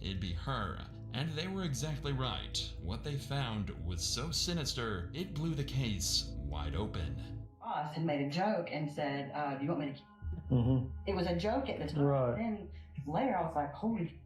it'd be her. And they were exactly right. What they found was so sinister, it blew the case wide open. Ross had made a joke and said, do you want me to It was a joke at the time. Right. Then later I was like, holy,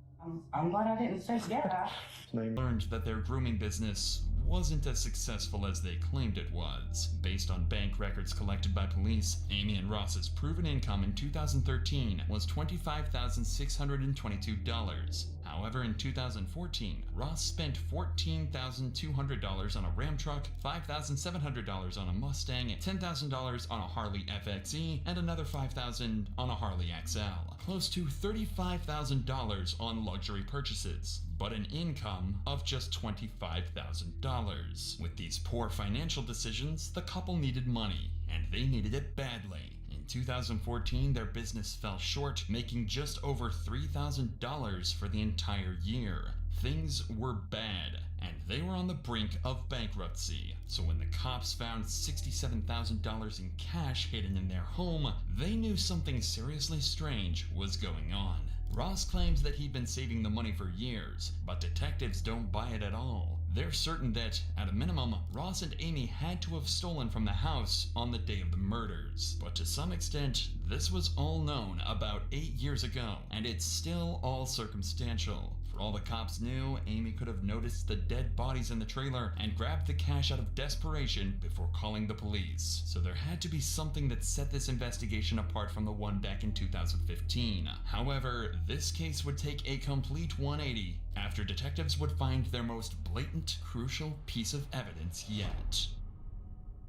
I'm glad I didn't say yeah. Learned that their grooming business wasn't as successful as they claimed it was. Based on bank records collected by police, Amy and Ross's proven income in 2013 was $25,622. However, in 2014, Ross spent $14,200 on a Ram truck, $5,700 on a Mustang, $10,000 on a Harley FXE, and another $5,000 on a Harley XL. Close to $35,000 on luxury purchases, but an income of just $25,000. With these poor financial decisions, the couple needed money, and they needed it badly. In 2014, their business fell short, making just over $3,000 for the entire year. Things were bad, and they were on the brink of bankruptcy. So when the cops found $67,000 in cash hidden in their home, they knew something seriously strange was going on. Ross claims that he'd been saving the money for years, but detectives don't buy it at all. They're certain that, at a minimum, Ross and Amy had to have stolen from the house on the day of the murders. But to some extent, this was all known about 8 years ago, and it's still all circumstantial. For all the cops knew, Amy could have noticed the dead bodies in the trailer and grabbed the cash out of desperation before calling the police. So there had to be something that set this investigation apart from the one back in 2015. However, this case would take a complete 180 after detectives would find their most blatant, crucial piece of evidence yet.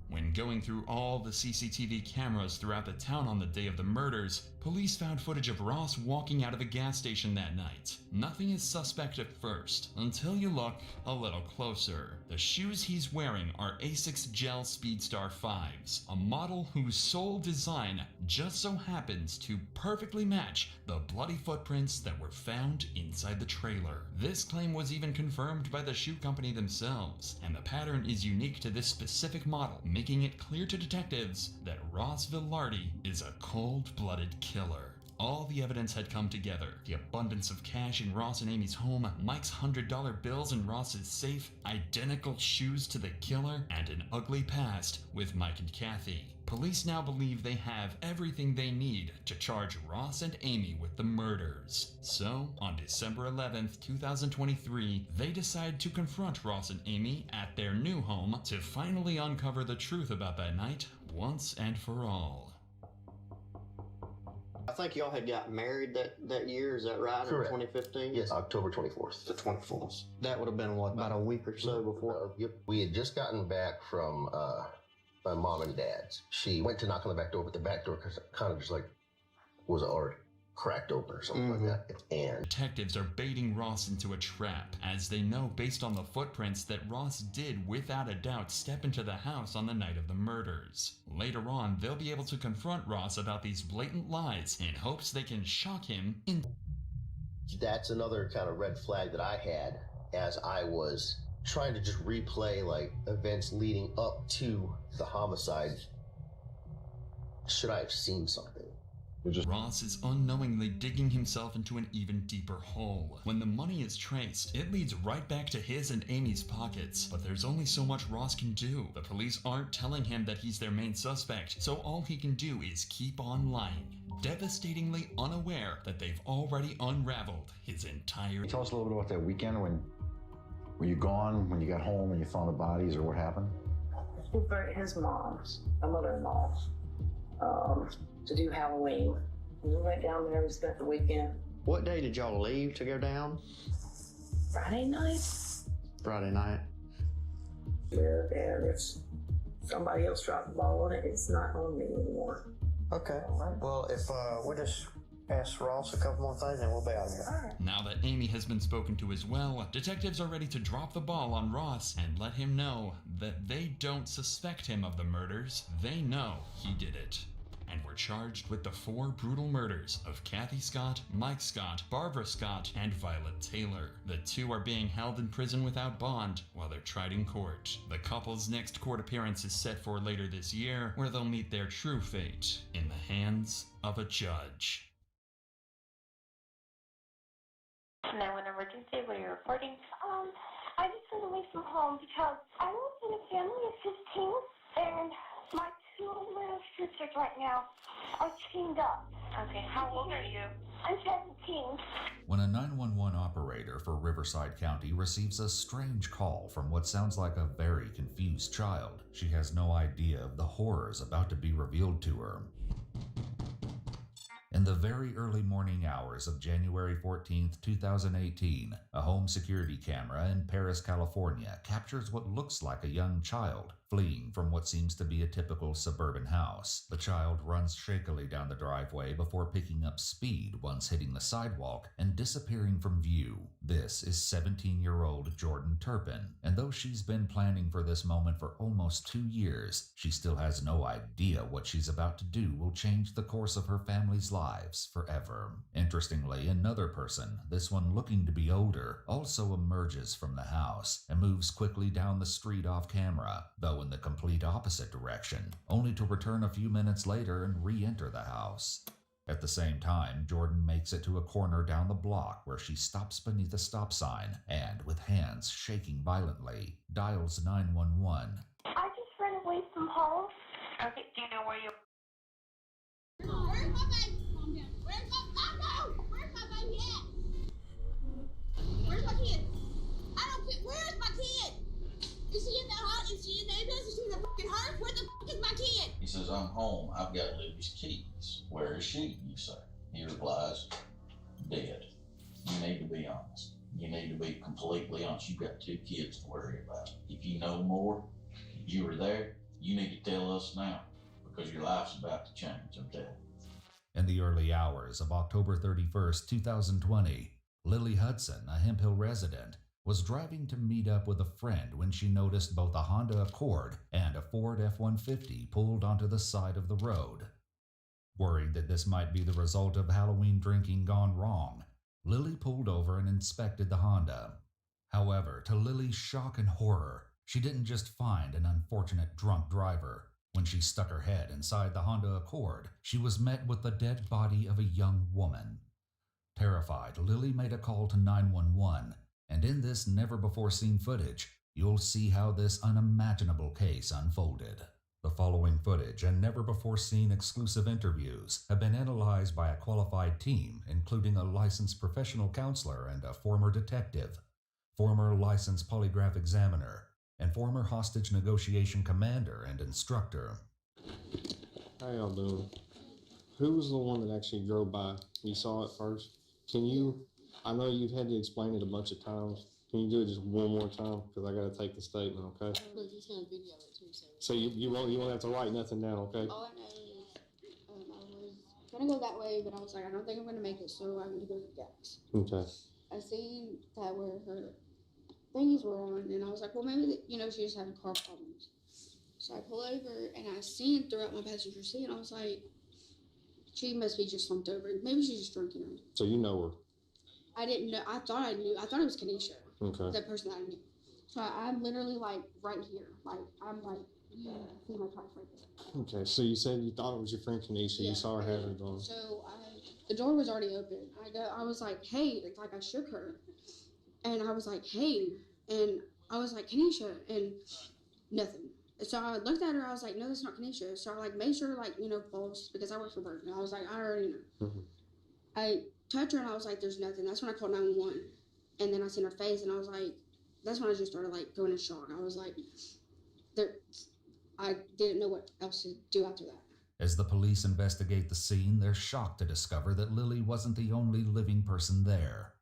When going through all the CCTV cameras throughout the town on the day of the murders, police found footage of Ross walking out of a gas station that night. Nothing is suspect at first, until you look a little closer. The shoes he's wearing are Asics Gel Speedstar 5s, a model whose sole design just so happens to perfectly match the bloody footprints that were found inside the trailer. This claim was even confirmed by the shoe company themselves, and the pattern is unique to this specific model, making it clear to detectives that Ross Villardi is a cold-blooded killer. All the evidence had come together. The abundance of cash in Ross and Amy's home, Mike's $100 bills in Ross's safe, identical shoes to the killer, and an ugly past with Mike and Kathy. Police now believe they have everything they need to charge Ross and Amy with the murders. So, on December 11th, 2023, they decide to confront Ross and Amy at their new home to finally uncover the truth about that night once and for all. I think y'all had got married that year, is that right? Correct. In 2015? Yes, October 24th. The 24th. That would have been, what, about a week or so before? Yep. We had just gotten back from my mom and dad's. She went to knock on the back door, but the back door kind of just like was already cracked open or something like that. And detectives are baiting Ross into a trap, as they know based on the footprints that Ross did without a doubt step into the house on the night of the murders. Later on, they'll be able to confront Ross about these blatant lies in hopes they can shock him in. That's another kind of red flag that I had as I was trying to just replay like events leading up to the homicide. Should I have seen something? Ross is unknowingly digging himself into an even deeper hole. When the money is traced, it leads right back to his and Amy's pockets, but there's only so much Ross can do. The police aren't telling him that he's their main suspect, so all he can do is keep on lying, devastatingly unaware that they've already unraveled his entire... Tell us a little bit about that weekend when were you gone, when you got home and you found the bodies, or what happened? We buried his mom's, my mother-in-law, to do Halloween. We went down there, we spent the weekend. What day did y'all leave to go down? Friday night. Friday night. We're there. If somebody else dropped the ball on it, it's not on me anymore. Okay. Well, if we just ask Ross a couple more things, and we'll be out of here. All right. Now that Amy has been spoken to as well, detectives are ready to drop the ball on Ross and let him know that they don't suspect him of the murders. They know he did it. And were charged with the 4 brutal murders of Kathy Scott, Mike Scott, Barbara Scott, and Violet Taylor. The 2 are being held in prison without bond while they're tried in court. The couple's next court appearance is set for later this year, where they'll meet their true fate in the hands of a judge. 911 emergency, what are you reporting? I just went away from home because I live in a family of 15, and my two little sisters right now are chained up. Okay, how old are you? I'm 17. When a 911 operator for Riverside County receives a strange call from what sounds like a very confused child, she has no idea of the horrors about to be revealed to her. In the very early morning hours of January 14th, 2018, a home security camera in Paris, California captures what looks like a young child fleeing from what seems to be a typical suburban house. The child runs shakily down the driveway before picking up speed once hitting the sidewalk and disappearing from view. This is 17-year-old Jordan Turpin, and though she's been planning for this moment for almost 2 years, she still has no idea what she's about to do will change the course of her family's lives forever. Interestingly, another person, this one looking to be older, also emerges from the house and moves quickly down the street off camera, though in the complete opposite direction, only to return a few minutes later and re-enter the house. At the same time, Jordan makes it to a corner down the block where she stops beneath a stop sign and, with hands shaking violently, dials 911. I just ran away from home. Okay, do you know where you... Where's my baby? Calm down. Where's my baby at? Where's my kid? I don't care. Where's my kid? Is she in the hut? Is she in the ambulance? Is she in the fucking hearse? Where the fuck is my kid? He says, I'm home. I've got Libby's keys. Where is she? You say. He replies, dead. You need to be honest. You need to be completely honest. You've got 2 kids to worry about. If you know more, if you were there, you need to tell us now, because your life's about to change, I'm telling you. In the early hours of October 31st, 2020, Lily Hudson, a Hemp Hill resident, was driving to meet up with a friend when she noticed both a Honda Accord and a Ford F-150 pulled onto the side of the road. Worried that this might be the result of Halloween drinking gone wrong, Lily pulled over and inspected the Honda. However, to Lily's shock and horror, she didn't just find an unfortunate drunk driver. When she stuck her head inside the Honda Accord, she was met with the dead body of a young woman. Terrified, Lily made a call to 911, and in this never-before-seen footage, you'll see how this unimaginable case unfolded. The following footage and never-before-seen exclusive interviews have been analyzed by a qualified team, including a licensed professional counselor and a former detective, former licensed polygraph examiner, and former hostage negotiation commander and instructor. How y'all doing? Who was the one that actually drove by? You saw it first? Can you, I know you've had to explain it a bunch of times. Can you do it just one more time? Because I got to take the statement, okay? He's going to video it too, So you won't have to write nothing down, okay? All I know is I was going to go that way, but I was like, I don't think I'm going to make it, so I'm going to go to the gas. Okay. I seen that where her thingies were on, and I was like, well, maybe, she just having car problems. So I pull over, and I seen throughout my passenger seat, and I was like, she must be just slumped over. Maybe she's just drinking her. So you know her? I didn't know. I thought I knew. I thought it was Kanisha. Okay. The person that I knew. So I'm literally like right here. Like I'm like, see my twice right there. Okay. So you said you thought it was your friend Kanisha. Yeah. You saw her having it on. So the door was already open. I was like, hey, like I shook her, and I was like, hey, and I was like Kanisha, and nothing. So I looked at her. I was like, no, that's not Kanisha. So I made sure pulse, because I work for Burton. I was like, I already know. Mm-hmm. I touched her and I was like, there's nothing. That's when I called 911. And then I seen her face and I was like, that's when I just started going in shock. I was like, I didn't know what else to do after that. As the police investigate the scene, they're shocked to discover that Lily wasn't the only living person there.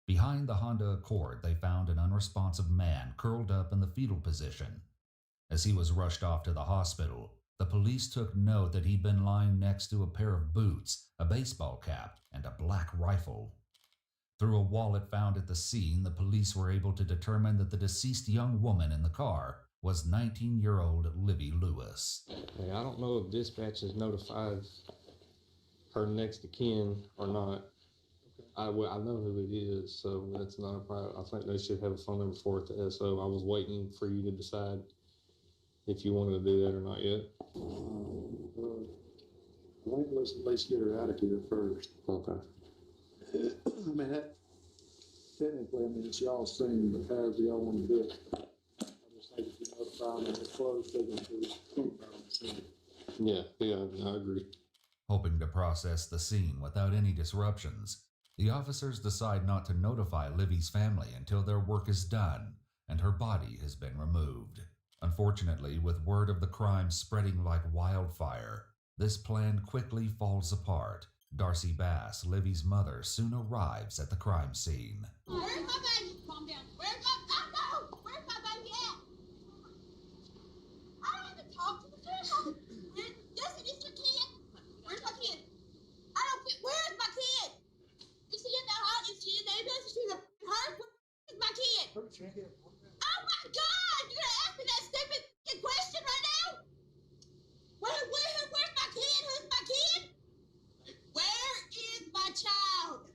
Behind the Honda Accord, they found an unresponsive man curled up in the fetal position. As he was rushed off to the hospital, the police took note that he'd been lying next to a pair of boots, a baseball cap, and a black rifle. Through a wallet found at the scene, the police were able to determine that the deceased young woman in the car was 19-year-old Libby Lewis. Hey, I don't know if dispatch has notified her next of kin or not. I know who it is, so that's not a problem. I think they should have a phone number for it to SO. I was waiting for you to decide if you wanted to do that or not yet. I think let's get her out of here first. Okay. I mean, technically, I mean, it's y'all's thing, but however y'all want to do it. I just think if you notify them and it's closed, they're going to Yeah, I agree. Hoping to process the scene without any disruptions, the officers decide not to notify Livy's family until their work is done and her body has been removed. Unfortunately, with word of the crime spreading like wildfire, this plan quickly falls apart. Darcy Bass, Livy's mother, soon arrives at the crime scene. Where's my baby? Calm down. Where's my baby at? I don't have to talk to the kid. Listen, it's your kid. Where's my kid? I don't care. Where's my kid? Is she in the hot? Is she in the ambulance? Is she in the hearse? Where's my kid? Oh my God! You're gonna ask me that stupid question right now? Where's my kid? Who's my kid? Where is my child?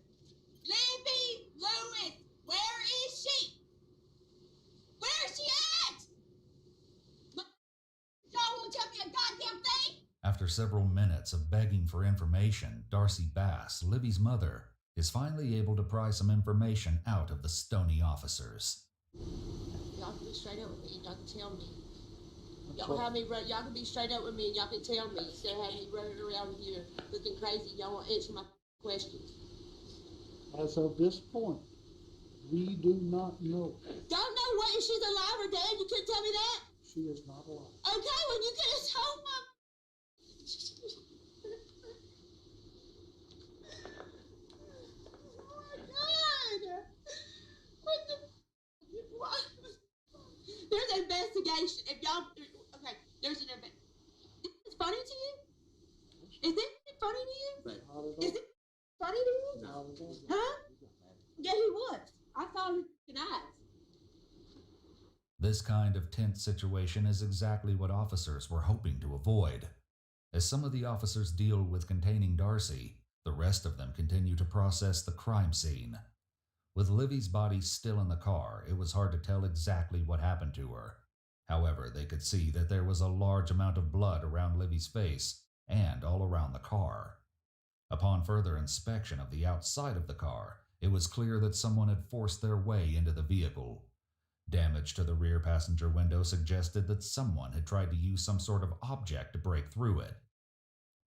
Libby Lewis, where is she? Where is she at? Y'all won't tell me a goddamn thing? After several minutes of begging for information, Darcy Bass, Livy's mother, is finally able to pry some information out of the stony officers. Y'all can be straight up with me and y'all can tell me. Y'all can be straight up with me and y'all can tell me instead of having me running around here looking crazy. Y'all won't answer my questions. As of this point, we do not know. Don't know what if she's alive or dead. You couldn't tell me that? She is not alive. Okay, well you could have told me. Oh my God! What the? What? There's an investigation. If y'all, okay, there's an investigation. Is this funny to you? Is this funny to you? Is it funny to you? Huh? Yeah, he was. I saw his eyes. This kind of tense situation is exactly what officers were hoping to avoid. As some of the officers deal with containing Darcy, the rest of them continue to process the crime scene. With Livy's body still in the car, it was hard to tell exactly what happened to her. However, they could see that there was a large amount of blood around Livy's face and all around the car. Upon further inspection of the outside of the car, it was clear that someone had forced their way into the vehicle. Damage to the rear passenger window suggested that someone had tried to use some sort of object to break through it.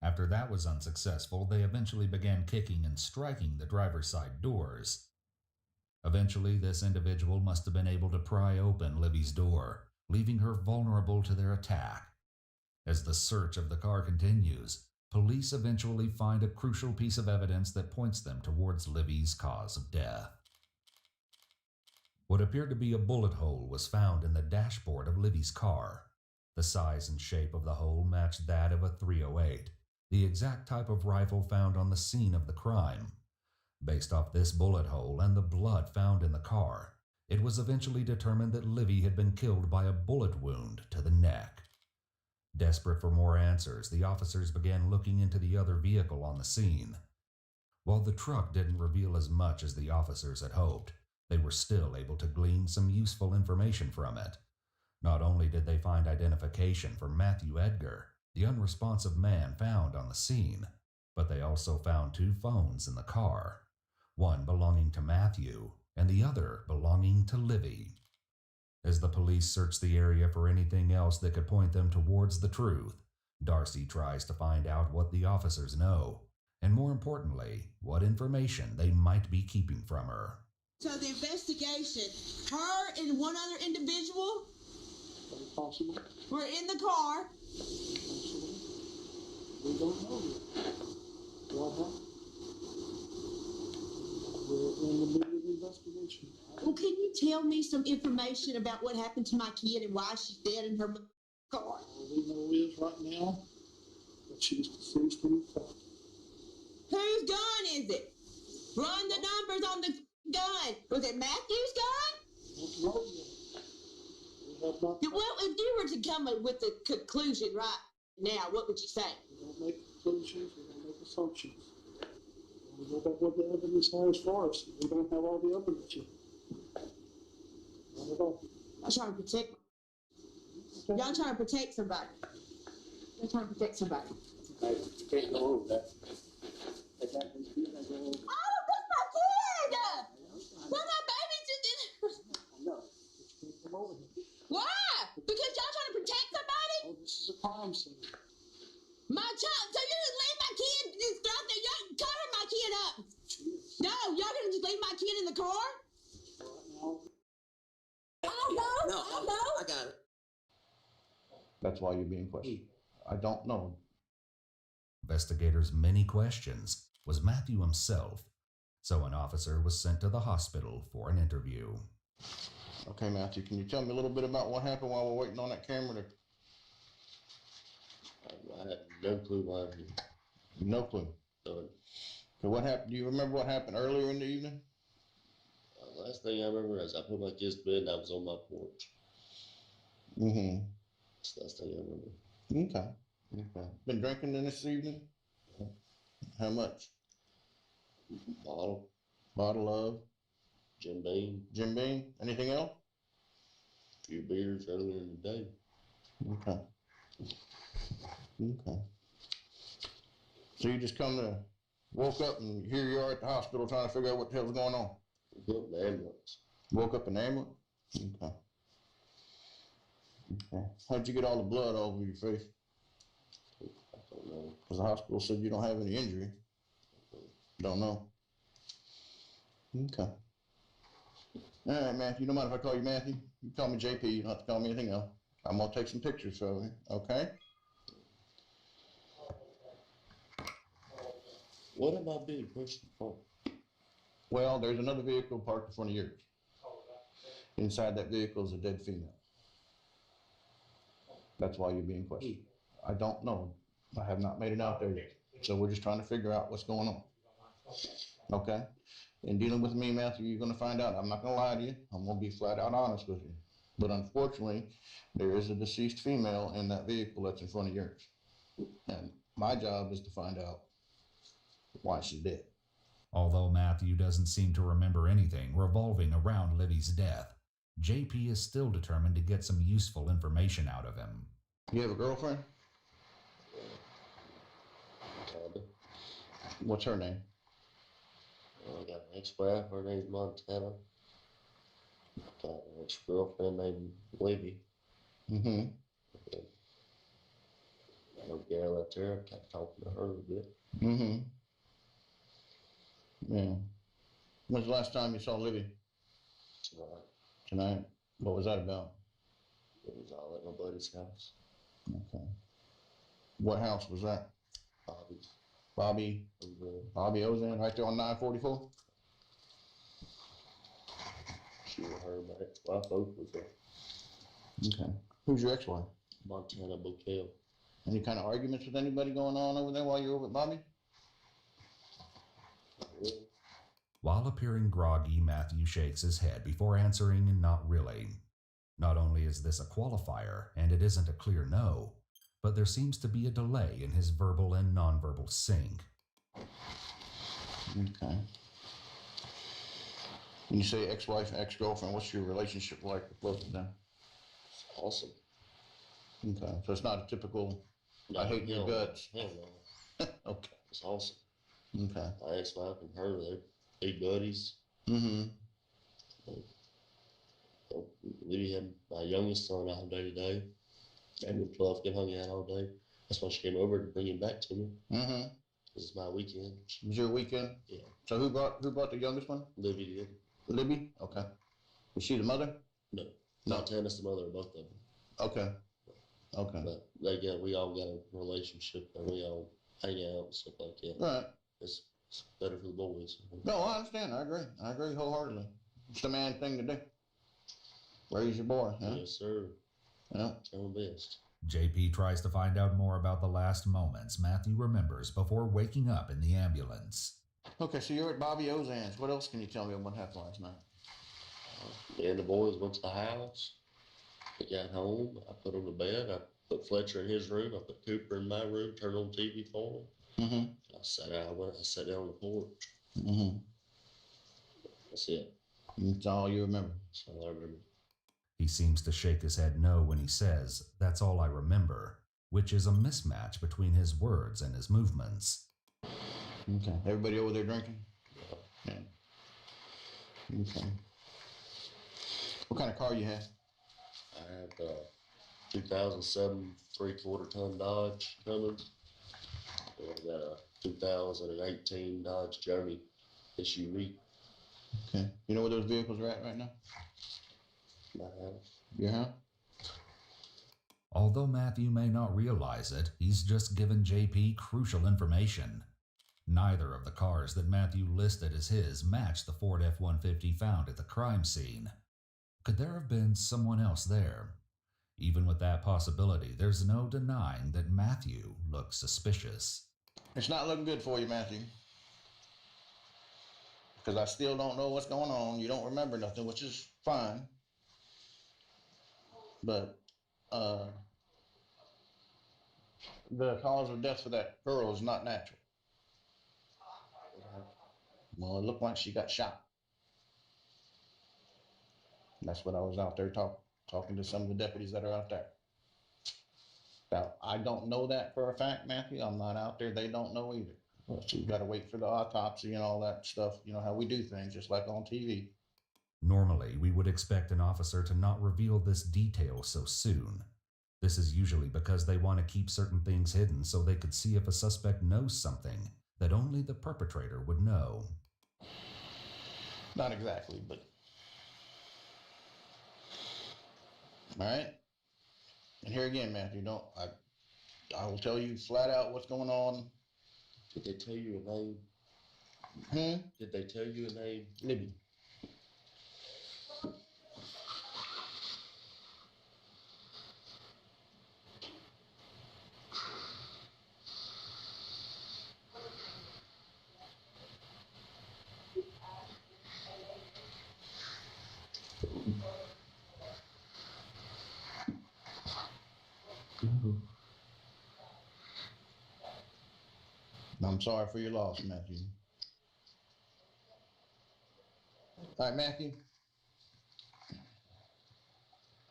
After that was unsuccessful, they eventually began kicking and striking the driver's side doors. Eventually, this individual must have been able to pry open Livy's door, leaving her vulnerable to their attack. As the search of the car continues, police eventually find a crucial piece of evidence that points them towards Livy's cause of death. What appeared to be a bullet hole was found in the dashboard of Livy's car. The size and shape of the hole matched that of a .308, the exact type of rifle found on the scene of the crime. Based off this bullet hole and the blood found in the car, it was eventually determined that Livy had been killed by a bullet wound to the neck. Desperate for more answers, the officers began looking into the other vehicle on the scene. While the truck didn't reveal as much as the officers had hoped, they were still able to glean some useful information from it. Not only did they find identification for Matthew Edgar, the unresponsive man found on the scene, but they also found 2 phones in the car, one belonging to Matthew and the other belonging to Livy. As the police searched the area for anything else that could point them towards the truth, Darcy tries to find out what the officers know, and more importantly, what information they might be keeping from her. So the investigation, her and one other individual Possible. were in the car. We don't know yet. What happened? We're in the middle of the investigation. Well, can you tell me some information about what happened to my kid and why she's dead in her car? All we know is right now that she's deceased in the car. Whose gun is it? Run the numbers on the gun. Was it Matthew's gun? Don't know yet. We have not. Well, if you were to come up with a conclusion right now, what would you say? We don't make conclusions. We don't make assumptions. We go back what the evidence has for us. We don't have all the evidence yet. Not at all. I'm trying to protect. Y'all trying to protect somebody. You're trying to protect somebody. I can't go over that. Oh, that's my kid! Where's my That's why you're being questioned. I don't know. Investigators' many questions was Matthew himself, so an officer was sent to the hospital for an interview. Okay, Matthew, can you tell me a little bit about what happened while we're waiting on that camera to... I had no clue why he... No clue. So what happened? Do you remember what happened earlier in the evening? Last thing I remember is I put my kids to bed and I was on my porch. Mm-hmm. That's the last thing I remember. Okay. Okay. Been drinking in this evening? How much? Bottle. Bottle of? Jim Beam. Jim Beam? Anything else? A few beers earlier in the day. Okay. Okay. So you just woke up and here you are at the hospital trying to figure out what the hell's going on? Woke up in the ambulance. Woke up in the ambulance? Okay. Okay. How'd you get all the blood all over your face? I don't know. Because the hospital said you don't have any injury. Don't know. Okay. All right, Matthew. You don't mind if I call you Matthew? You call me JP. You don't have to call me anything else. I'm going to take some pictures for you. Okay? What am I being questioned for? Well, there's another vehicle parked in front of yours. Inside that vehicle is a dead female. That's why you're being questioned. I don't know. I have not made it out there yet. So we're just trying to figure out what's going on. Okay? In dealing with me, Matthew, you're going to find out. I'm not going to lie to you. I'm going to be flat out honest with you. But unfortunately, there is a deceased female in that vehicle that's in front of yours. And my job is to find out why she's dead. Although Matthew doesn't seem to remember anything revolving around Libby's death, JP is still determined to get some useful information out of him. You have a girlfriend? Kinda. What's her name? I got an ex-wife. Her name's Montana. Got an ex-girlfriend named Libby. Mm-hmm. Got a gal out there. I kept talking to her a little bit. Mm-hmm. Yeah. When's the last time you saw Libby? Tonight. Tonight? What was that about? It was all at my buddy's house. Okay. What house was that? Bobby's. Bobby Ozan, right there on 944? She and her, my ex-wife, both was there. Okay. Who's your ex-wife? Montana Bokel. Any kind of arguments with anybody going on over there while you're over at Bobby? Yeah. While appearing groggy, Matthew shakes his head before answering not really. Not only is this a qualifier, and it isn't a clear no, but there seems to be a delay in his verbal and nonverbal sync. Okay. When you say ex-wife, ex-girlfriend, what's your relationship like with both of them? It's awesome. Okay. So it's not a typical, I hate your guts. Hell no. Okay. It's awesome. Okay. My ex-wife and her, they're big buddies. Mm-hmm. Libby had my youngest son all day today. And we fucking hung out all day. That's why she came over to bring him back to me. Mm-hmm. This is my weekend. It was your weekend? Yeah. So who brought the youngest one? Libby did. Libby? Okay. Was she the mother? No. No. Montana's the mother of both of them. Okay. Okay. But we all got a relationship and we all hang out and stuff like that. Right. It's better for the boys. No, I understand. I agree wholeheartedly. It's the man thing to do. Raise your boy, huh? Yes, sir. Yeah. Try my best. JP tries to find out more about the last moments Matthew remembers before waking up in the ambulance. Okay, so you're at Bobby Ozan's. What else can you tell me on what happened last night? Me and the boys went to the house. We got home. I put him to bed. I put Fletcher in his room. I put Cooper in my room. Turned on TV for him. Mm-hmm. I sat down on the porch. Mm-hmm. That's it. That's all you remember? That's all I remember. He seems to shake his head no when he says, "That's all I remember," which is a mismatch between his words and his movements. Okay. Everybody over there drinking? Yeah. Okay. What kind of car you have? I have a 2007 3/4-ton Dodge Cummins. And I got a 2018 Dodge Journey SUV. Okay. You know where those vehicles are at right now? My house. Your house? Although Matthew may not realize it, he's just given JP crucial information. Neither of the cars that Matthew listed as his matched the Ford F-150 found at the crime scene. Could there have been someone else there? Even with that possibility, there's no denying that Matthew looks suspicious. It's not looking good for you, Matthew. Because I still don't know what's going on. You don't remember nothing, which is fine. But the cause of death for that girl is not natural. Well, it looked like she got shot. That's what I was out there talking to some of the deputies that are out there. Now, I don't know that for a fact, Matthew. I'm not out there. They don't know either. So you got to wait for the autopsy and all that stuff. You know how we do things, just like on TV. Normally, we would expect an officer to not reveal this detail so soon. This is usually because they want to keep certain things hidden so they could see if a suspect knows something that only the perpetrator would know. Not exactly, but... All right? And here again, Matthew, I will tell you flat out what's going on. Did they tell you a name? Did they tell you a name? Libby. I'm sorry for your loss, Matthew. All right, Matthew.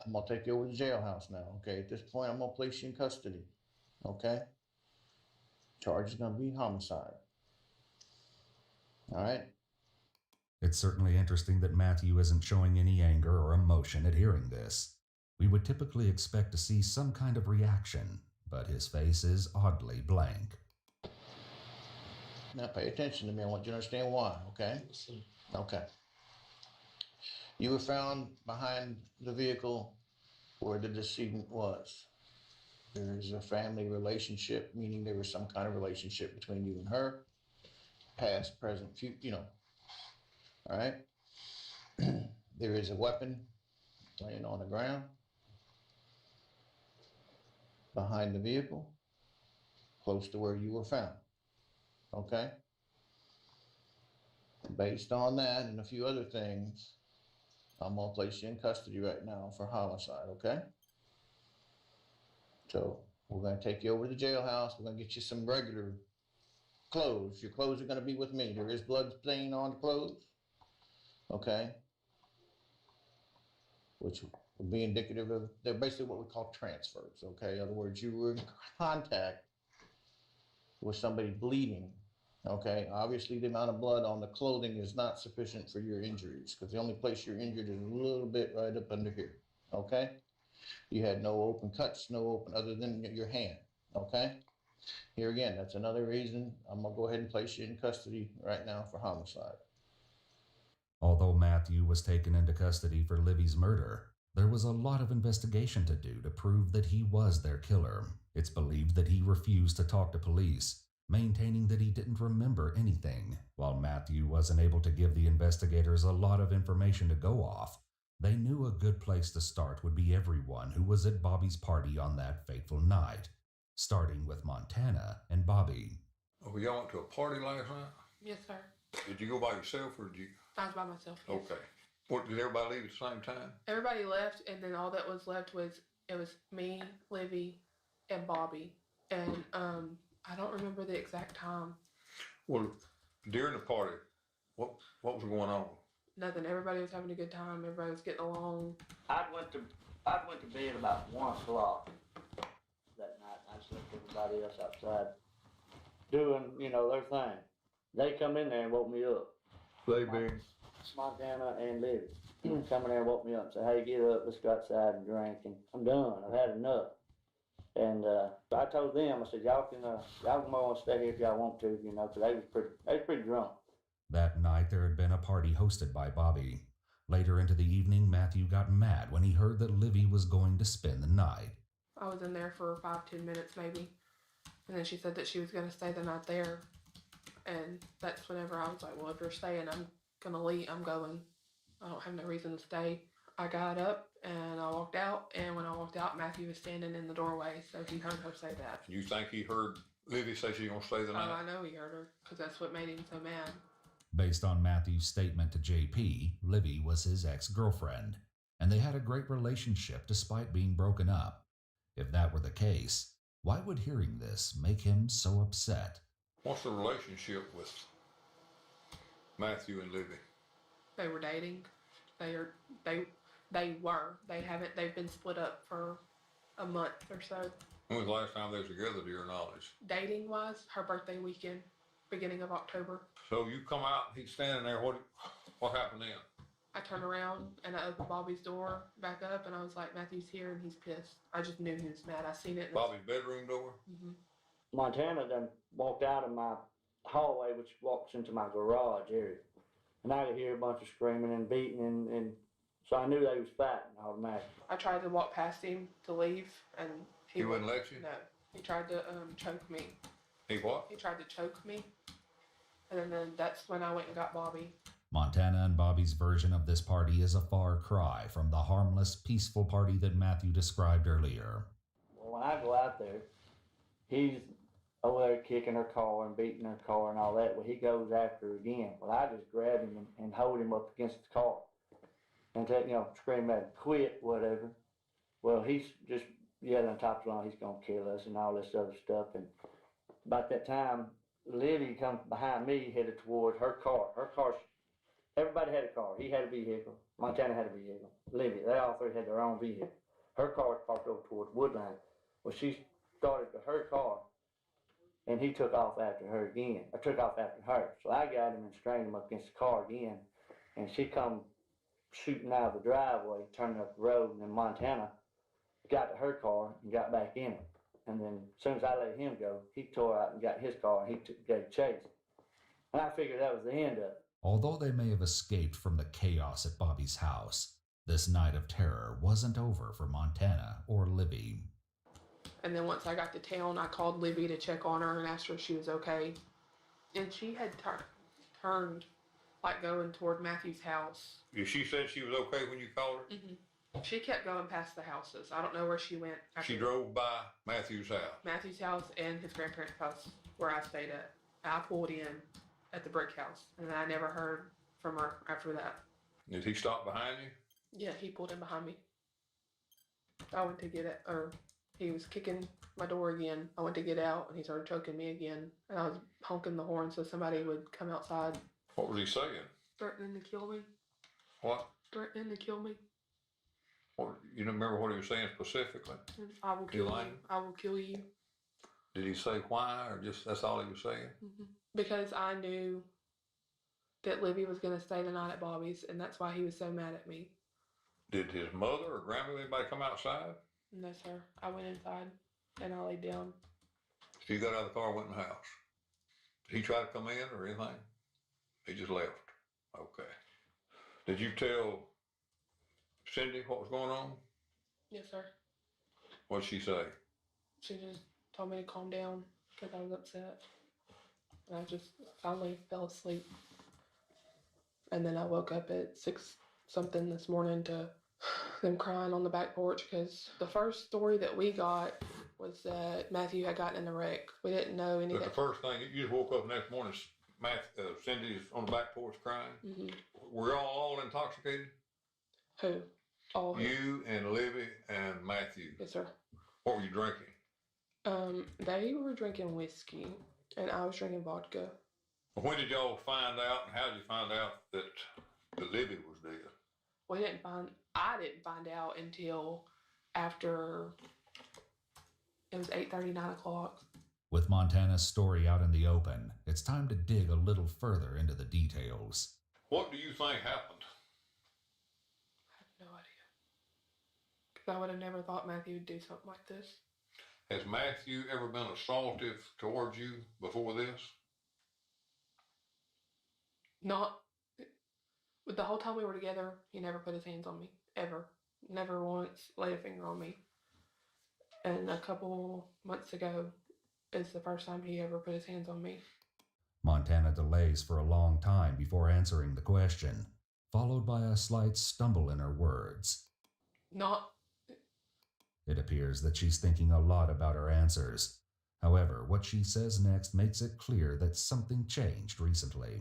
I'm going to take you over to the jailhouse now, okay? At this point, I'm going to place you in custody, okay? Charge is going to be homicide. All right? It's certainly interesting that Matthew isn't showing any anger or emotion at hearing this. We would typically expect to see some kind of reaction, but his face is oddly blank. Now pay attention to me. I want you to understand why, okay? Okay. You were found behind the vehicle where the decedent was. There is a family relationship, meaning there was some kind of relationship between you and her. Past, present, future, you know. All right? There is a weapon laying on the ground behind the vehicle, close to where you were found. Okay? Based on that and a few other things, I'm going to place you in custody right now for homicide, okay? So we're going to take you over to the jailhouse. We're going to get you some regular clothes. Your clothes are going to be with me. There is blood stain on the clothes, okay? Which would be indicative of, they're basically what we call transfers, okay? In other words, you were in contact with somebody bleeding, okay? Obviously, the amount of blood on the clothing is not sufficient for your injuries because the only place you're injured is a little bit right up under here, okay? You had no open cuts, no open other than your hand, okay? Here again, that's another reason I'm gonna go ahead and place you in custody right now for homicide. Although Matthew was taken into custody for Libby's murder, there was a lot of investigation to do to prove that he was their killer. It's believed that he refused to talk to police, maintaining that he didn't remember anything. While Matthew wasn't able to give the investigators a lot of information to go off, they knew a good place to start would be everyone who was at Bobby's party on that fateful night, starting with Montana and Bobby. Oh, y'all went to a party last night? Yes, sir. Did you go by yourself or did you? I was by myself. Yes. Okay. What, did everybody leave at the same time? Everybody left, and then all that was left was me, Livy, and Bobby. And I don't remember the exact time. Well, during the party, what was going on? Nothing. Everybody was having a good time. Everybody was getting along. I went to bed about 1 o'clock that night. I just left everybody else outside doing, their thing. They come in there and woke me up. They being? Montana and Livy come in there and woke me up and said, "Hey, get up, let's go outside and drink." And I'm done. I've had enough. And I told them, I said, y'all can go and stay here if y'all want to, because they was pretty drunk. That night there had been a party hosted by Bobby. Later into the evening, Matthew got mad when he heard that Livy was going to spend the night. I was in there for 5-10 minutes maybe. And then she said that she was going to stay the night there. And that's whenever I was like, well, if you're staying, I'm going to leave. I'm going. I don't have no reason to stay. I got up and I walked out. And when I walked out, Matthew was standing in the doorway. So he heard her say that. You think he heard Livy say she's going to stay the night? Oh, I know he heard her because that's what made him so mad. Based on Matthew's statement to JP, Livy was his ex-girlfriend, and they had a great relationship despite being broken up. If that were the case, why would hearing this make him so upset? What's the relationship with Matthew and Livy? They were dating. They were. They've been split up for a month or so. When was the last time they were together, to your knowledge? Dating wise, her birthday weekend, beginning of October. So you come out, he's standing there, what happened then? I turned around and I opened Bobby's door back up and I was like, Matthew's here and he's pissed. I just knew he was mad. I seen it. Bobby's bedroom door? Mm-hmm. Montana done walked out of my hallway, which walks into my garage area. And I could hear a bunch of screaming and beating, and so I knew they was fighting automatically. I tried to walk past him to leave, and he wouldn't let you? No. He tried to choke me. He what? He tried to choke me. And then that's when I went and got Bobby. Montana and Bobby's version of this party is a far cry from the harmless, peaceful party that Matthew described earlier. Well, when I go out there, he's over there kicking her car and beating her car and all that. Well, he goes after her again. Well, I just grab him and hold him up against the car and scream at him, quit, whatever. Well, he's just yelling top line, he's going to kill us and all this other stuff. And about that time, Livy comes behind me, headed toward her car. Her car, everybody had a car. He had a vehicle. Montana had a vehicle. Livy, they all three had their own vehicle. Her car was parked over toward Woodline. Well, she started to her car, and he took off after her again. I took off after her. So I got him and strained him up against the car again. And she come shooting out of the driveway, turning up the road, and then Montana got to her car and got back in it. And then as soon as I let him go, he tore out and got his car and he gave chase. And I figured that was the end of it. Although they may have escaped from the chaos at Bobby's house, this night of terror wasn't over for Montana or Livy. And then once I got to town, I called Livy to check on her and asked her if she was okay. And she had turned, like going toward Matthew's house. She said she was okay when you called her? Mm-hmm. She kept going past the houses. I don't know where she went. She drove by Matthew's house? Matthew's house and his grandparents' house where I stayed at. I pulled in at the brick house, and I never heard from her after that. Did he stop behind you? Yeah, he pulled in behind me. I went to get it, or he was kicking my door again. I went to get out, and he started choking me again. And I was honking the horn so somebody would come outside. What was he saying? Threatening to kill me. What? Threatening to kill me. What, you don't remember what he was saying specifically? I will kill you. I will kill you. Did he say why, or just that's all he was saying? Mm-hmm. Because I knew that Livy was going to stay the night at Bobby's, and that's why he was so mad at me. Did his mother or grandmother, anybody come outside? No, sir. I went inside, and I laid down. So you got out of the car and went in the house. Did he try to come in or anything? He just left. Okay. Did you tell Cindy what was going on? Yes, sir. What'd she say? She just told me to calm down because I was upset. And I just finally fell asleep. And then I woke up at 6-something this morning to them crying on the back porch because the first story that we got was that Matthew had gotten in a wreck. We didn't know anything. But the first thing, you just woke up the next morning, Cindy's on the back porch crying. Mm-hmm. Were y'all all intoxicated? Who? All you and Livy and Matthew. Yes, sir. What were you drinking? They were drinking whiskey, and I was drinking vodka. When did y'all find out, and how did you find out that Livy was dead? I didn't find out until after it was 8:30, 9 o'clock. With Montana's story out in the open, it's time to dig a little further into the details. What do you think happened? I have no idea. Because I would have never thought Matthew would do something like this. Has Matthew ever been assaultive towards you before this? Not. With the whole time we were together, he never put his hands on me. Ever. Never once laid a finger on me. And a couple months ago is the first time he ever put his hands on me. Montana delays for a long time before answering the question, followed by a slight stumble in her words. Not. It appears that she's thinking a lot about her answers. However, what she says next makes it clear that something changed recently.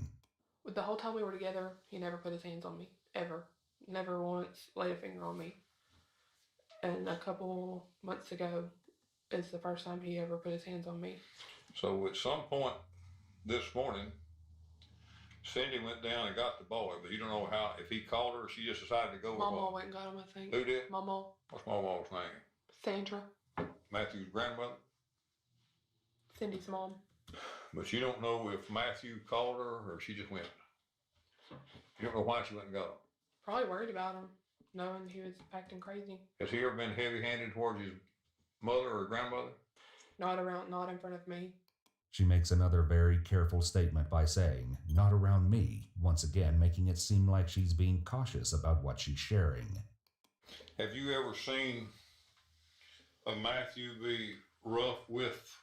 With the whole time we were together, he never put his hands on me, ever. Never once laid a finger on me. And a couple months ago is the first time he ever put his hands on me. So at some point this morning, Cindy went down and got the boy, but you don't know how, if he called her or she just decided to go with Mama what? went and got him, I think. Who did? Mama. What's Mama's name? Sandra. Matthew's grandmother? Cindy's mom. But you don't know if Matthew called her or she just went. You don't know why she went and got him. Probably worried about him, knowing he was acting crazy. Has he ever been heavy-handed towards his mother or grandmother? Not in front of me. She makes another very careful statement by saying, "Not around me," once again making it seem like she's being cautious about what she's sharing. Have you ever seen a Matthew be rough with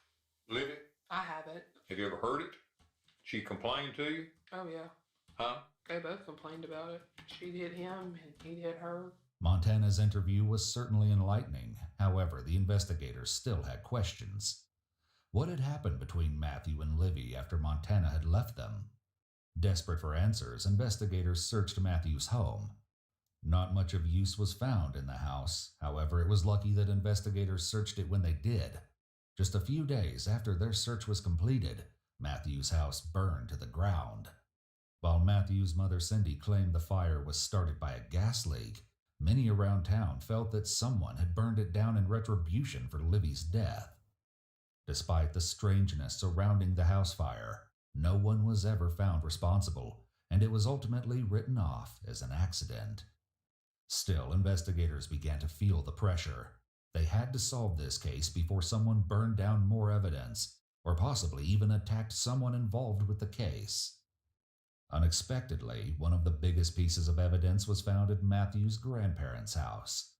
Livy? I haven't. Have you ever heard it? She complained to you? Oh, yeah. Huh? They both complained about it. She hit him and he hit her. Montana's interview was certainly enlightening. However, the investigators still had questions. What had happened between Matthew and Livy after Montana had left them? Desperate for answers, investigators searched Matthew's home. Not much of use was found in the house. However, it was lucky that investigators searched it when they did. Just a few days after their search was completed, Matthew's house burned to the ground. While Matthew's mother Cindy claimed the fire was started by a gas leak, many around town felt that someone had burned it down in retribution for Livy's death. Despite the strangeness surrounding the house fire, no one was ever found responsible, and it was ultimately written off as an accident. Still, investigators began to feel the pressure. They had to solve this case before someone burned down more evidence, or possibly even attacked someone involved with the case. Unexpectedly, one of the biggest pieces of evidence was found at Matthew's grandparents' house.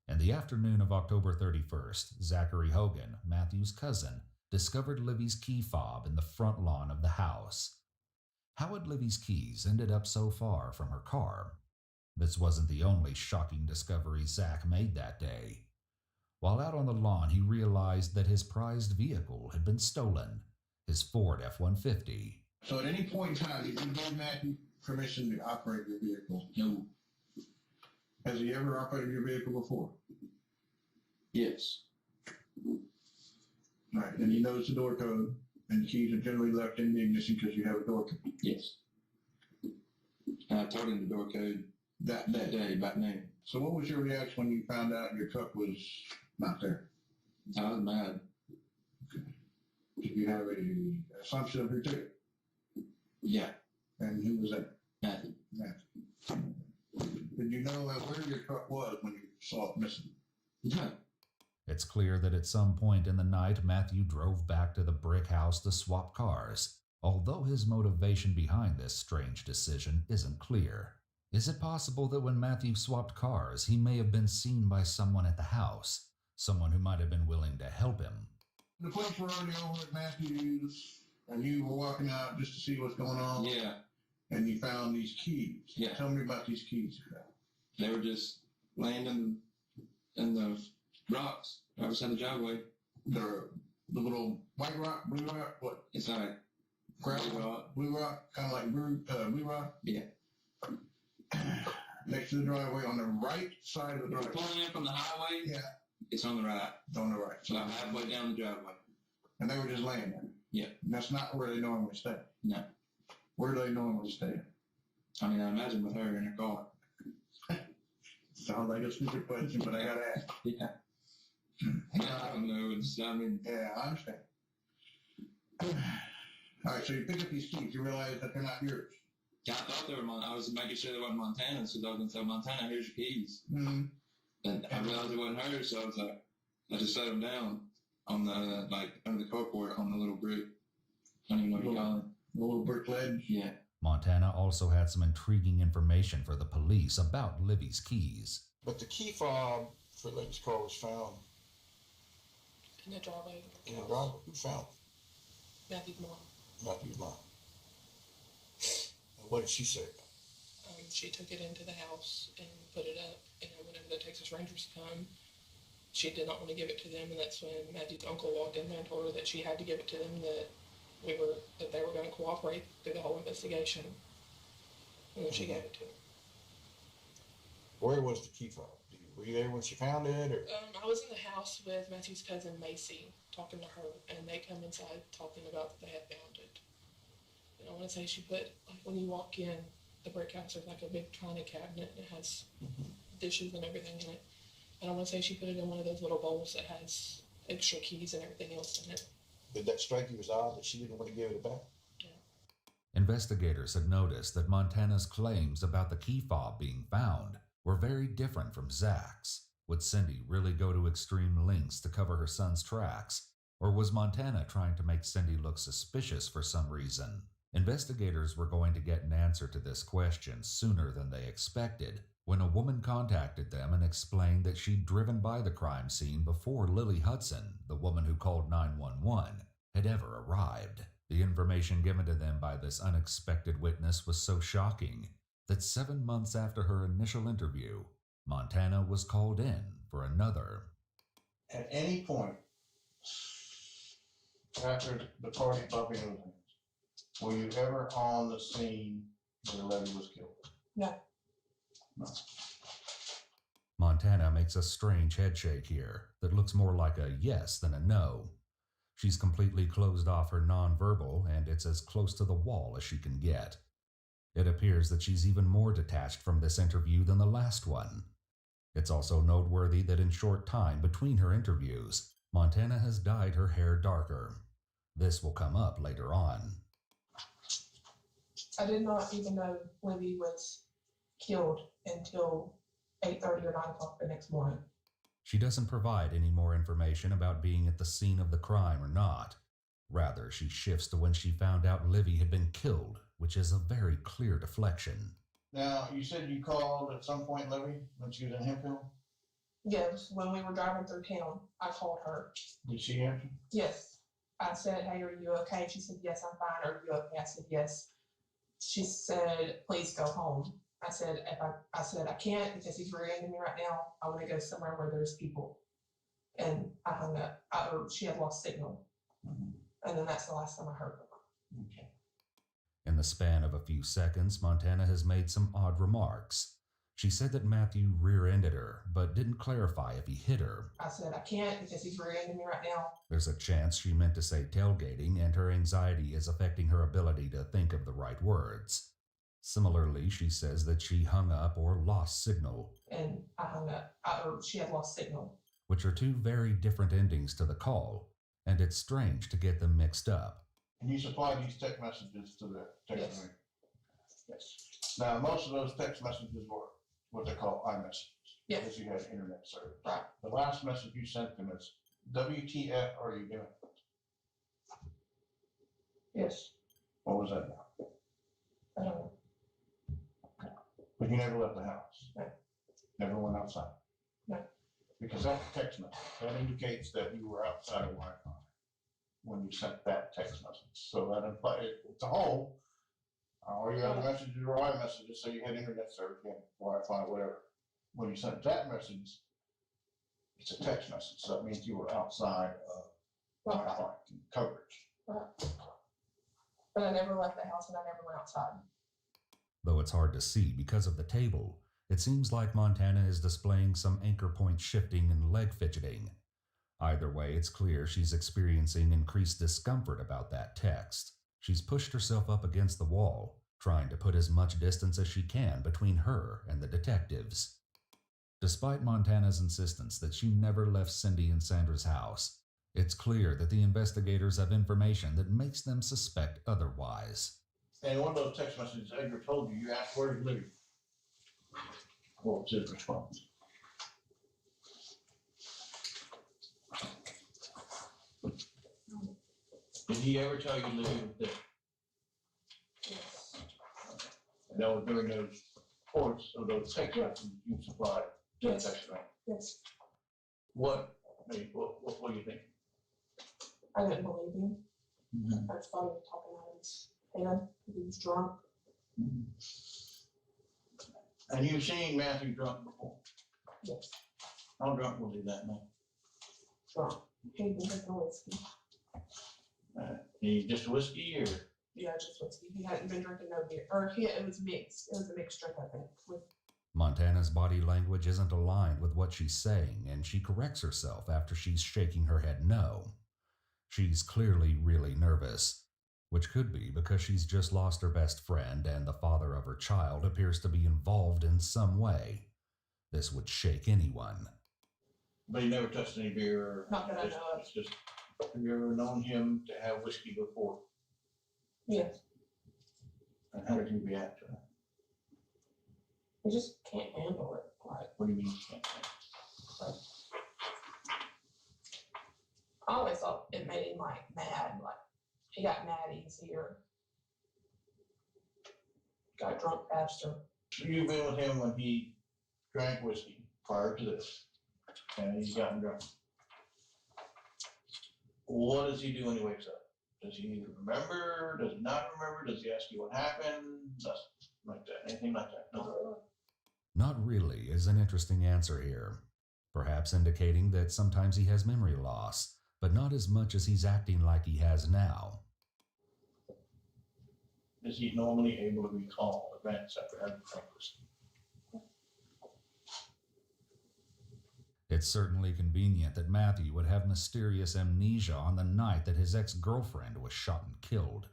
In the afternoon of October 31st, Zachary Hogan, Matthew's cousin, discovered Livy's key fob in the front lawn of the house. How had Livy's keys ended up so far from her car? This wasn't the only shocking discovery Zach made that day. While out on the lawn, he realized that his prized vehicle had been stolen, his Ford F-150. So at any point in time, did you give Matthew permission to operate your vehicle? No. Has he ever operated your vehicle before? Yes. Right, and he knows the door code, and the keys are generally left in the ignition because you have a door code. Yes. And I told him the door code that day, back then. So what was your reaction when you found out your truck was not there? I was mad. Okay. Did you have an assumption of who took it? Yeah. And who was that? Matthew. Matthew. Did you know where your truck was when you saw it missing? Yeah. It's clear that at some point in the night, Matthew drove back to the brick house to swap cars, although his motivation behind this strange decision isn't clear. Is it possible that when Matthew swapped cars, he may have been seen by someone at the house, someone who might have been willing to help him? The police were already over at Matthew's, and you were walking out just to see what's going on? Yeah. And you found these keys. Yeah. Tell me about these keys. They were just laying in the rocks right beside the driveway. The little white rock, blue rock, what? It's like gravel, blue rock, kind of like blue rock? Yeah. Next to the driveway on the right side of the driveway. Pulling in from the highway? Yeah. It's on the right. It's on the right. So I'm halfway down the driveway. And they were just laying there? Yeah. And that's not where they normally stay? No. Where do they normally stay? I mean, I imagine with her in her car. Sounds like a stupid question, but I gotta ask. Yeah. I don't know. Yeah, I understand. All right, so you pick up these keys. You realize that they're not yours. Yeah, I thought they were mine. I was making sure they weren't Montana's, because I was going to tell Montana, here's your keys. Mm-hmm. And I realized it wasn't hers, so I was like, I just set them down on the, under the carport on the little brick. I don't even know what you call it. The little brick ledge? Yeah. Montana also had some intriguing information for the police about Livy's keys. But the key fob for Livy's car was found in the driveway. In the driveway? Who found it? Matthew's mom. Matthew's mom. And what did she say? She took it into the house and put it up, and whenever the Texas Rangers come, she did not want to give it to them, and that's when Matthew's uncle walked in there and told her that she had to give it to them, that they were going to cooperate through the whole investigation, and then she gave it to him. Where was the key fob? Were you there when she found it, or? I was in the house with Matthew's cousin Macy, talking to her, and they come inside talking about that they had found it. And I want to say she put, like, when you walk in, the brick house, there's like a big china cabinet, and it has dishes and everything in it. And I want to say she put it in one of those little bowls that has extra keys and everything else in it. Did that strike you as odd that she didn't want to give it back? Investigators had noticed that Montana's claims about the key fob being found were very different from Zach's. Would Cindy really go to extreme lengths to cover her son's tracks? Or was Montana trying to make Cindy look suspicious for some reason? Investigators were going to get an answer to this question sooner than they expected when a woman contacted them and explained that she'd driven by the crime scene before Lily Hudson, the woman who called 911, had ever arrived. The information given to them by this unexpected witness was so shocking that 7 months after her initial interview, Montana was called in for another. At any point after the party bumping into things, were you ever on the scene where Lily was killed? No. No. Montana makes a strange headshake here that looks more like a yes than a no. She's completely closed off her nonverbal, and it's as close to the wall as she can get. It appears that she's even more detached from this interview than the last one. It's also noteworthy that in short time between her interviews, Montana has dyed her hair darker. This will come up later on. I did not even know Libby was killed until 8:30 or 9 o'clock the next morning. She doesn't provide any more information about being at the scene of the crime or not. Rather, she shifts to when she found out Livy had been killed, which is a very clear deflection. Now, you said you called at some point, Lily, when she was in Hemphill? Yes, when we were driving through town, I called her. Did she answer? Yes. I said, "Hey, are you okay?" She said, "Yes, I'm fine. Are you okay?" I said, "Yes." She said, "Please go home." I said, I can't because he's rear-ending me right now. I want to go somewhere where there's people. And I hung up. She had lost signal. And then that's the last time I heard from her. Okay. In the span of a few seconds, Montana has made some odd remarks. She said that Matthew rear-ended her, but didn't clarify if he hit her. I said, "I can't because he's rear-ending me right now." There's a chance she meant to say tailgating, and her anxiety is affecting her ability to think of the right words. Similarly, she says that she hung up or lost signal. And I hung up. She had lost signal. Which are two very different endings to the call, and it's strange to get them mixed up. Can you supply these text messages to the text ring? Yes. Now, most of those text messages were what they call iMessages. Yes. Because you had internet service. Right. The last message you sent them is, WTF are you doing? Yes. What was that about? I don't know. But you never left the house? No. Never went outside? No. Because that text message, that indicates that you were outside of Wi-Fi when you sent that text message. So that implies, it's a whole, all your other messages were iMessages, so you had internet service, you had Wi-Fi, whatever. When you sent that message, it's a text message, so that means you were outside of Wi-Fi coverage. Right. But I never left the house and I never went outside. Though it's hard to see because of the table, it seems like Montana is displaying some anchor point shifting and leg fidgeting. Either way, it's clear she's experiencing increased discomfort about that text. She's pushed herself up against the wall, trying to put as much distance as she can between her and the detectives. Despite Montana's insistence that she never left Cindy and Sandra's house, it's clear that the investigators have information that makes them suspect otherwise. And one of those text messages Edgar told you, you asked where you live. What was his response? Did he ever tell you Libby was dead? Yes. And that was during those reports of those text messages you supplied to the Yes. text line. Yes. What do you think? I didn't believe him. I just thought he was talking out of his head. He was drunk. And you've seen Matthew drunk before? Yes. How drunk was he that night? Drunk. He'd been drinking whiskey. He just whiskey or? Yeah, just whiskey. He hadn't been drinking no beer. Or it was mixed. It was a mixed drink, I think. Montana's body language isn't aligned with what she's saying, and she corrects herself after she's shaking her head no. She's clearly really nervous, which could be because she's just lost her best friend and the father of her child appears to be involved in some way. This would shake anyone. But he never touched any beer or? Not that I know of. It's just, have you ever known him to have whiskey before? Yes. And how did you react to that? He just can't handle it. Like, what do you mean you can't handle it? I always thought it made him like mad. Like he got mad easier. Got drunk faster. So you've been with him when he drank whiskey prior to this, and he's gotten drunk. What does he do when he wakes up? Does he remember? Does he not remember? Does he ask you what happened? Nothing like that. Anything like that? No. Not really is an interesting answer here, perhaps indicating that sometimes he has memory loss, but not as much as he's acting like he has now. Is he normally able to recall events after having drank whiskey? It's certainly convenient that Matthew would have mysterious amnesia on the night that his ex-girlfriend was shot and killed.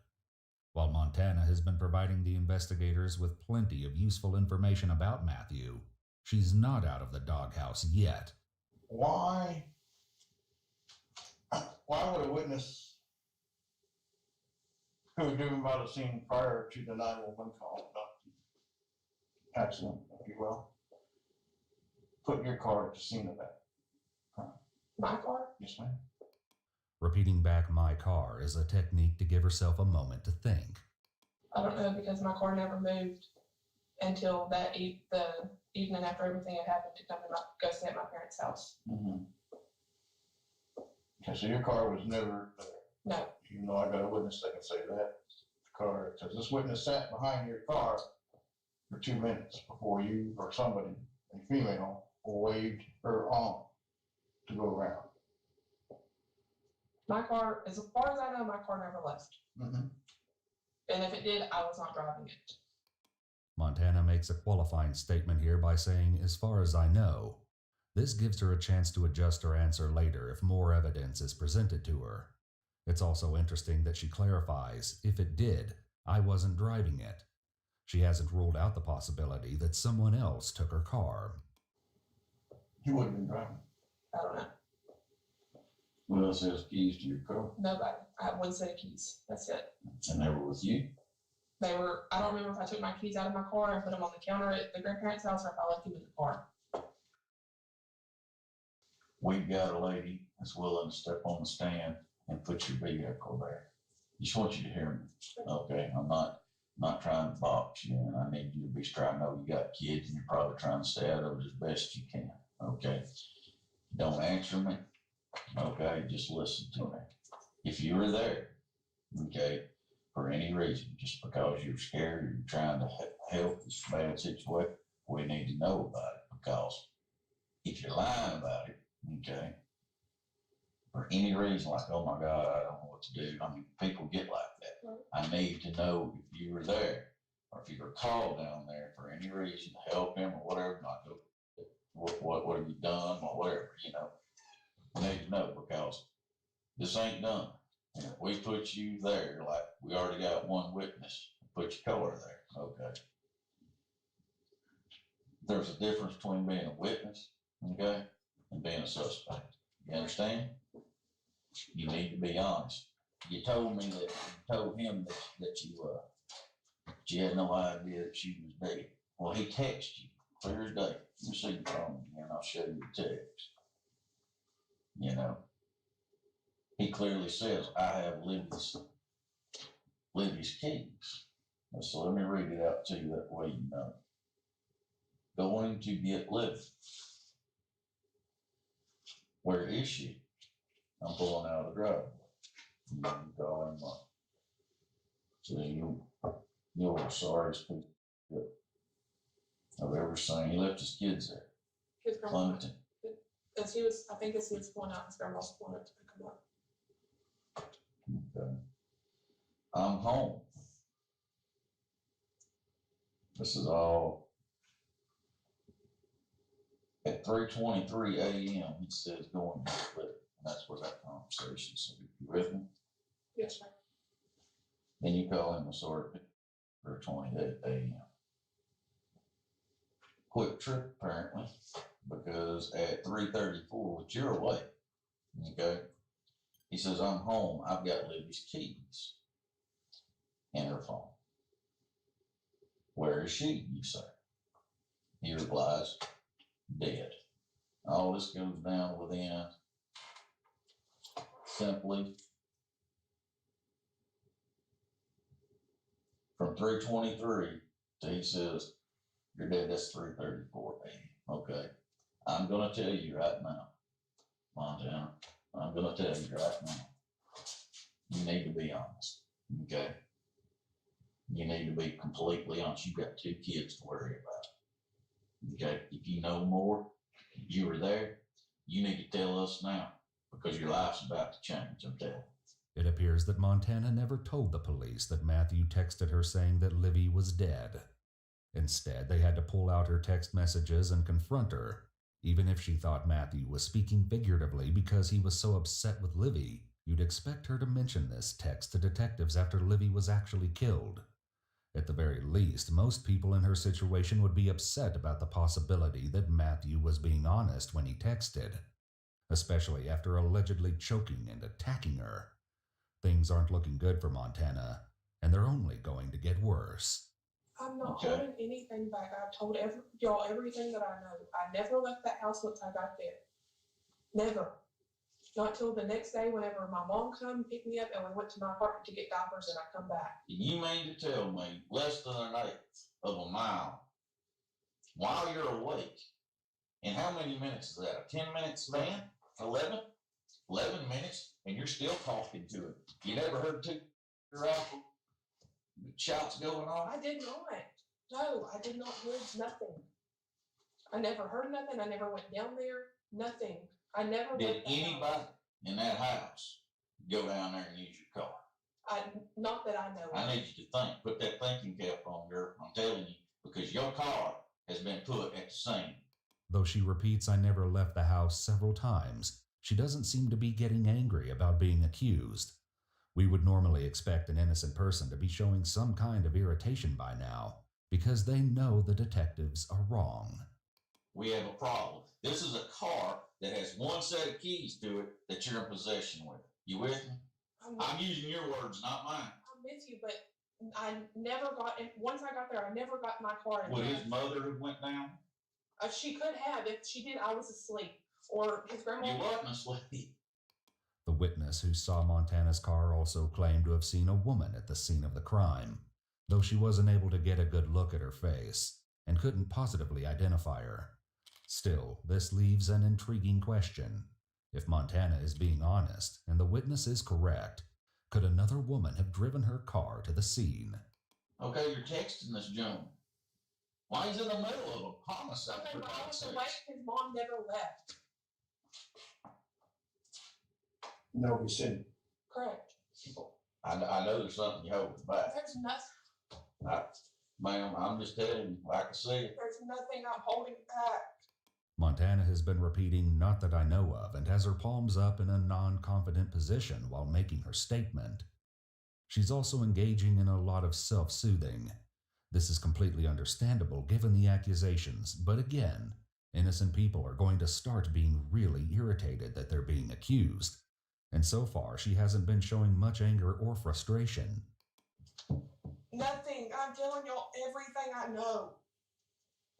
While Montana has been providing the investigators with plenty of useful information about Matthew, she's not out of the doghouse yet. Why would a witness who was driven by the scene prior to the 911 call, accident, if you will, put your car at the scene of that crime? My car? Yes, ma'am. Repeating back "my car" is a technique to give herself a moment to think. I don't know because my car never moved until the evening after everything had happened to come and go stay at my parents' house. Mm-hmm. Okay, so your car was never there? No. You know, I got a witness that can say that. The car, because this witness sat behind your car for 2 minutes before you or somebody, a female, waved her on to go around. My car, as far as I know, my car never left. Mm-hmm. And if it did, I was not driving it. Montana makes a qualifying statement here by saying, "as far as I know." This gives her a chance to adjust her answer later if more evidence is presented to her. It's also interesting that she clarifies, "if it did, I wasn't driving it." She hasn't ruled out the possibility that someone else took her car. You wouldn't have been driving. I don't know. Who else has keys to your car? Nobody. I have one set of keys. That's it. And they were with you? They were, I don't remember if I took my keys out of my car and put them on the counter at the grandparents' house or if I left them in the car. We've got a lady that's willing to step on the stand and put your vehicle there. Just want you to hear me, okay? I'm not trying to box you, and I need you to be straight. I know you got kids and you're probably trying to stay out of it as best you can, okay? Don't answer me, okay? Just listen to me. If you were there, okay, for any reason, just because you're scared or you're trying to help this bad situation, we need to know about it, because if you're lying about it, okay, for any reason, like, oh my God, I don't know what to do. I mean, people get like that. I need to know if you were there or if you were called down there for any reason to help him or whatever, not go, what have you done or whatever, you know. We need to know, because this ain't done. And if we put you there, like we already got one witness, put your car there, okay. There's a difference between being a witness, okay, and being a suspect. You understand? You need to be honest. You told me that, you told him that you had no idea that she was dead. Well, he texted you, clear as day. Let me see your phone again, I'll show you the text. You know, he clearly says, I have Libby's keys. So let me read it out to you that way you know. Going to get Libby. Where is she? I'm pulling out of the driveway. You can call him up. So you're the sorriest piece of shit I've ever seen. He left his kids there. His grandma. Clemson. Because I think he was going out, his grandma's going up to pick him up. Okay. I'm home. This is all at 3:23 a.m. It says going to flip. That's where that conversation. So you with me? Yes, sir. Then you call him a sort of 3:28 a.m. Quick trip apparently, because at 3:34, which you're awake, okay? He says, I'm home. I've got Libby's keys and her phone. Where is she, you say? He replies, dead. All this goes down within simply from 3:23 to he says, you're dead. That's 3:34 a.m. Okay. I'm going to tell you right now, Montana, I'm going to tell you right now, you need to be honest, okay? You need to be completely honest. You've got 2 kids to worry about, okay? If you know more, you were there, you need to tell us now because your life's about to change, I'm telling you. It appears that Montana never told the police that Matthew texted her saying that Livy was dead. Instead, they had to pull out her text messages and confront her, even if she thought Matthew was speaking figuratively because he was so upset with Livy. You'd expect her to mention this text to detectives after Livy was actually killed. At the very least, most people in her situation would be upset about the possibility that Matthew was being honest when he texted, especially after allegedly choking and attacking her. Things aren't looking good for Montana, and they're only going to get worse. I'm not holding anything back. I've told y'all everything that I know. I never left that house once I got there. Never. Not till the next day whenever my mom come pick me up and we went to my apartment to get diapers and I come back. You mean to tell me less than an eighth of a mile while you're awake? And how many minutes is that? A 10-minute span? 11? 11 minutes and you're still talking to him. You never heard 2 rifle shots going on? I did not. No, I did not hear nothing. I never heard nothing. I never went down there. Nothing. I never. Did anybody in that house go down there and use your car? Not that I know. I need you to think. Put that thinking cap on, girl. I'm telling you, because your car has been put at the scene. Though she repeats I never left the house several times, she doesn't seem to be getting angry about being accused. We would normally expect an innocent person to be showing some kind of irritation by now, because they know the detectives are wrong. We have a problem. This is a car that has one set of keys to it that you're in possession with. You with me? I'm using your words, not mine. I'm with you, but I never got, once I got there, I never got my car in. Would his mother have went down? She could have. If she did, I was asleep. Or his grandma. You wasn't asleep. The witness who saw Montana's car also claimed to have seen a woman at the scene of the crime, though she wasn't able to get a good look at her face and couldn't positively identify her. Still, this leaves an intriguing question. If Montana is being honest and the witness is correct, could another woman have driven her car to the scene? Okay, you're texting this gentleman. Why he's in the middle of a homicide? Okay, while I was awake, his mom never left. No, we seen. Correct. I know there's something you hold back. There's nothing. Ma'am, I'm just telling you, like I said. There's nothing I'm holding back. Montana has been repeating "not that I know of" and has her palms up in a non-confident position while making her statement. She's also engaging in a lot of self-soothing. This is completely understandable given the accusations, but again, innocent people are going to start being really irritated that they're being accused. And so far, she hasn't been showing much anger or frustration. Nothing. I'm telling y'all everything I know.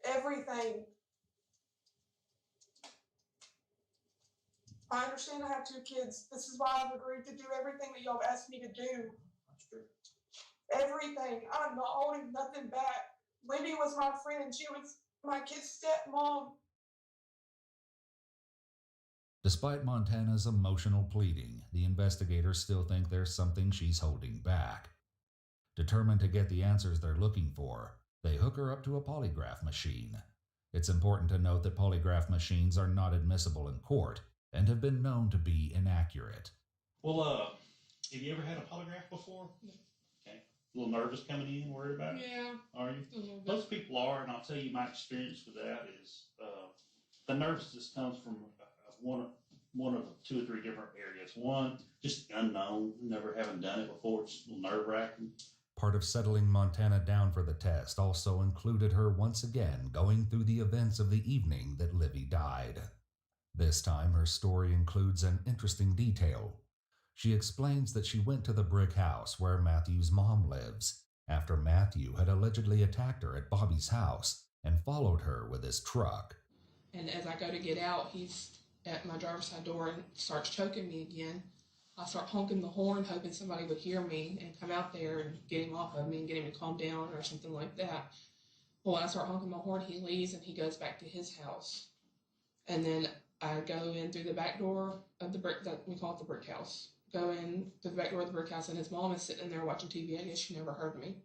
Everything. I understand I have 2 kids. This is why I've agreed to do everything that y'all have asked me to do. Everything. I'm not holding nothing back. Libby was my friend and she was my kid's stepmom. Despite Montana's emotional pleading, the investigators still think there's something she's holding back. Determined to get the answers they're looking for, they hook her up to a polygraph machine. It's important to note that polygraph machines are not admissible in court and have been known to be inaccurate. Well, have you ever had a polygraph before? No. Okay. A little nervous coming in, worried about it? Yeah. Are you? A little bit. Most people are, and I'll tell you my experience with that is the nervousness comes from one of the 2 or 3 different areas. One, just unknown, never having done it before, it's a little nerve-wracking. Part of settling Montana down for the test also included her once again going through the events of the evening that Livy died. This time her story includes an interesting detail. She explains that she went to the brick house where Matthew's mom lives after Matthew had allegedly attacked her at Bobby's house and followed her with his truck. And as I go to get out, he's at my driver's side door and starts choking me again. I start honking the horn, hoping somebody would hear me and come out there and get him off of me and get him to calm down or something like that. Well, when I start honking my horn, he leaves and he goes back to his house. And then I go in through the back door of the brick, that we call it the brick house. Go in to the back door of the brick house, and his mom is sitting in there watching TV. I guess she never heard me.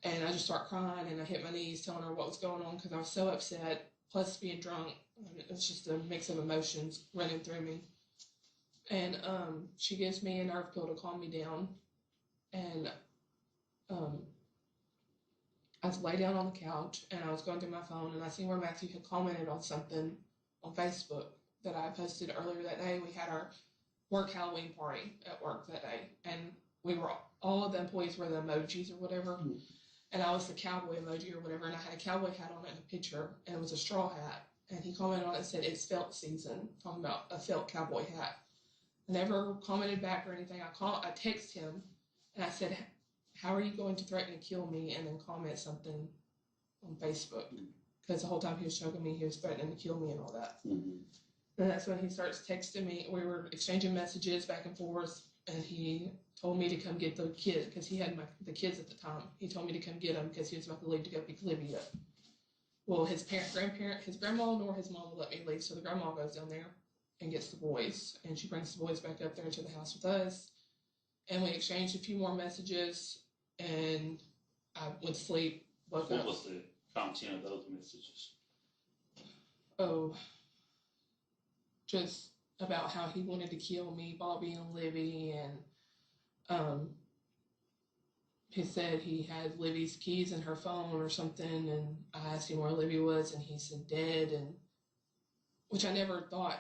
And I just start crying, and I hit my knees telling her what was going on because I was so upset, plus being drunk. It's just a mix of emotions running through me. And she gives me a nerve pill to calm me down. And I was lay down on the couch, and I was going through my phone, and I seen where Matthew had commented on something on Facebook that I posted earlier that day. We had our work Halloween party at work that day, and we were all of the employees were the emojis or whatever, and I was the cowboy emoji or whatever, and I had a cowboy hat on it in a picture, and it was a straw hat, and he commented on it and said it's felt season, talking about a felt cowboy hat. I never commented back or anything. I texted him, and I said, how are you going to threaten to kill me and then comment something on Facebook? Because the whole time he was choking me, he was threatening to kill me and all that. And that's when he starts texting me. We were exchanging messages back and forth, and he told me to come get the kid because he had the kids at the time. He told me to come get them because he was about to leave to go pick Livy up. Well, his grandma nor his mom will let me leave, so the grandma goes down there and gets the boys, and she brings the boys back up there into the house with us, and we exchanged a few more messages, and I went to sleep, woke up. What was the content of those messages? Oh, just about how he wanted to kill me, Bobby and Livy, and he said he had Livy's keys in her phone or something, and I asked him where Livy was, and he said dead, and which I never thought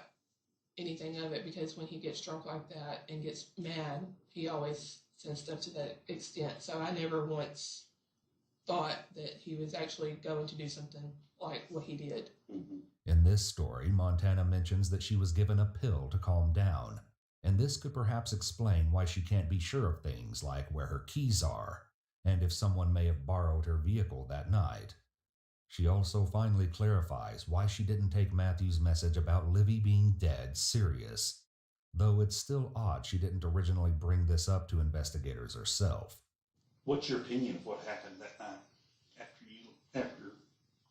anything of it, because when he gets drunk like that and gets mad, he always says stuff to that extent. So I never once thought that he was actually going to do something like what he did. In this story, Montana mentions that she was given a pill to calm down, and this could perhaps explain why she can't be sure of things like where her keys are, and if someone may have borrowed her vehicle that night. She also finally clarifies why she didn't take Matthew's message about Livy being dead serious, though it's still odd she didn't originally bring this up to investigators herself. What's your opinion of what happened that night after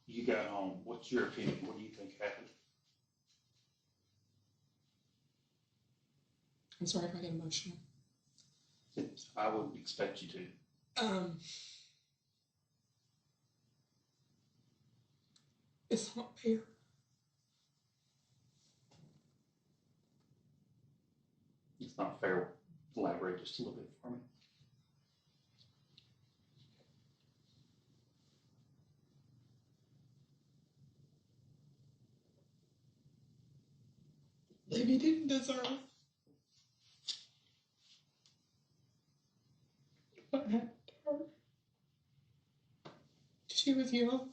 you got home? What's your opinion? What do you think happened? I'm sorry if I get emotional. I wouldn't expect you to. It's not fair. It's not fair. Elaborate just a little bit for me. Livy didn't deserve what happened to her. She was young.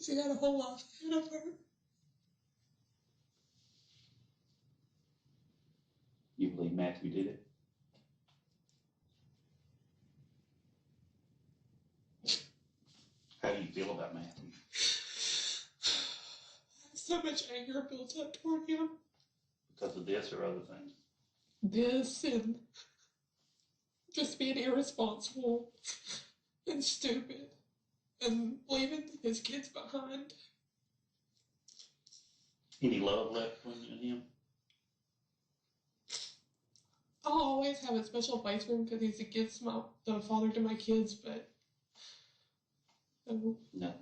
She had a whole life ahead of her. You believe Matthew did it? How do you feel about Matthew? So much anger built up toward him. Because of this or other things? This and just being irresponsible and stupid and leaving his kids behind. Any love left between you and him? I'll always have a special place for him because he's the father to my kids, but no.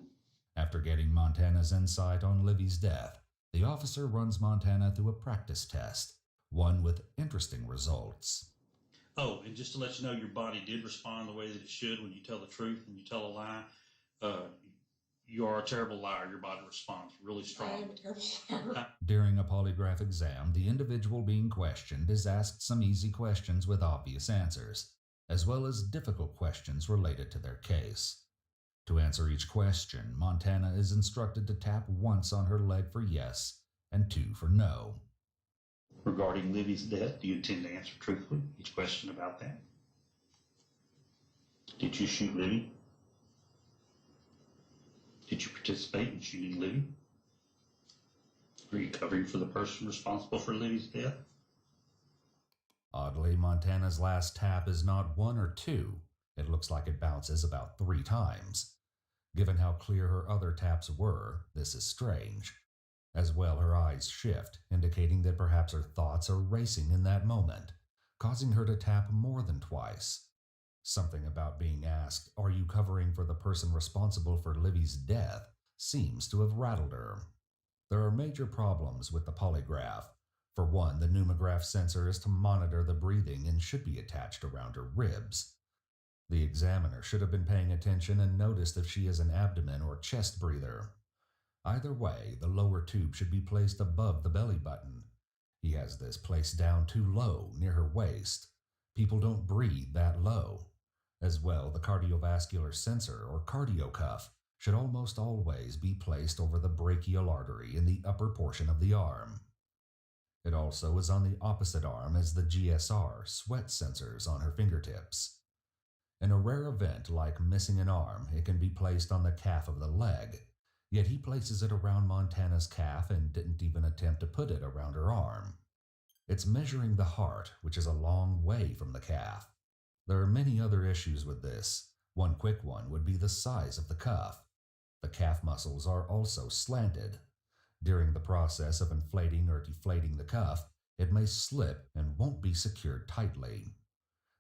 After getting Montana's insight on Livy's death, the officer runs Montana through a practice test, one with interesting results. Oh, and just to let you know, your body did respond the way that it should when you tell the truth and you tell a lie. You are a terrible liar. Your body responds really strong. I am a terrible liar. During a polygraph exam, the individual being questioned is asked some easy questions with obvious answers, as well as difficult questions related to their case. To answer each question, Montana is instructed to tap once on her leg for yes and 2 for no. Regarding Livy's death, do you intend to answer truthfully each question about that? Did you shoot Livy? Did you participate in shooting Livy? Are you covering for the person responsible for Livy's death? Oddly, Montana's last tap is not 1 or 2. It looks like it bounces about 3 times. Given how clear her other taps were, this is strange. As well, her eyes shift, indicating that perhaps her thoughts are racing in that moment, causing her to tap more than twice. Something about being asked, "Are you covering for the person responsible for Livy's death?" seems to have rattled her. There are major problems with the polygraph. For one, the pneumograph sensor is to monitor the breathing and should be attached around her ribs. The examiner should have been paying attention and noticed if she is an abdomen or chest breather. Either way, the lower tube should be placed above the belly button. He has this placed down too low, near her waist. People don't breathe that low. As well, the cardiovascular sensor, or cardio cuff, should almost always be placed over the brachial artery in the upper portion of the arm. It also is on the opposite arm as the GSR, sweat sensors on her fingertips. In a rare event like missing an arm, it can be placed on the calf of the leg, yet he places it around Montana's calf and didn't even attempt to put it around her arm. It's measuring the heart, which is a long way from the calf. There are many other issues with this. One quick one would be the size of the cuff. The calf muscles are also slanted. During the process of inflating or deflating the cuff, it may slip and won't be secured tightly.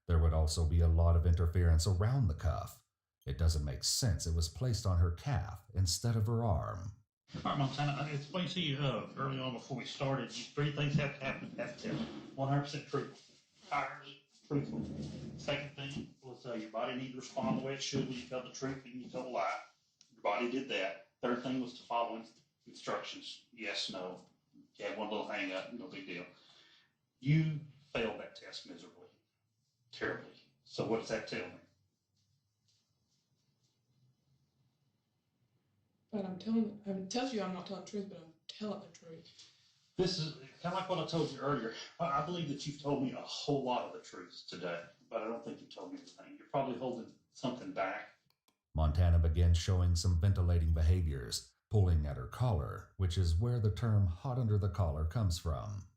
There would also be a lot of interference around the cuff. It doesn't make sense it was placed on her calf instead of her arm. All right, Montana, I explained to you early on before we started, 3 things have to happen at the test. 100% truthful. Entirely truthful. Second thing was your body needed to respond the way it should when you tell the truth and you tell a lie. Your body did that. Third thing was to follow instructions. Yes, no. You had one little hang up, no big deal. You failed that test miserably. Terribly. So what does that tell me? But it tells you I'm not telling the truth, but I'm telling the truth. This is kind of like what I told you earlier. I believe that you've told me a whole lot of the truth today, but I don't think you told me everything. You're probably holding something back. Montana begins showing some ventilating behaviors, pulling at her collar, which is where the term hot under the collar comes from.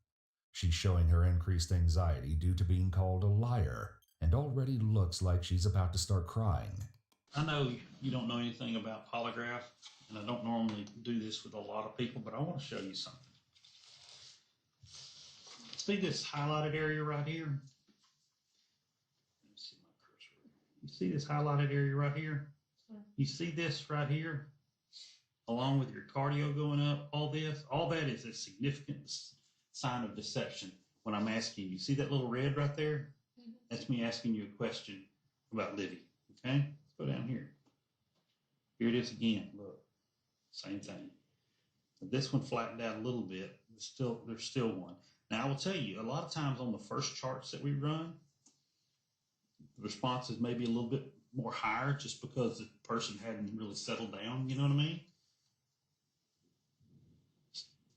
She's showing her increased anxiety due to being called a liar, and already looks like she's about to start crying. I know you don't know anything about polygraph, and I don't normally do this with a lot of people, but I want to show you something. See this highlighted area right here? Let me see my cursor. You see this highlighted area right here? You see this right here? Along with your cardio going up, all that is a significant sign of deception when I'm asking you. See that little red right there? That's me asking you a question about Livy. Okay? Let's go down here. Here it is again. Look. Same thing. This one flattened out a little bit. There's still one. Now, I will tell you, a lot of times on the first charts that we run, the responses may be a little bit more higher just because the person hadn't really settled down. You know what I mean?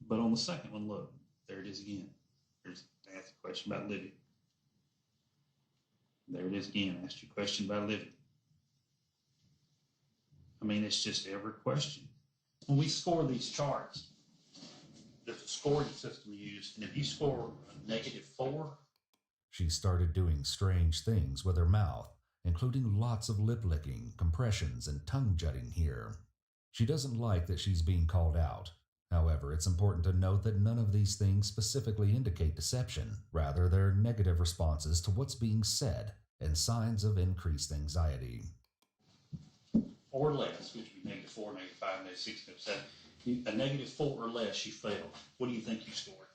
But on the second one, look. There it is again. There's asked a question about Livy. There it is again. Asked you a question about Livy. I mean, it's just every question. When we score these charts, there's a scoring system used, and if you score a -4, She started doing strange things with her mouth, including lots of lip licking, compressions, and tongue jutting here. She doesn't like that she's being called out. However, it's important to note that none of these things specifically indicate deception. Rather, they're negative responses to what's being said and signs of increased anxiety. Or less, which would be -4, -5, -6, -7. A -4 or less, you failed. What do you think you scored?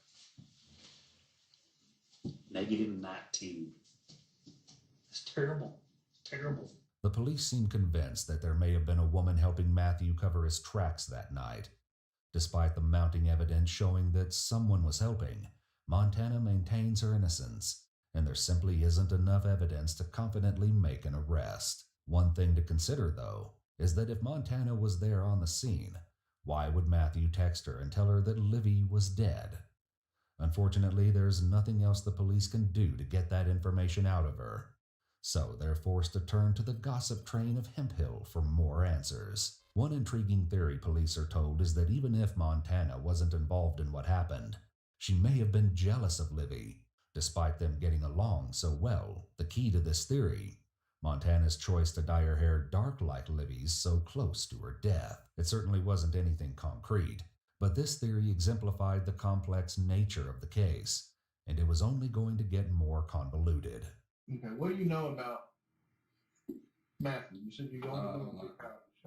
-19. It's terrible. Terrible. The police seem convinced that there may have been a woman helping Matthew cover his tracks that night. Despite the mounting evidence showing that someone was helping, Montana maintains her innocence, and there simply isn't enough evidence to confidently make an arrest. One thing to consider, though, is that if Montana was there on the scene, why would Matthew text her and tell her that Livy was dead? Unfortunately, there's nothing else the police can do to get that information out of her. So they're forced to turn to the gossip train of Hemp Hill for more answers. One intriguing theory police are told is that even if Montana wasn't involved in what happened, she may have been jealous of Livy. Despite them getting along so well, the key to this theory, Montana's choice to dye her hair dark like Livy's so close to her death. It certainly wasn't anything concrete, but this theory exemplified the complex nature of the case, and it was only going to get more convoluted. Okay, what do you know about Matthew? You said you don't know.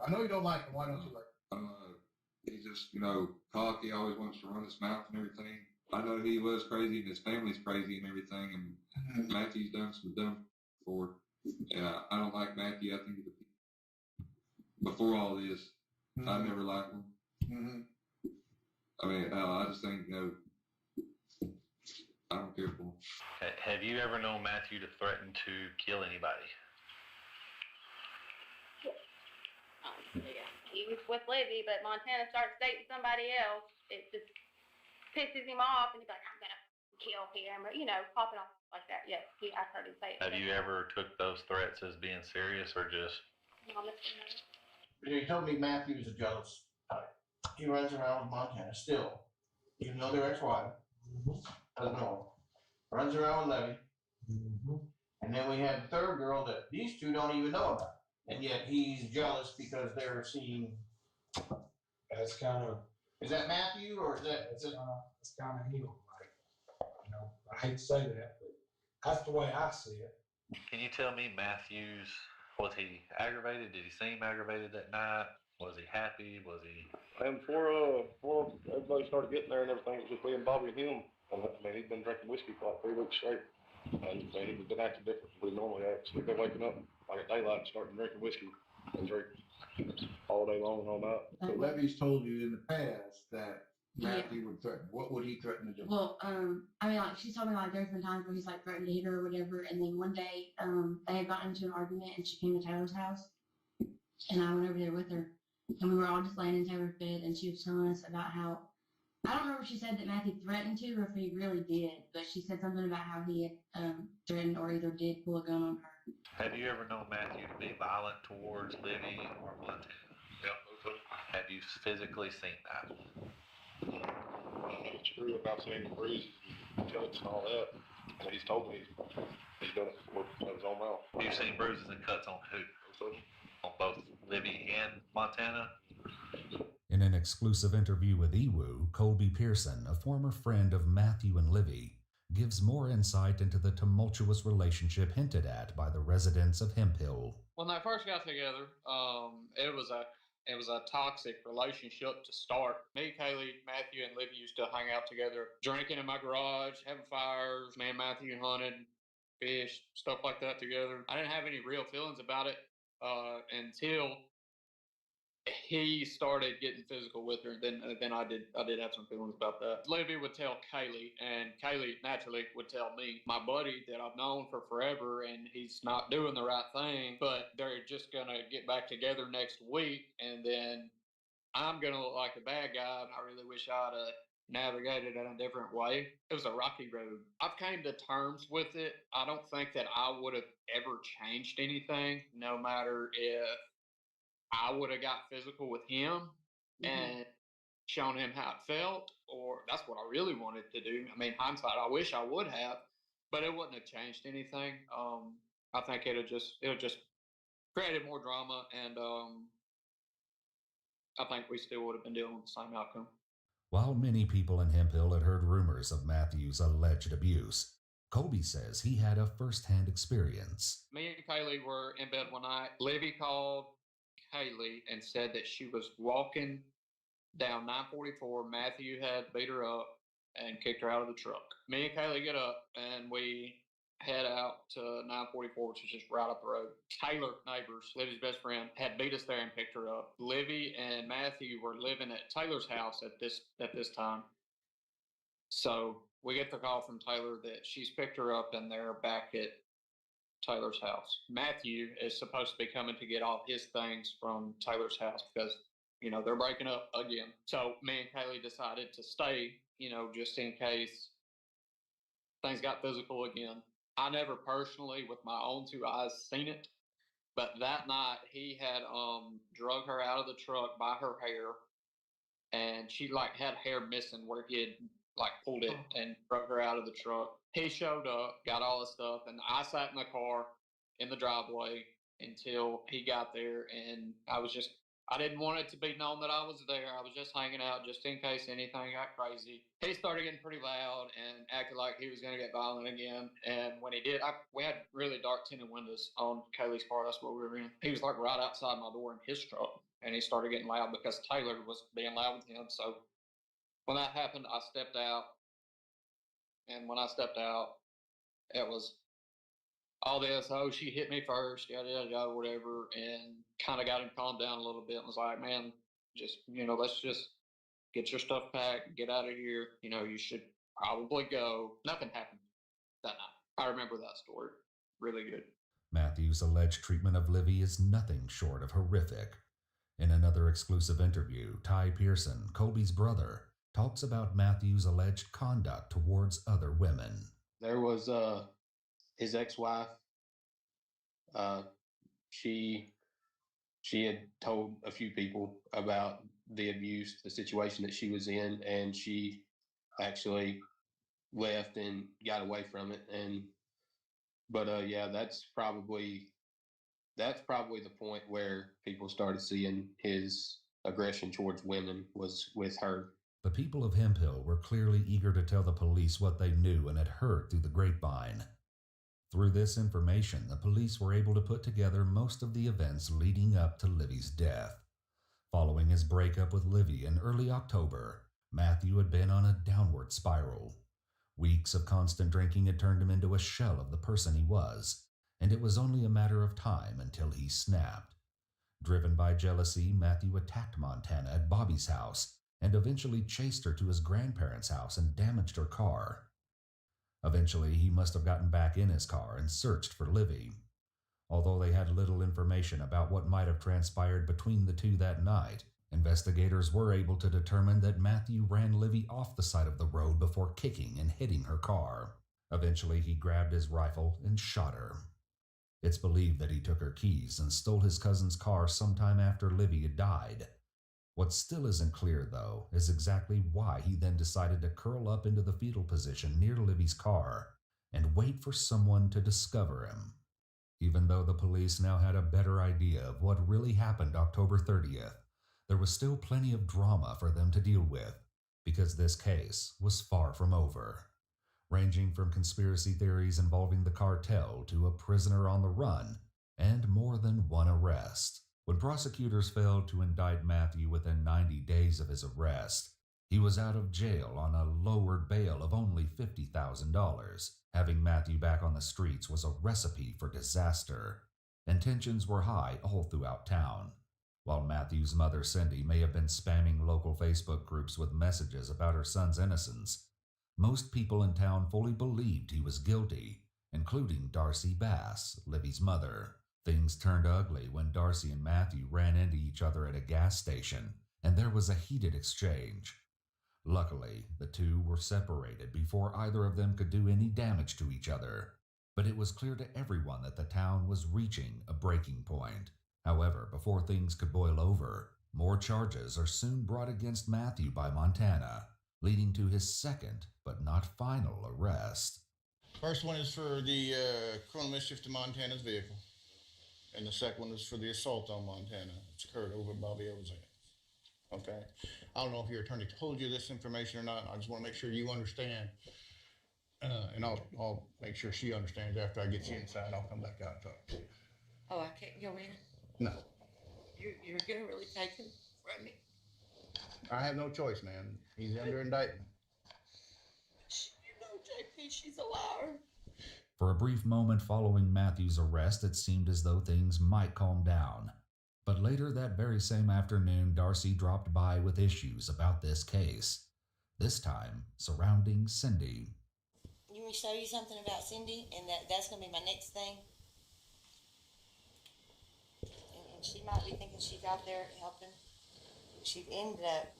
I know you don't like him. Why don't you like him? He's just, cocky, always wants to run his mouth and everything. I know he was crazy and his family's crazy and everything, and Matthew's done some dumb before. And I don't like Matthew. I think before all this, I never liked him. I mean, I just think, I don't care for him. Have you ever known Matthew to threaten to kill anybody? Yeah, he was with Livy, but Montana starts dating somebody else. It just pisses him off, and he's like, I'm gonna kill him, or popping off like that. Yes, I've heard him say it. Have you ever took those threats as being serious, or just? Honestly, no. You told me Matthew's a jealous type. He runs around with Montana still, even though they're ex-wife. Doesn't know him. Runs around with Levy. And then we have the third girl that these two don't even know about. And yet he's jealous because they're seeing. That's kind of. Is that Matthew or is that? It's kind of him. I hate to say that, but that's the way I see it. Can you tell me, Matthews, was he aggravated? Did he seem aggravated that night? Was he happy? Was he? And before everybody started getting there and everything, it was just being Bobby and him. I mean, he'd been drinking whiskey for like 3 weeks straight. And he'd been acting different than he normally acts. He'd been waking up like at daylight and starting drinking whiskey and drink all day long and all night. So Levy's told you in the past that Matthew would threaten. What would he threaten to do? Well, she's told me there's been times where he's threatened to hit her or whatever, and then one day, they had gotten into an argument and she came to Taylor's house, and I went over there with her, and we were all just laying in Taylor's bed, and she was telling us about how, I don't remember if she said that Matthew threatened to or if he really did, but she said something about how he had threatened or either did pull a gun on her. Have you ever known Matthew to be violent towards Livy or Montana? Yeah. Have you physically seen that? It's true about seeing the bruises and cuts and all that. And he's told me he's done it with his own mouth. You've seen bruises and cuts on who? On both Livy and Montana? In an exclusive interview with Wooh, Colby Pearson, a former friend of Matthew and Livy, gives more insight into the tumultuous relationship hinted at by the residents of Hemp Hill. When they first got together, it was a toxic relationship to start. Me, Kaylee, Matthew, and Livy used to hang out together, drinking in my garage, having fires. Me and Matthew hunted, fished, stuff like that together. I didn't have any real feelings about it until he started getting physical with her. Then I did have some feelings about that. Livy would tell Kaylee, and Kaylee naturally would tell me, my buddy that I've known for forever, and he's not doing the right thing, but they're just gonna get back together next week, and then I'm gonna look like the bad guy, and I really wish I'd navigated in a different way. It was a rocky road. I've came to terms with it. I don't think that I would have ever changed anything, no matter if I would have got physical with him and shown him how it felt, or that's what I really wanted to do. I mean, hindsight, I wish I would have, but it wouldn't have changed anything. I think it would just created more drama, and I think we still would have been dealing with the same outcome. While many people in Hemphill had heard rumors of Matthew's alleged abuse, Colby says he had a first-hand experience. Me and Kaylee were in bed one night. Livy called Kaylee and said that she was walking down 944. Matthew had beat her up and kicked her out of the truck. Me and Kaylee get up and we head out to 944, which is just right up the road. Taylor, neighbors, Livy's best friend, had beat us there and picked her up. Livy and Matthew were living at Taylor's house at this time. So we get the call from Taylor that she's picked her up and they're back at Taylor's house. Matthew is supposed to be coming to get all his things from Taylor's house because, they're breaking up again. So me and Kaylee decided to stay, just in case things got physical again. I never personally, with my own two eyes, seen it. But that night, he had drug her out of the truck by her hair. And she, had hair missing where he had, pulled it and drug her out of the truck. He showed up, got all his stuff, and I sat in the car in the driveway until he got there. And I didn't want it to be known that I was there. I was just hanging out just in case anything got crazy. He started getting pretty loud and acted like he was going to get violent again. And when he did, we had really dark tinted windows on Kaylee's car. That's what we were in. He was right outside my door in his truck. And he started getting loud because Taylor was being loud with him. So when that happened, I stepped out. And when I stepped out, it was all this, she hit me first, yada, yada, yada, whatever, and kind of got him calmed down a little bit and was like, man, just, let's just get your stuff packed, get out of here. You should probably go. Nothing happened that night. I remember that story really good. Matthew's alleged treatment of Livy is nothing short of horrific. In another exclusive interview, Ty Pearson, Colby's brother, talks about Matthew's alleged conduct towards other women. There was his ex-wife. She had told a few people about the abuse, the situation that she was in, and she actually left and got away from it. But that's probably the point where people started seeing his aggression towards women was with her. The people of Hemphill were clearly eager to tell the police what they knew and had heard through the grapevine. Through this information, the police were able to put together most of the events leading up to Livy's death. Following his breakup with Livy in early October, Matthew had been on a downward spiral. Weeks of constant drinking had turned him into a shell of the person he was, and it was only a matter of time until he snapped. Driven by jealousy, Matthew attacked Montana at Bobby's house and eventually chased her to his grandparents' house and damaged her car. Eventually, he must have gotten back in his car and searched for Livy. Although they had little information about what might have transpired between the two that night, investigators were able to determine that Matthew ran Livy off the side of the road before kicking and hitting her car. Eventually, he grabbed his rifle and shot her. It's believed that he took her keys and stole his cousin's car sometime after Livy had died. What still isn't clear, though, is exactly why he then decided to curl up into the fetal position near Livy's car and wait for someone to discover him. Even though the police now had a better idea of what really happened October 30th, there was still plenty of drama for them to deal with, because this case was far from over. Ranging from conspiracy theories involving the cartel to a prisoner on the run, and more than one arrest. When prosecutors failed to indict Matthew within 90 days of his arrest, he was out of jail on a lowered bail of only $50,000. Having Matthew back on the streets was a recipe for disaster, and tensions were high all throughout town. While Matthew's mother, Cindy, may have been spamming local Facebook groups with messages about her son's innocence, most people in town fully believed he was guilty, including Darcy Bass, Livy's mother. Things turned ugly when Darcy and Matthew ran into each other at a gas station, and there was a heated exchange. Luckily, the two were separated before either of them could do any damage to each other, but it was clear to everyone that the town was reaching a breaking point. However, before things could boil over, more charges are soon brought against Matthew by Montana, leading to his second, but not final, arrest. First one is for the criminal mischief to Montana's vehicle. And the second one is for the assault on Montana, which occurred over at Bobby O's house. Okay. I don't know if your attorney told you this information or not. I just want to make sure you understand. And I'll make sure she understands after I get you inside. I'll come back out and talk to you. Oh, I can't go in? No, You're gonna really take him from me? I have no choice, man. He's under indictment. You know, JP, she's a liar. For a brief moment following Matthew's arrest, it seemed as though things might calm down. But later that very same afternoon, Darcy dropped by with issues about this case, this time surrounding Cindy. You want me to show you something about Cindy? And that's going to be my next thing? And she might be thinking she's out there helping.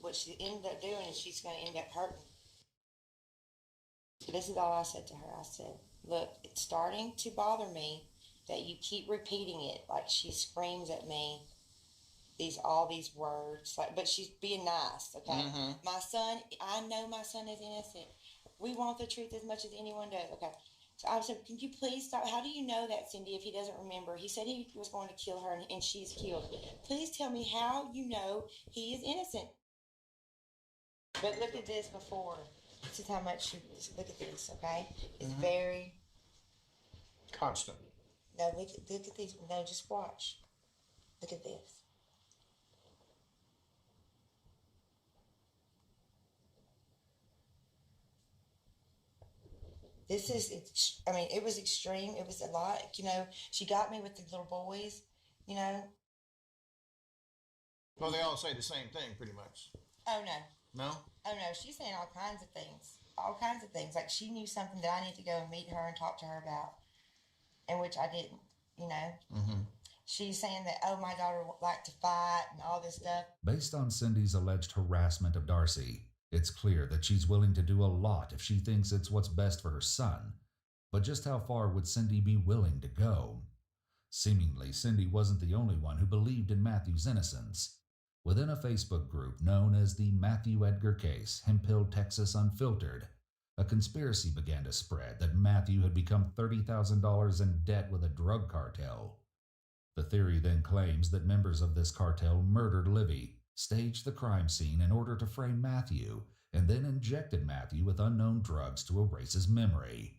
What she ended up doing is she's going to end up hurting. So this is all I said to her. I said, look, it's starting to bother me that you keep repeating it. Like she screams at me all these words. But she's being nice, okay? Mm-hmm. My son, I know my son is innocent. We want the truth as much as anyone does, okay? So I said, can you please stop? How do you know that, Cindy, if he doesn't remember? He said he was going to kill her and she's killed. Please tell me how you know he is innocent. But look at this before. This is how much look at this, okay? It's very constant. No, look at these. No, just watch. Look at this. This is, I mean, it was extreme. It was a lot, you know. She got me with the little boys, you know. Well, they all say the same thing, pretty much. Oh, no. No? Oh, no. She's saying all kinds of things. All kinds of things. Like she knew something that I need to go and meet her and talk to her about, and which I didn't, you know. Mm-hmm. She's saying that, oh, my daughter liked to fight and all this stuff. Based on Cindy's alleged harassment of Darcy, it's clear that she's willing to do a lot if she thinks it's what's best for her son. But just how far would Cindy be willing to go? Seemingly, Cindy wasn't the only one who believed in Matthew's innocence. Within a Facebook group known as the Matthew Edgar Case, Hemphill, Texas Unfiltered, a conspiracy began to spread that Matthew had become $30,000 in debt with a drug cartel. The theory then claims that members of this cartel murdered Livy, staged the crime scene in order to frame Matthew, and then injected Matthew with unknown drugs to erase his memory.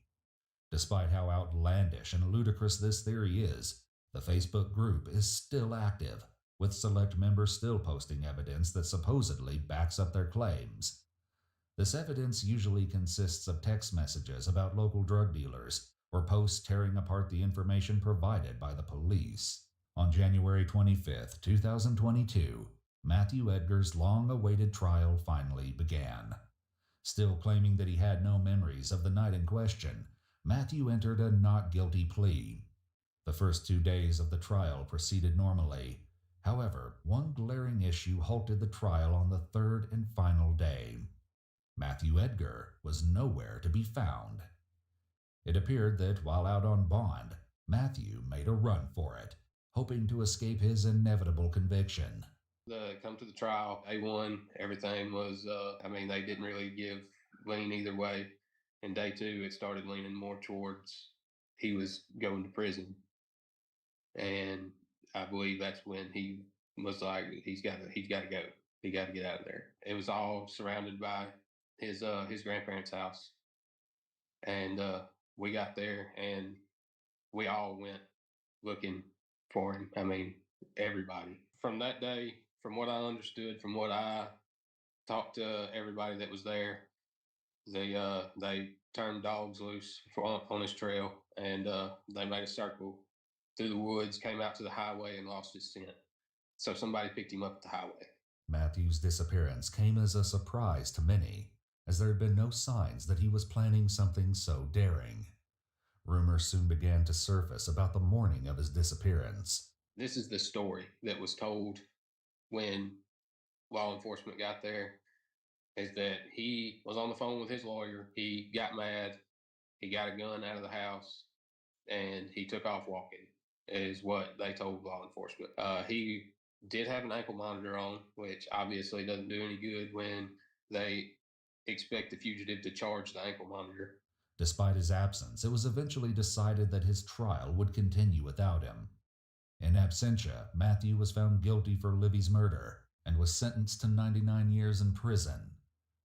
Despite how outlandish and ludicrous this theory is, the Facebook group is still active, with select members still posting evidence that supposedly backs up their claims. This evidence usually consists of text messages about local drug dealers or posts tearing apart the information provided by the police. On January 25, 2022, Matthew Edgar's long-awaited trial finally began. Still claiming that he had no memories of the night in question, Matthew entered a not guilty plea. The first 2 days of the trial proceeded normally. However, one glaring issue halted the trial on the third and final day. Matthew Edgar was nowhere to be found. It appeared that while out on bond, Matthew made a run for it, hoping to escape his inevitable conviction. Come to the trial, A1, everything was, they didn't really lean either way. And day 2, it started leaning more towards he was going to prison. And I believe that's when he was like, he's got to go. He got to get out of there. It was all surrounded by his grandparents' house. And we got there and we all went looking for him. Everybody. From that day, from what I understood, from what I talked to everybody that was there, they turned dogs loose on his trail, and they made a circle through the woods, came out to the highway, and lost his scent. So somebody picked him up at the highway. Matthew's disappearance came as a surprise to many, as there had been no signs that he was planning something so daring. Rumors soon began to surface about the morning of his disappearance. This is the story that was told when law enforcement got there, is that he was on the phone with his lawyer. He got mad. He got a gun out of the house and he took off walking, is what they told law enforcement. He did have an ankle monitor on, which obviously doesn't do any good when they expect the fugitive to charge the ankle monitor. Despite his absence, it was eventually decided that his trial would continue without him. In absentia, Matthew was found guilty for Livy's murder, and was sentenced to 99 years in prison.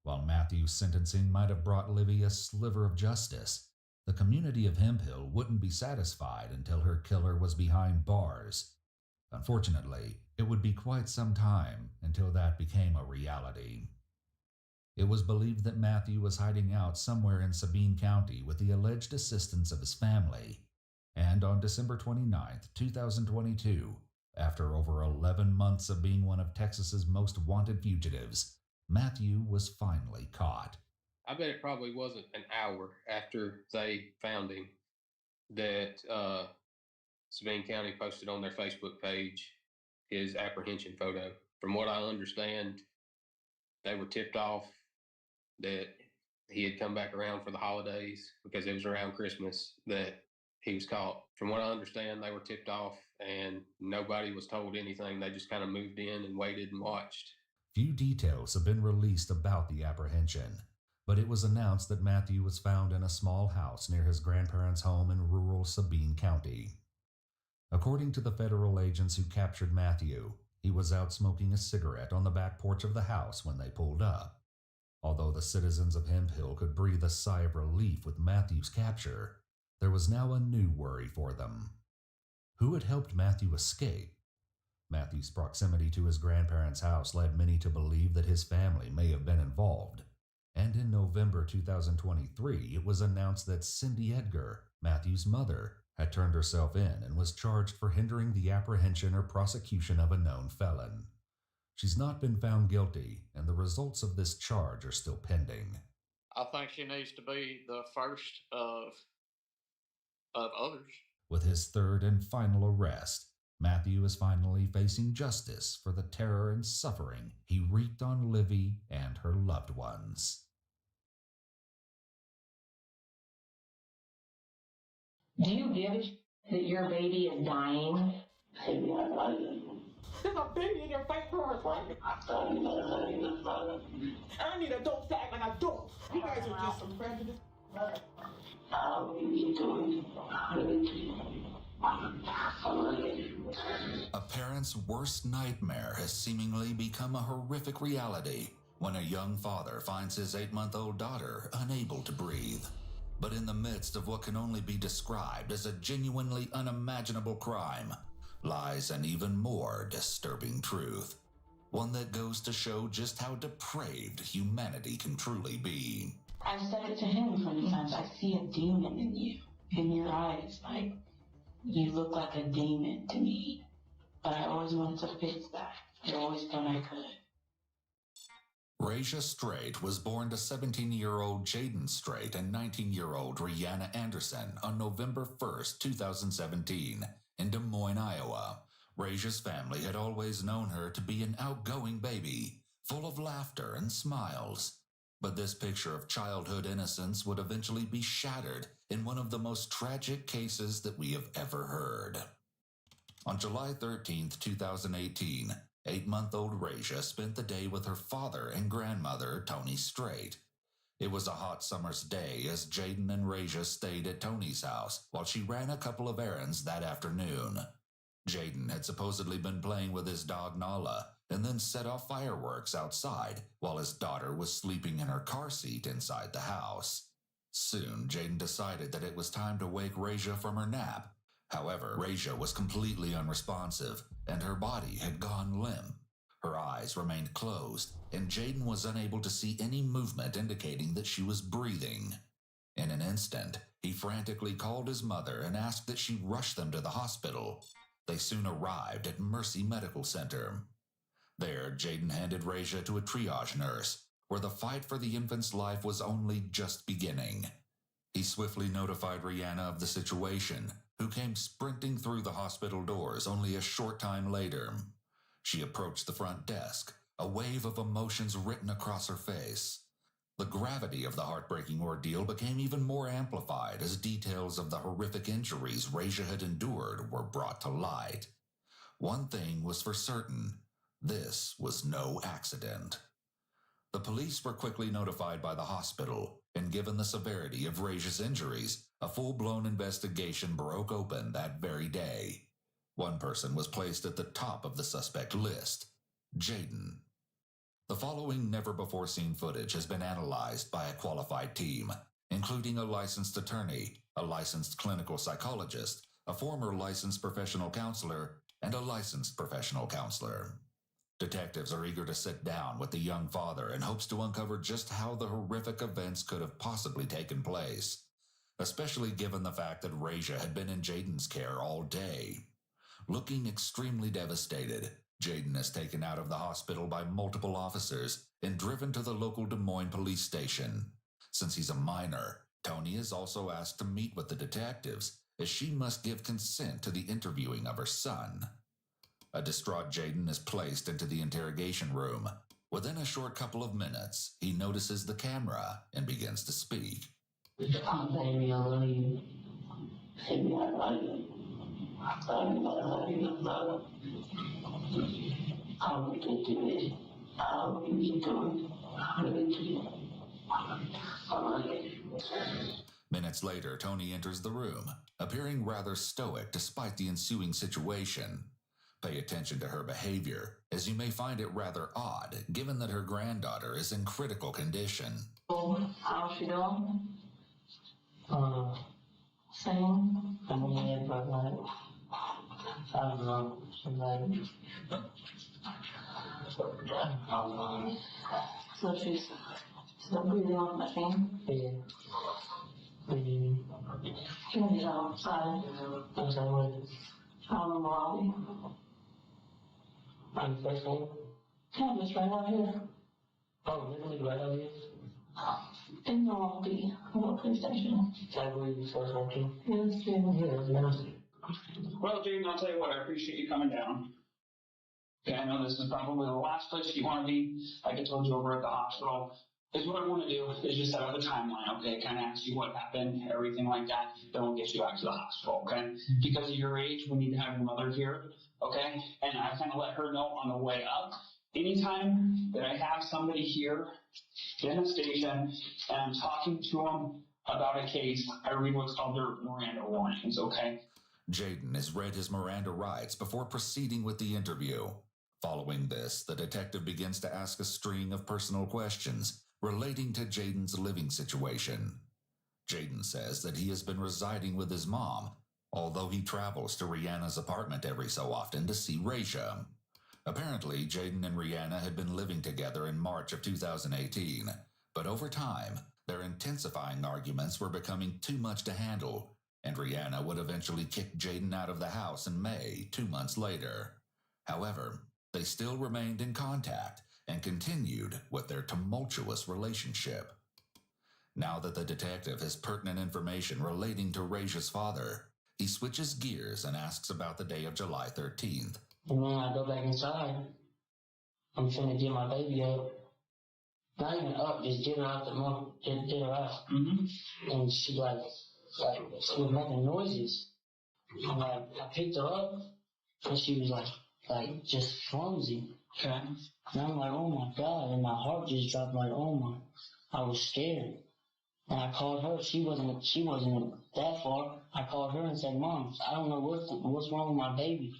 While Matthew's sentencing might have brought Livy a sliver of justice, the community of Hemp Hill wouldn't be satisfied until her killer was behind bars. Unfortunately, it would be quite some time until that became a reality. It was believed that Matthew was hiding out somewhere in Sabine County with the alleged assistance of his family. And on December 29, 2022, after over 11 months of being one of Texas's most wanted fugitives, Matthew was finally caught. I bet it probably wasn't an hour after they found him that Sabine County posted on their Facebook page his apprehension photo. From what I understand, they were tipped off that he had come back around for the holidays because it was around Christmas that he was caught. From what I understand, they were tipped off and nobody was told anything. They just kind of moved in and waited and watched. Few details have been released about the apprehension, but it was announced that Matthew was found in a small house near his grandparents' home in rural Sabine County. According to the federal agents who captured Matthew, he was out smoking a cigarette on the back porch of the house when they pulled up. Although the citizens of Hemp Hill could breathe a sigh of relief with Matthew's capture, there was now a new worry for them. Who had helped Matthew escape? Matthew's proximity to his grandparents' house led many to believe that his family may have been involved. And in November 2023, it was announced that Cindy Edgar, Matthew's mother, had turned herself in and was charged for hindering the apprehension or prosecution of a known felon. She's not been found guilty, and the results of this charge are still pending. I think she needs to be the first of others. With his third and final arrest, Matthew is finally facing justice for the terror and suffering he wreaked on Livy and her loved ones. Do you give a that your baby is dying? There's a baby in your face for her life. I need adults to act like adults. You guys are just some prejudice. A parent's worst nightmare has seemingly become a horrific reality when a young father finds his 8-month-old daughter unable to breathe. But in the midst of what can only be described as a genuinely unimaginable crime lies an even more disturbing truth. One that goes to show just how depraved humanity can truly be. I've said it to him so many times. I see a demon in you, in your eyes. Like, you look like a demon to me. But I always wanted to fix that. I always thought I could. Raja Straight was born to 17-year-old Jaden Straight and 19-year-old Rihanna Anderson on November 1st, 2017, in Des Moines, Iowa. Raja's family had always known her to be an outgoing baby, full of laughter and smiles. But this picture of childhood innocence would eventually be shattered in one of the most tragic cases that we have ever heard. On July 13th, 2018, 8-month-old Raja spent the day with her father and grandmother, Tony Straight. It was a hot summer's day as Jaden and Raja stayed at Tony's house while she ran a couple of errands that afternoon. Jaden had supposedly been playing with his dog Nala and then set off fireworks outside while his daughter was sleeping in her car seat inside the house. Soon, Jaden decided that it was time to wake Raja from her nap. However, Raja was completely unresponsive, and her body had gone limp. Her eyes remained closed, and Jaden was unable to see any movement indicating that she was breathing. In an instant, he frantically called his mother and asked that she rush them to the hospital. They soon arrived at Mercy Medical Center. There, Jaden handed Raja to a triage nurse, where the fight for the infant's life was only just beginning. He swiftly notified Rihanna of the situation, who came sprinting through the hospital doors only a short time later. She approached the front desk, a wave of emotions written across her face. The gravity of the heartbreaking ordeal became even more amplified as details of the horrific injuries Raja had endured were brought to light. One thing was for certain: this was no accident. The police were quickly notified by the hospital, and given the severity of Raja's injuries, a full-blown investigation broke open that very day. One person was placed at the top of the suspect list: Jaden. The following never-before-seen footage has been analyzed by a qualified team, including a licensed attorney, a licensed clinical psychologist, a former licensed professional counselor, and a licensed professional counselor. Detectives are eager to sit down with the young father in hopes to uncover just how the horrific events could have possibly taken place, especially given the fact that Raja had been in Jaden's care all day. Looking extremely devastated, Jaden is taken out of the hospital by multiple officers and driven to the local Des Moines police station. Since he's a minor, Tony is also asked to meet with the detectives, as she must give consent to the interviewing of her son. A distraught Jaden is placed into the interrogation room. Within a short couple of minutes, he notices the camera and begins to speak. Baby, I love you. Baby, I love you. I love you. I will get to it. I will get to it. I will get to it. I love you. Minutes later, Tony enters the room, appearing rather stoic despite the ensuing situation. Pay attention to her behavior, as you may find it rather odd, given that her granddaughter is in critical condition. How's she doing? Same. I'm in here, but like, I don't know. She's like, so she's still breathing on the machine? Yeah. Can you get outside? Outside with? Out in the lobby. On the first floor? Yeah, just right out here. Oh, literally right out here? In the lobby of the police station. I believe the first one too. Yes, yeah. Well, Jaden, I'll tell you what, I appreciate you coming down. Okay, I know this is probably the last place you want to be, like I told you over at the hospital. Is what I want to do is just set up a timeline, okay? Kind of ask you what happened, everything like that. Then we'll get you back to the hospital, okay? Because of your age, we need to have your mother here, okay? And I kind of let her know on the way up. Anytime that I have somebody here in the station and I'm talking to them about a case, I read what's called their Miranda warnings, okay? Jaden has read his Miranda rights before proceeding with the interview. Following this, the detective begins to ask a string of personal questions relating to Jaden's living situation. Jaden says that he has been residing with his mom, although he travels to Rihanna's apartment every so often to see Raja. Apparently, Jaden and Rihanna had been living together in March of 2018, but over time, their intensifying arguments were becoming too much to handle, and Rihanna would eventually kick Jaden out of the house in May, 2 months later. However, they still remained in contact and continued with their tumultuous relationship. Now that the detective has pertinent information relating to Raja's father, he switches gears and asks about the day of July 13th. And then I go back inside. I'm finna get my baby up. Not even up, just get her out the mouth, get her out. Mm-hmm. And she she was making noises. And I picked her up, and she was like just clumsy. Okay. And I'm like, oh my God, and my heart just dropped like, oh my, I was scared. And I called her, she wasn't that far. I called her and said, Mom, I don't know what's wrong with my baby.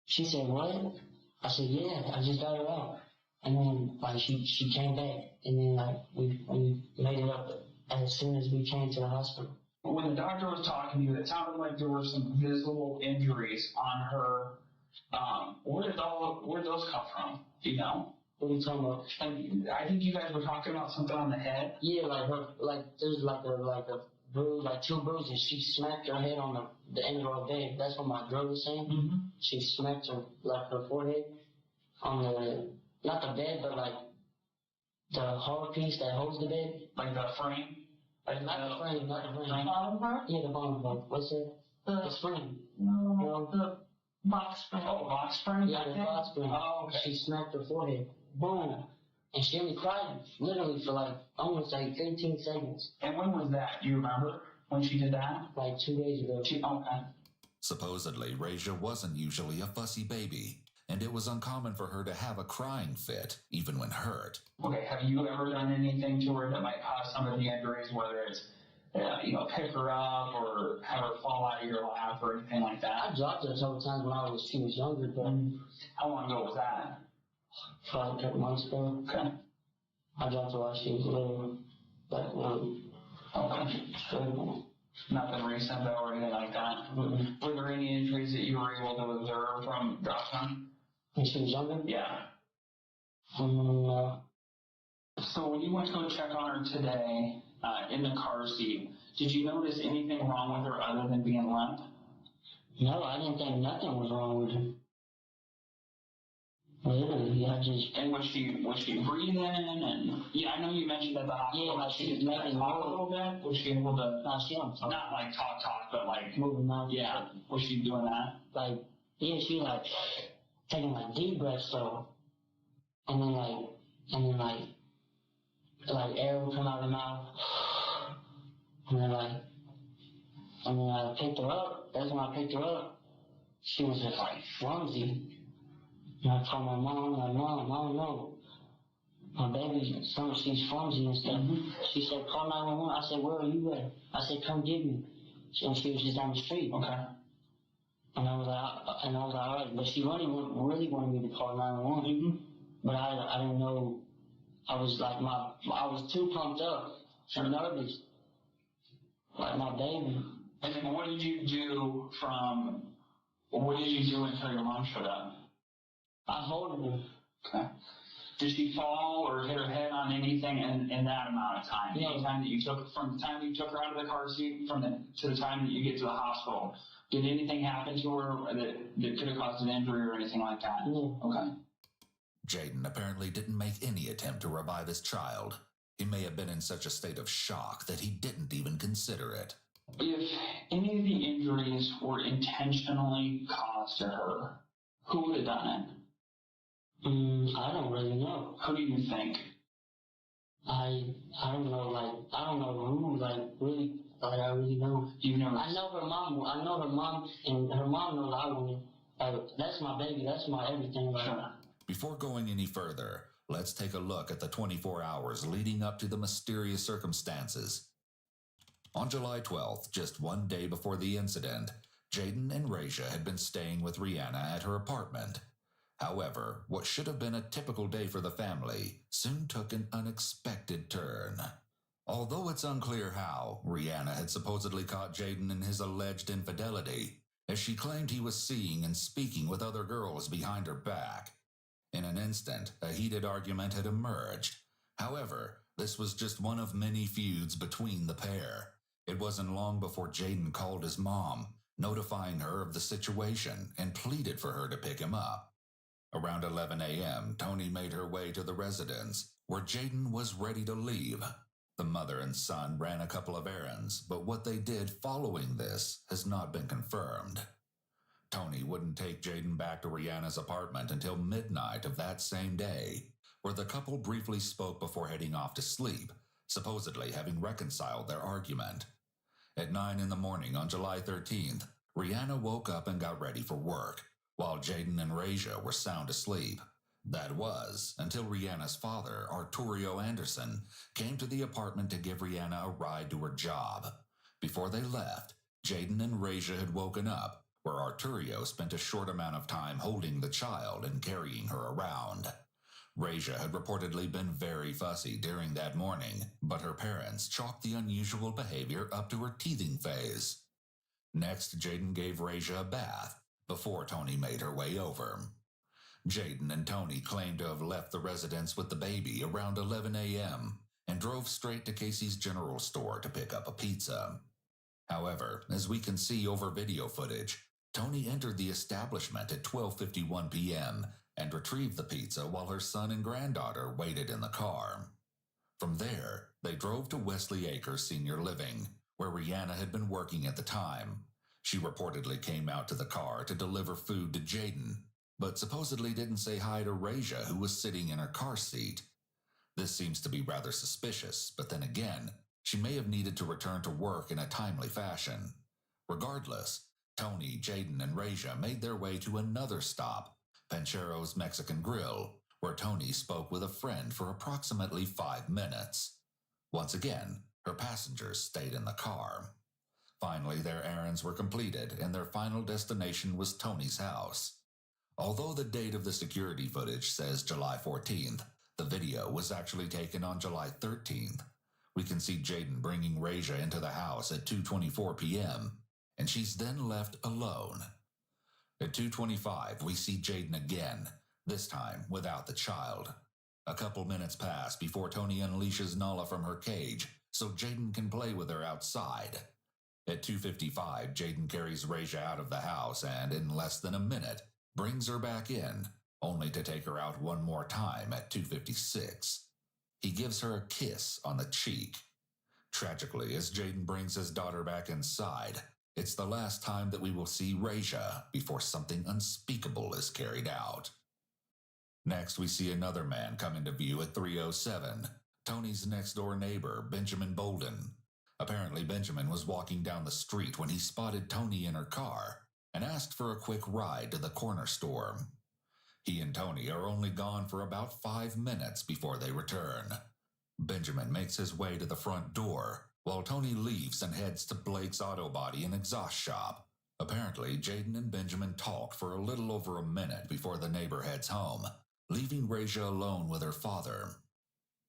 She said, what? I said, yeah, I just got her out. And then, she came back, and then, we made it up as soon as we came to the hospital. When the doctor was talking to you, it sounded like there were some visible injuries on her. Where did those come from? Do you know? What are you talking about? I think you guys were talking about something on the head. Yeah, there's a bruise, two bruises. She smacked her head on the end of her bed. That's what my girl was saying. Mm-hmm. She smacked her forehead on not the bed, but the hard piece that holds the bed. Like the frame? Not the frame. The bottom part? Yeah, the bottom part. What's it? The frame. No, the box frame. Oh, box frame? Yeah, the box frame. Oh, okay. She smacked her forehead. Boom. And she only cried literally for almost 15 seconds. And when was that? Do you remember when she did that? 2 days ago. Okay. Supposedly, Raja wasn't usually a fussy baby, and it was uncommon for her to have a crying fit, even when hurt. Okay, have you ever done anything to her that might cause some of the injuries, whether it's, pick her up or have her fall out of your lap or anything like that? I dropped her a couple times when she was younger, but... How long ago was that? a couple months ago. Okay. I dropped her while she was little, but Okay. so, Nothing recent though or anything like that? Were there any injuries that you were able to observe from dropping? when she was younger? Yeah. No. So when you went to go check on her today, in the car seat, did you notice anything wrong with her other than being limp? No, I didn't think nothing was wrong with her. Literally, I just... And was she breathing? And yeah, I know you mentioned at the hospital. Yeah, like she was making talk a little bit. Was she able to? No, she don't talk. Not like talk, but like moving mouth. Yeah. Was she doing that? Like, yeah, she like taking like deep breaths so, and then like air would come out of her mouth, and then I picked her up. That's when I picked her up. She was just like clumsy. And I told my mom, Mom, I don't know. My baby, she's clumsy and stuff. She said, call 911. I said, where are you at? I said, come get me. And she was just down the street. Okay. And I was like, all right. But she really wanted me to call 911. But I didn't know. I was like, I was too pumped up and nervous. Like my baby. And then what did you do until your mom showed up? I hold her. Okay. Did she fall or hit her head on anything in that amount of time? Yeah. From the time you took her out of the car seat to the time that you get to the hospital, did anything happen to her that could have caused an injury or anything like that? No. Okay. Jaden apparently didn't make any attempt to revive his child. He may have been in such a state of shock that he didn't even consider it. If any of the injuries were intentionally caused to her, who would have done it? I don't really know. Who do you think? I don't know, I don't know who, really, I really know. I know her mom, and her mom knows I wouldn't. That's my baby, that's my everything. Sure. Before going any further, let's take a look at the 24 hours leading up to the mysterious circumstances. On July 12th, just one day before the incident, Jaden and Raja had been staying with Rihanna at her apartment. However, what should have been a typical day for the family soon took an unexpected turn. Although it's unclear how, Rihanna had supposedly caught Jaden in his alleged infidelity, as she claimed he was seeing and speaking with other girls behind her back. In an instant, a heated argument had emerged. However, this was just one of many feuds between the pair. It wasn't long before Jaden called his mom, notifying her of the situation and pleaded for her to pick him up. Around 11 a.m., Tony made her way to the residence, where Jaden was ready to leave. The mother and son ran a couple of errands, but what they did following this has not been confirmed. Tony wouldn't take Jaden back to Rihanna's apartment until midnight of that same day, where the couple briefly spoke before heading off to sleep, supposedly having reconciled their argument. At 9 in the morning on July 13th, Rihanna woke up and got ready for work, while Jaden and Raja were sound asleep. That was until Rihanna's father, Arturio Anderson, came to the apartment to give Rihanna a ride to her job. Before they left, Jaden and Raja had woken up, where Arturio spent a short amount of time holding the child and carrying her around. Raja had reportedly been very fussy during that morning, but her parents chalked the unusual behavior up to her teething phase. Next, Jaden gave Raja a bath, before Tony made her way over. Jaden and Tony claimed to have left the residence with the baby around 11 a.m. and drove straight to Casey's General Store to pick up a pizza. However, as we can see over video footage, Tony entered the establishment at 12:51 p.m. and retrieved the pizza while her son and granddaughter waited in the car. From there, they drove to Wesley Acres Senior Living, where Rihanna had been working at the time. She reportedly came out to the car to deliver food to Jaden, but supposedly didn't say hi to Raja, who was sitting in her car seat. This seems to be rather suspicious, but then again, she may have needed to return to work in a timely fashion. Regardless, Tony, Jaden, and Raja made their way to another stop, Panchero's Mexican Grill, where Tony spoke with a friend for approximately 5 minutes. Once again, her passengers stayed in the car. Finally, their errands were completed, and their final destination was Tony's house. Although the date of the security footage says July 14th, the video was actually taken on July 13th. We can see Jaden bringing Raja into the house at 2:24 p.m., and she's then left alone. At 2:25, we see Jaden again, this time without the child. A couple minutes pass before Tony unleashes Nala from her cage so Jaden can play with her outside. At 2:55, Jaden carries Raja out of the house and, in less than a minute, brings her back in, only to take her out one more time at 2:56. He gives her a kiss on the cheek. Tragically, as Jaden brings his daughter back inside, it's the last time that we will see Raja before something unspeakable is carried out. Next, we see another man come into view at 3:07, Tony's next-door neighbor, Benjamin Bolden. Apparently, Benjamin was walking down the street when he spotted Tony in her car and asked for a quick ride to the corner store. He and Tony are only gone for about 5 minutes before they return. Benjamin makes his way to the front door, while Tony leaves and heads to Blake's Auto Body and Exhaust Shop. Apparently, Jaden and Benjamin talk for a little over a minute before the neighbor heads home, leaving Raja alone with her father.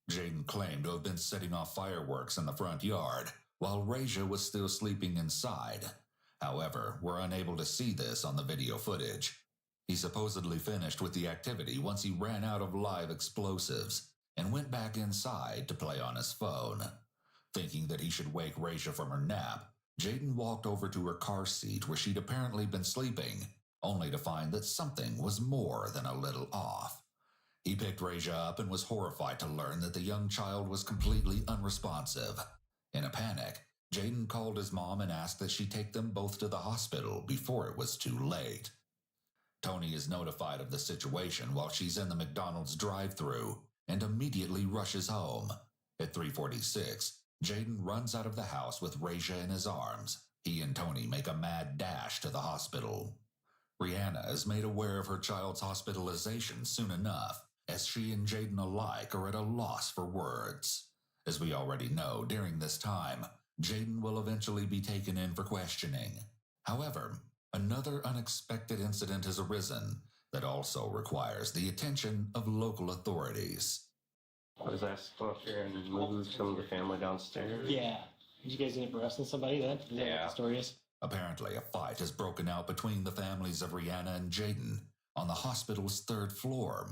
Jaden claimed to have been setting off fireworks in the front yard, while Raja was still sleeping inside. However, we're unable to see this on the video footage. He supposedly finished with the activity once he ran out of live explosives and went back inside to play on his phone. Thinking that he should wake Raja from her nap, Jaden walked over to her car seat where she'd apparently been sleeping, only to find that something was more than a little off. He picked Raja up and was horrified to learn that the young child was completely unresponsive. In a panic, Jaden called his mom and asked that she take them both to the hospital before it was too late. Tony is notified of the situation while she's in the McDonald's drive-thru and immediately rushes home. At 3:46, Jaden runs out of the house with Raja in his arms. He and Tony make a mad dash to the hospital. Rihanna is made aware of her child's hospitalization soon enough, as she and Jaden alike are at a loss for words. As we already know, during this time, Jaden will eventually be taken in for questioning. However, another unexpected incident has arisen that also requires the attention of local authorities. I was asked to come up here and move some of the family downstairs. Yeah. Did you guys end up arresting somebody then? Is that what the story is? Apparently, a fight has broken out between the families of Rihanna and Jaden on the hospital's 3rd floor.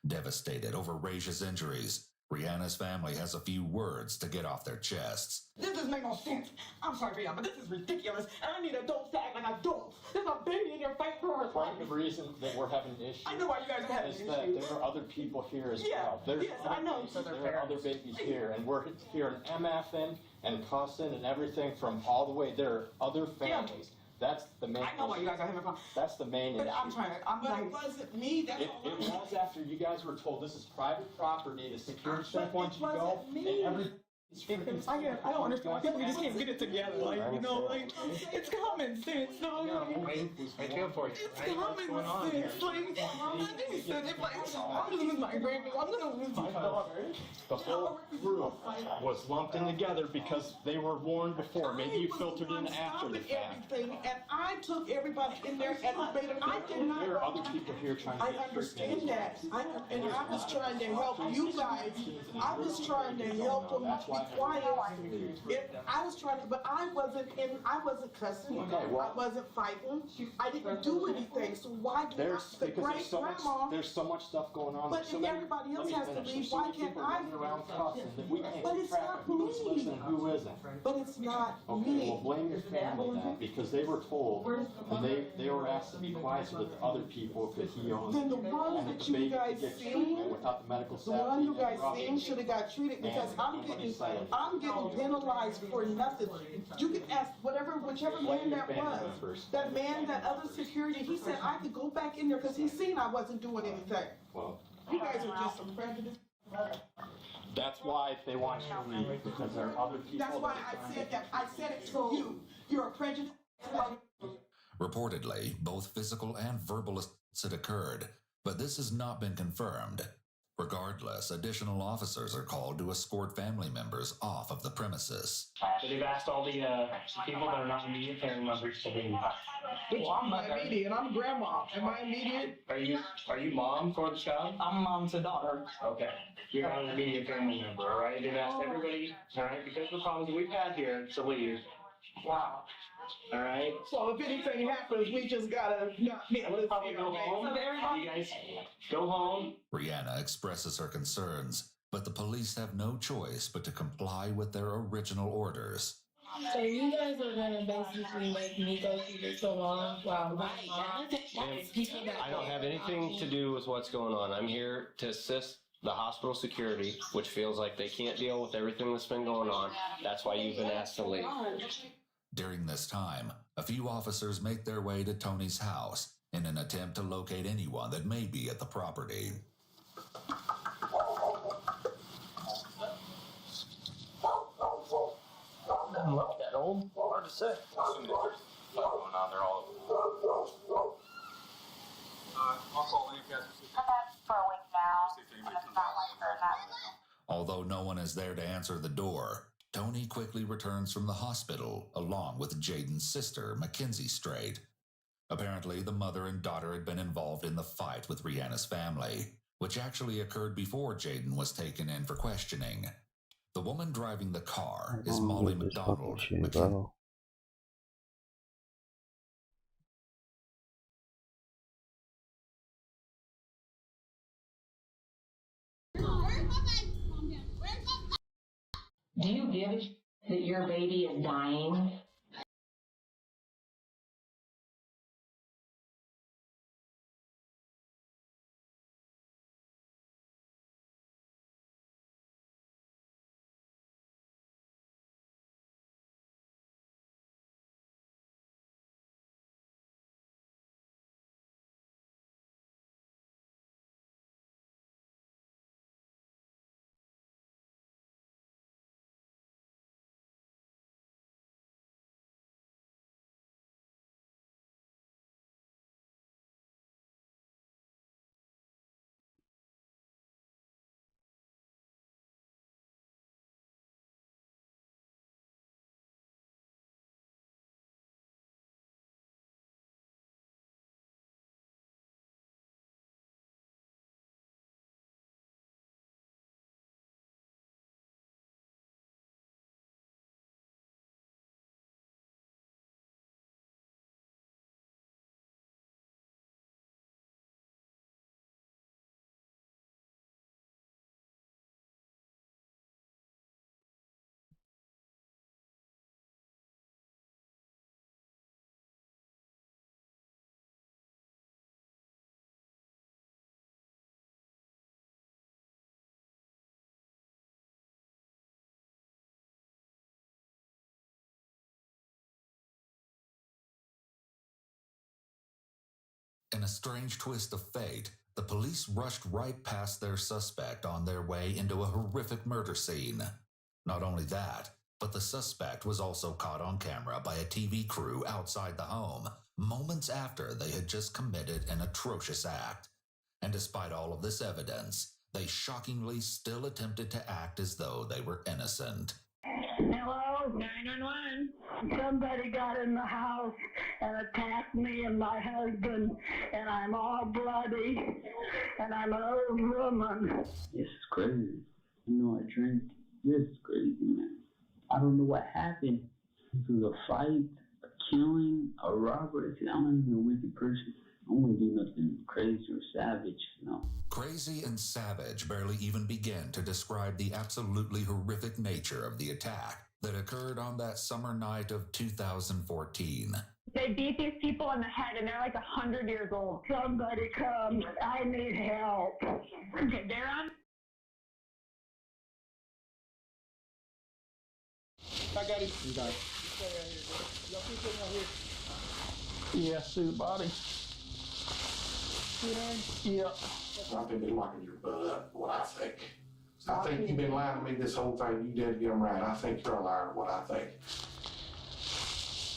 Devastated over Raja's injuries, Rihanna's family has a few words to get off their chests. This doesn't make no sense. I'm sorry, Rihanna, but this is ridiculous. And I need adults to act like adults. There's a baby in your face for her. Part of the reason that we're having an issue. I know why you guys are having is an that issue. there are other people here as well. There's yes, I know. There are other babies here, and we're hearing MFing and cussing and everything from all the way. There are other families. That's the main. I know why you guys are having fun. That's the main But issue. I'm trying to. But it wasn't me. That's It was after you guys were told this is private property. The security standpoint you go, me. and every. I don't understand. We just can't get it together. Like, you know, like, it's common sense. No, I feel for you. it's common sense. Like, I need to send it. Like, I'm gonna lose my grandbaby. I'm gonna lose my daughter. The whole group was lumped in together because they were warned before. Maybe you filtered in after the fact. Everything, and I took everybody in there at the bait. I did not. There are other people here trying to I get understand that. And I was trying to help you guys. I was trying to help them be quiet. I was trying to, but I wasn't cussing. I wasn't fighting. I didn't do anything. So why do there's so much stuff going on. But if everybody else has to leave, why can't I? But it's not me. Who isn't? But it's not Okay, me. well blame your family then, because they were told, and they were asked to be quiet so that the other people could heal. Then the ones that you guys seen, without the medical the staff. one you guys seen should have got treated because I'm getting penalized for nothing. You can ask whichever man that was. That man, that other security, he said I could go back in there because he seen I wasn't doing anything. Well, you guys are just some prejudiced. That's why they want you to leave, because there are other people. That's why I said that. I said it to you. You're a prejudiced. Reportedly, both physical and verbal assaults had occurred, but this has not been confirmed. Regardless, additional officers are called to escort family members off of the premises. They've asked all the people that are not immediate family members to be. Well, I'm not immediate. I'm grandma. Am I immediate? Are you mom for the child? I'm mom to daughter. Okay. You're not an immediate family member, all right? They've asked everybody, all right, because of the problems we've had here, to leave. Wow. All right. So if anything happens, we just gotta not be able to probably go home. You guys go home. Rihanna expresses her concerns, but the police have no choice but to comply with their original orders. So you guys are gonna basically make me go through this alone while my mom I don't have anything to do with what's going on. I'm here to assist the hospital security, which feels like they can't deal with everything that's been going on. That's why you've been asked to leave. During this time, a few officers make their way to Tony's house in an attempt to locate anyone that may be at the property. Doesn't look that old. Hard to say. They're all. Although no one is there to answer the door, Tony quickly returns from the hospital along with Jaden's sister, Mackenzie Strait. Apparently, the mother and daughter had been involved in the fight with Rihanna's family, which actually occurred before Jaden was taken in for questioning. The woman driving the car is Molly McDonald. Do you give a that your baby is dying? In a strange twist of fate, the police rushed right past their suspect on their way into a horrific murder scene. Not only that, but the suspect was also caught on camera by a TV crew outside the home moments after they had just committed an atrocious act. And despite all of this evidence, they shockingly still attempted to act as though they were innocent. Hello? 911. Somebody got in the house and attacked me and my husband, and I'm all bloody, and I'm an old woman. It's crazy. You know, I drink. It's crazy, man. I don't know what happened. It was a fight, a killing, a robbery. See, I'm not even a wicked person. I won't do nothing crazy or savage, you know. Crazy and savage barely even begin to describe the absolutely horrific nature of the attack that occurred on that summer night of 2014. They beat these people in the head, and they're like 100 years old. Somebody come. I need help. Okay, they're on. I got it. You got it. Yeah, see the body. Yeah. I've been locking your butt up, what I think. I think you've been lying to me this whole time. You did get them right. I think you're a liar, what I think.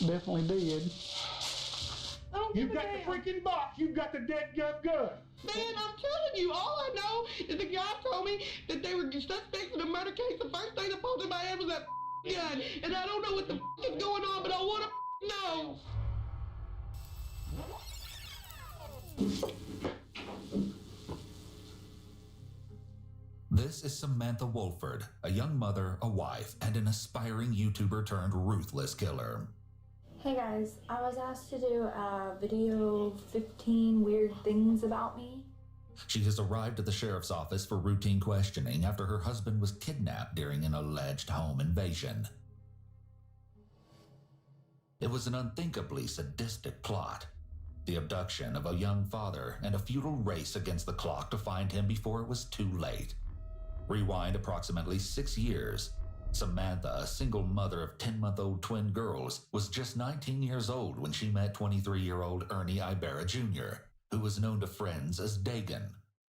Definitely did. You've got the freaking box. You've got the dead gun. Man, I'm telling you, all I know is the guy told me that they were suspects in a murder case. The first thing that popped in my head was that gun. And I don't know what the is going on, but I want to know. This is Samantha Wolford, a young mother, a wife, and an aspiring YouTuber turned ruthless killer. Hey guys, I was asked to do a video 15 weird things about me. She has arrived at the sheriff's office for routine questioning after her husband was kidnapped during an alleged home invasion. It was an unthinkably sadistic plot. The abduction of a young father and a futile race against the clock to find him before it was too late. Rewind approximately 6 years. Samantha, a single mother of 10-month-old twin girls, was just 19 years old when she met 23-year-old Ernie Ibarra Jr., who was known to friends as Dagan.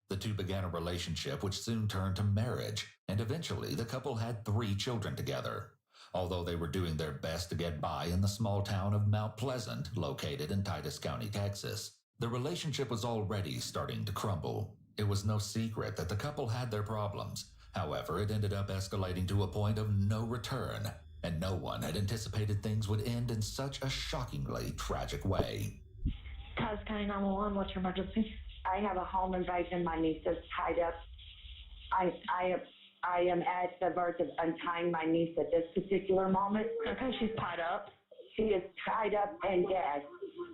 The two began a relationship which soon turned to marriage, and eventually the couple had 3 children together. Although they were doing their best to get by in the small town of Mount Pleasant, located in Titus County, Texas, the relationship was already starting to crumble. It was no secret that the couple had their problems. However, it ended up escalating to a point of no return, and no one had anticipated things would end in such a shockingly tragic way. Titus County 911, what's your emergency? I have a home invasion. My niece is tied up. I am at the verge of untying my niece at this particular moment. Okay, she's tied up. She is tied up and gagged.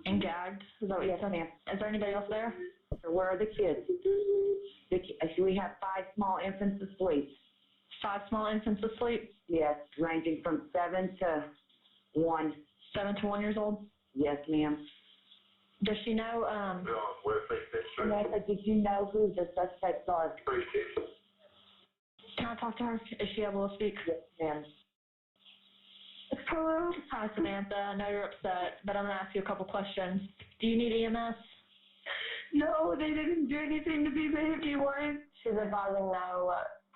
And gagged? Is that what Yes, you said? ma'am. Is there anybody else there? So where are the kids? We have 5 small infants asleep. 5 small infants asleep? Yes, ranging from 7 to 1. 7 to 1 years old? Yes, ma'am. Does she know, Samantha, did you know who the suspects are? Can I talk to her? Is she able to speak? Yes, ma'am. Hello? Hi, Samantha. I know you're upset, but I'm going to ask you a couple questions. Do you need EMS? No, they didn't do anything to me. They hit me once. She's advising no,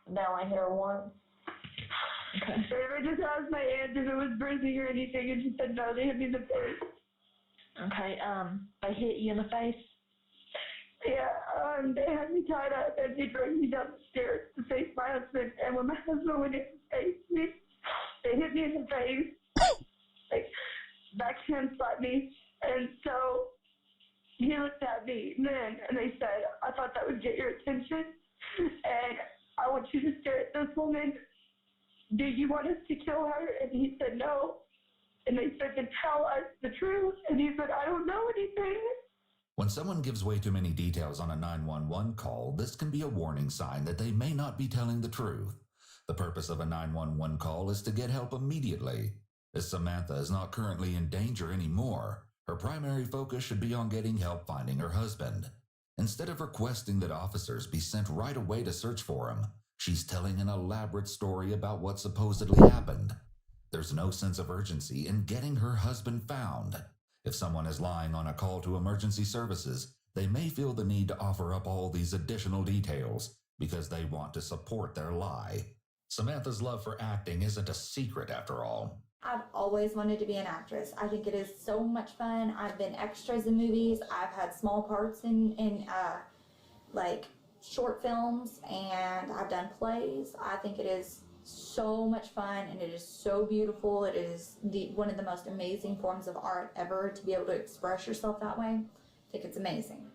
they only hit her once. Okay. I just asked my aunt if it was bruising or anything, and she said no, they hit me in the face. Okay, they hit you in the face? Yeah, they had me tied up and they dragged me down the stairs to face my husband. And when my husband went in to face me, they hit me in the face, like backhand slapped me. And so he looked at me then and they said, I thought that would get your attention. And I want you to stare at this woman. Do you want us to kill her? And he said no. And they said to tell us the truth. And he said, I don't know anything. When someone gives way too many details on a 911 call, this can be a warning sign that they may not be telling the truth. The purpose of a 911 call is to get help immediately. As Samantha is not currently in danger anymore, her primary focus should be on getting help finding her husband. Instead of requesting that officers be sent right away to search for him, she's telling an elaborate story about what supposedly happened. There's no sense of urgency in getting her husband found. If someone is lying on a call to emergency services, they may feel the need to offer up all these additional details because they want to support their lie. Samantha's love for acting isn't a secret after all. I've always wanted to be an actress. I think it is so much fun. I've been extras in movies. I've had small parts in like short films, and I've done plays. I think it is so much fun, and it is so beautiful. It is one of the most amazing forms of art ever, to be able to express yourself that way. I think it's amazing.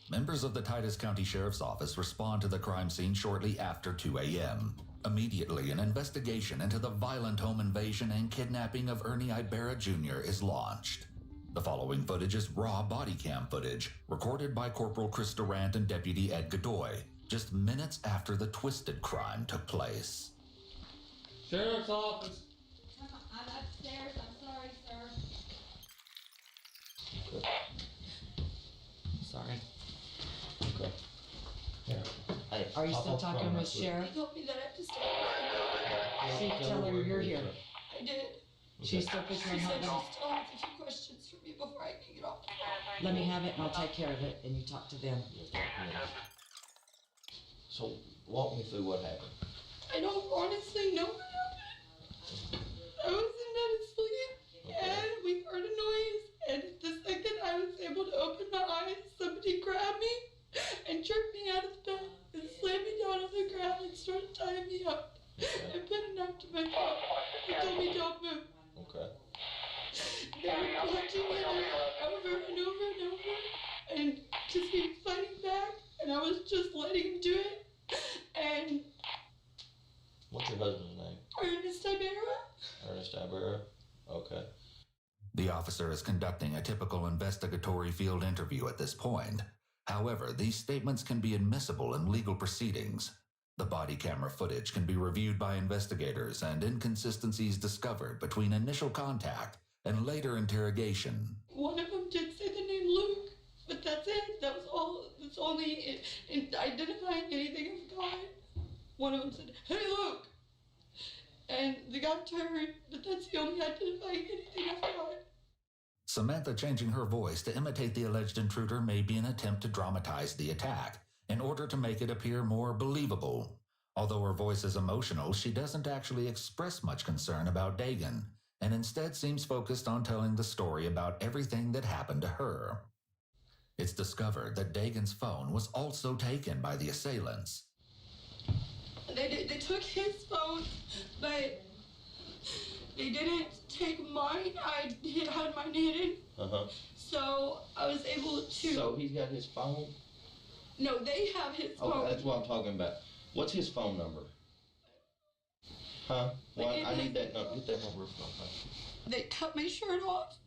Members of the Titus County Sheriff's Office respond to the crime scene shortly after 2 a.m. Immediately, an investigation into the violent home invasion and kidnapping of Ernie Ibarra Jr. is launched. The following footage is raw body cam footage, recorded by Corporal Chris Durant and Deputy Ed Godoy, just minutes after the twisted crime took place. Sheriff's office. I'm upstairs. I'm sorry, sir. Sorry. Okay. Yeah. Hey, Are you still talking with Sheriff? He told me that I have to stay. She tell her you're here. I did. She's still picking She on said she her. still has a few questions for me before I can get off. Let me have it and I'll take care of it, and you talk to them. So, walk me through what happened. I don't honestly know what happened. I was in bed asleep, and we heard a noise, and the second to stab her? Okay. The officer is conducting a typical investigatory field interview at this point. However, these statements can be admissible in legal proceedings. The body camera footage can be reviewed by investigators and inconsistencies discovered between initial contact and later interrogation. One of them did say the name Luke, but that's it. That was all. That's only in identifying anything of God. One of them said, "Hey, Luke," and the guy turned, but that's the only identifying anything of God. Samantha changing her voice to imitate the alleged intruder may be an attempt to dramatize the attack in order to make it appear more believable. Although her voice is emotional, she doesn't actually express much concern about Dagan, and instead seems focused on telling the story about everything that happened to her. It's discovered that Dagan's phone was also taken by the assailants. They took his phone, but they didn't take mine. I had mine hidden. So I was able to... So he's got his phone? No, they have his phone. Okay, that's what I'm talking about. What's his phone number? Huh? Well, I need that number. Get that number from him. They cut my shirt off,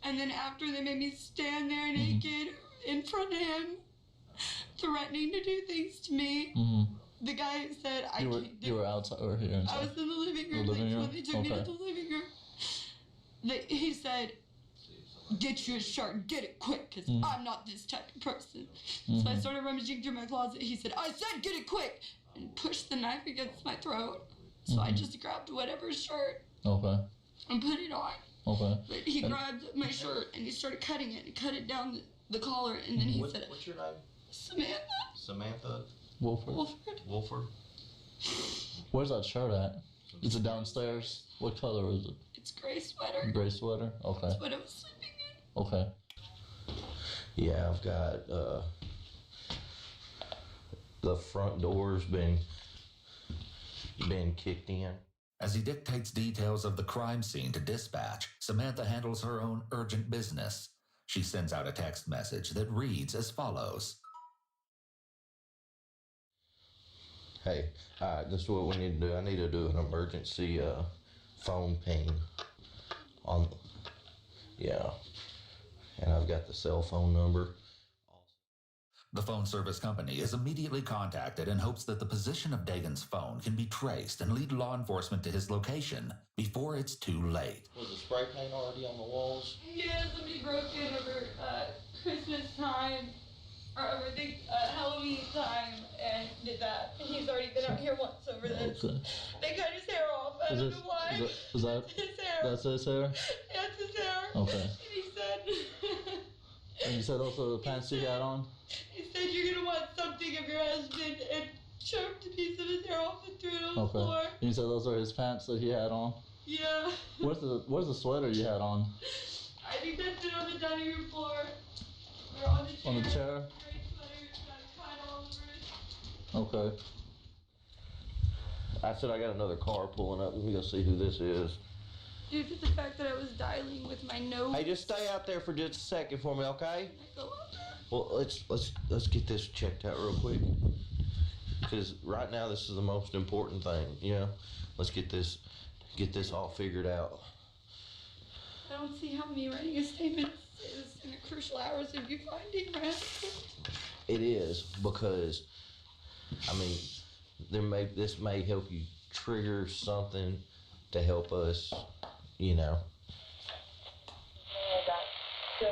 and then after they made me stand there naked in front of him, threatening to do things to me. The guy said You were outside or here inside? I was in the living room. The living room? When they took me to the living room. He said, "Get your shirt, get it quick, because I'm not this type of person." So I started rummaging through my closet. He said, "I said get it quick," and pushed the knife against my throat. So I just grabbed whatever shirt and put it on. But he grabbed my shirt and he started cutting it and cut it down the collar, and then he said, "What's your name?" Samantha. Samantha Wolford. Where's that shirt at? Is it downstairs? What color is it? It's gray sweater. Gray sweater? Okay. That's what I was sleeping in. Okay. Yeah, I've got the front door's been kicked in. As he dictates details of the crime scene to dispatch, Samantha handles her own urgent business. She sends out a text message that reads as follows. Hey, this is what we need to do. I need to do an emergency phone ping on, and I've got the cell phone number. The phone service company is immediately contacted in hopes that the position of Dagan's phone can be traced and lead law enforcement to his location before it's too late. Was the spray paint already on the walls? Yeah, somebody broke in over Christmas time, or over Halloween time, and did that. And he's already been out here once over this. They cut his hair off. I don't know why. Is that his hair? That's his hair? That's his hair. Okay. And he said... And you said also the pants he had on? He said you're gonna want something of your husband, and choked a piece of his hair off and threw it on the floor. And you said those are his pants that he had on? Yeah. Where's the sweater you had on? I think that's it on the dining room floor. Or on the chair. On the chair? Gray sweater, got a all over it. Okay. I said I got another car pulling up. Let me go see who this is. Due to the fact that I was dialing with my nose. Hey, just stay out there for just a second for me, okay? Go up there. Well, let's get this checked out real quick. Because right now this is the most important thing. Let's get this all figured out. I don't see how me writing a statement is in the crucial hours of you finding my husband. It is, because this may help you trigger something to help us, About 2:02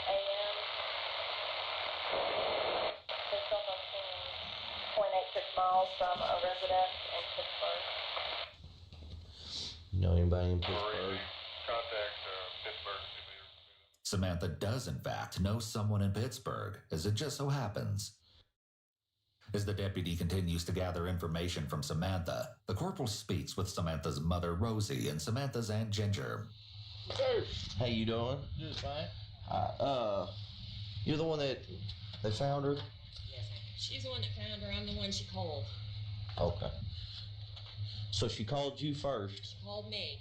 a.m. His cell phone pinging 0.86 miles from a residence in Pittsburgh. You know anybody in Pittsburgh? Contact Pittsburgh. Samantha does, in fact, know someone in Pittsburgh, as it just so happens. As the deputy continues to gather information from Samantha, the corporal speaks with Samantha's mother, Rosie, and Samantha's aunt, Ginger. Hey, how you doing? Just fine. You're the one that they found her? Yes, she's the one that found her. I'm the one she called. Okay. So she called you first? She called me.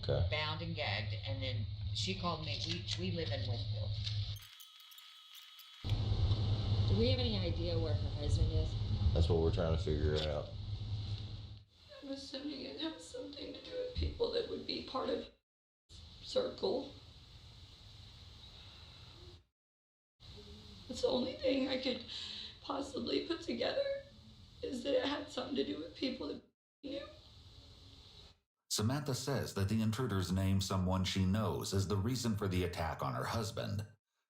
Okay. Bound and gagged, and then she called me. We live in Winfield. Do we have any idea where her husband is? That's what we're trying to figure out. I'm assuming it has something to do with people part of circle. That's the only thing I could possibly put together, is that it had something to do with people that knew. Samantha says that the intruders named someone she knows as the reason for the attack on her husband.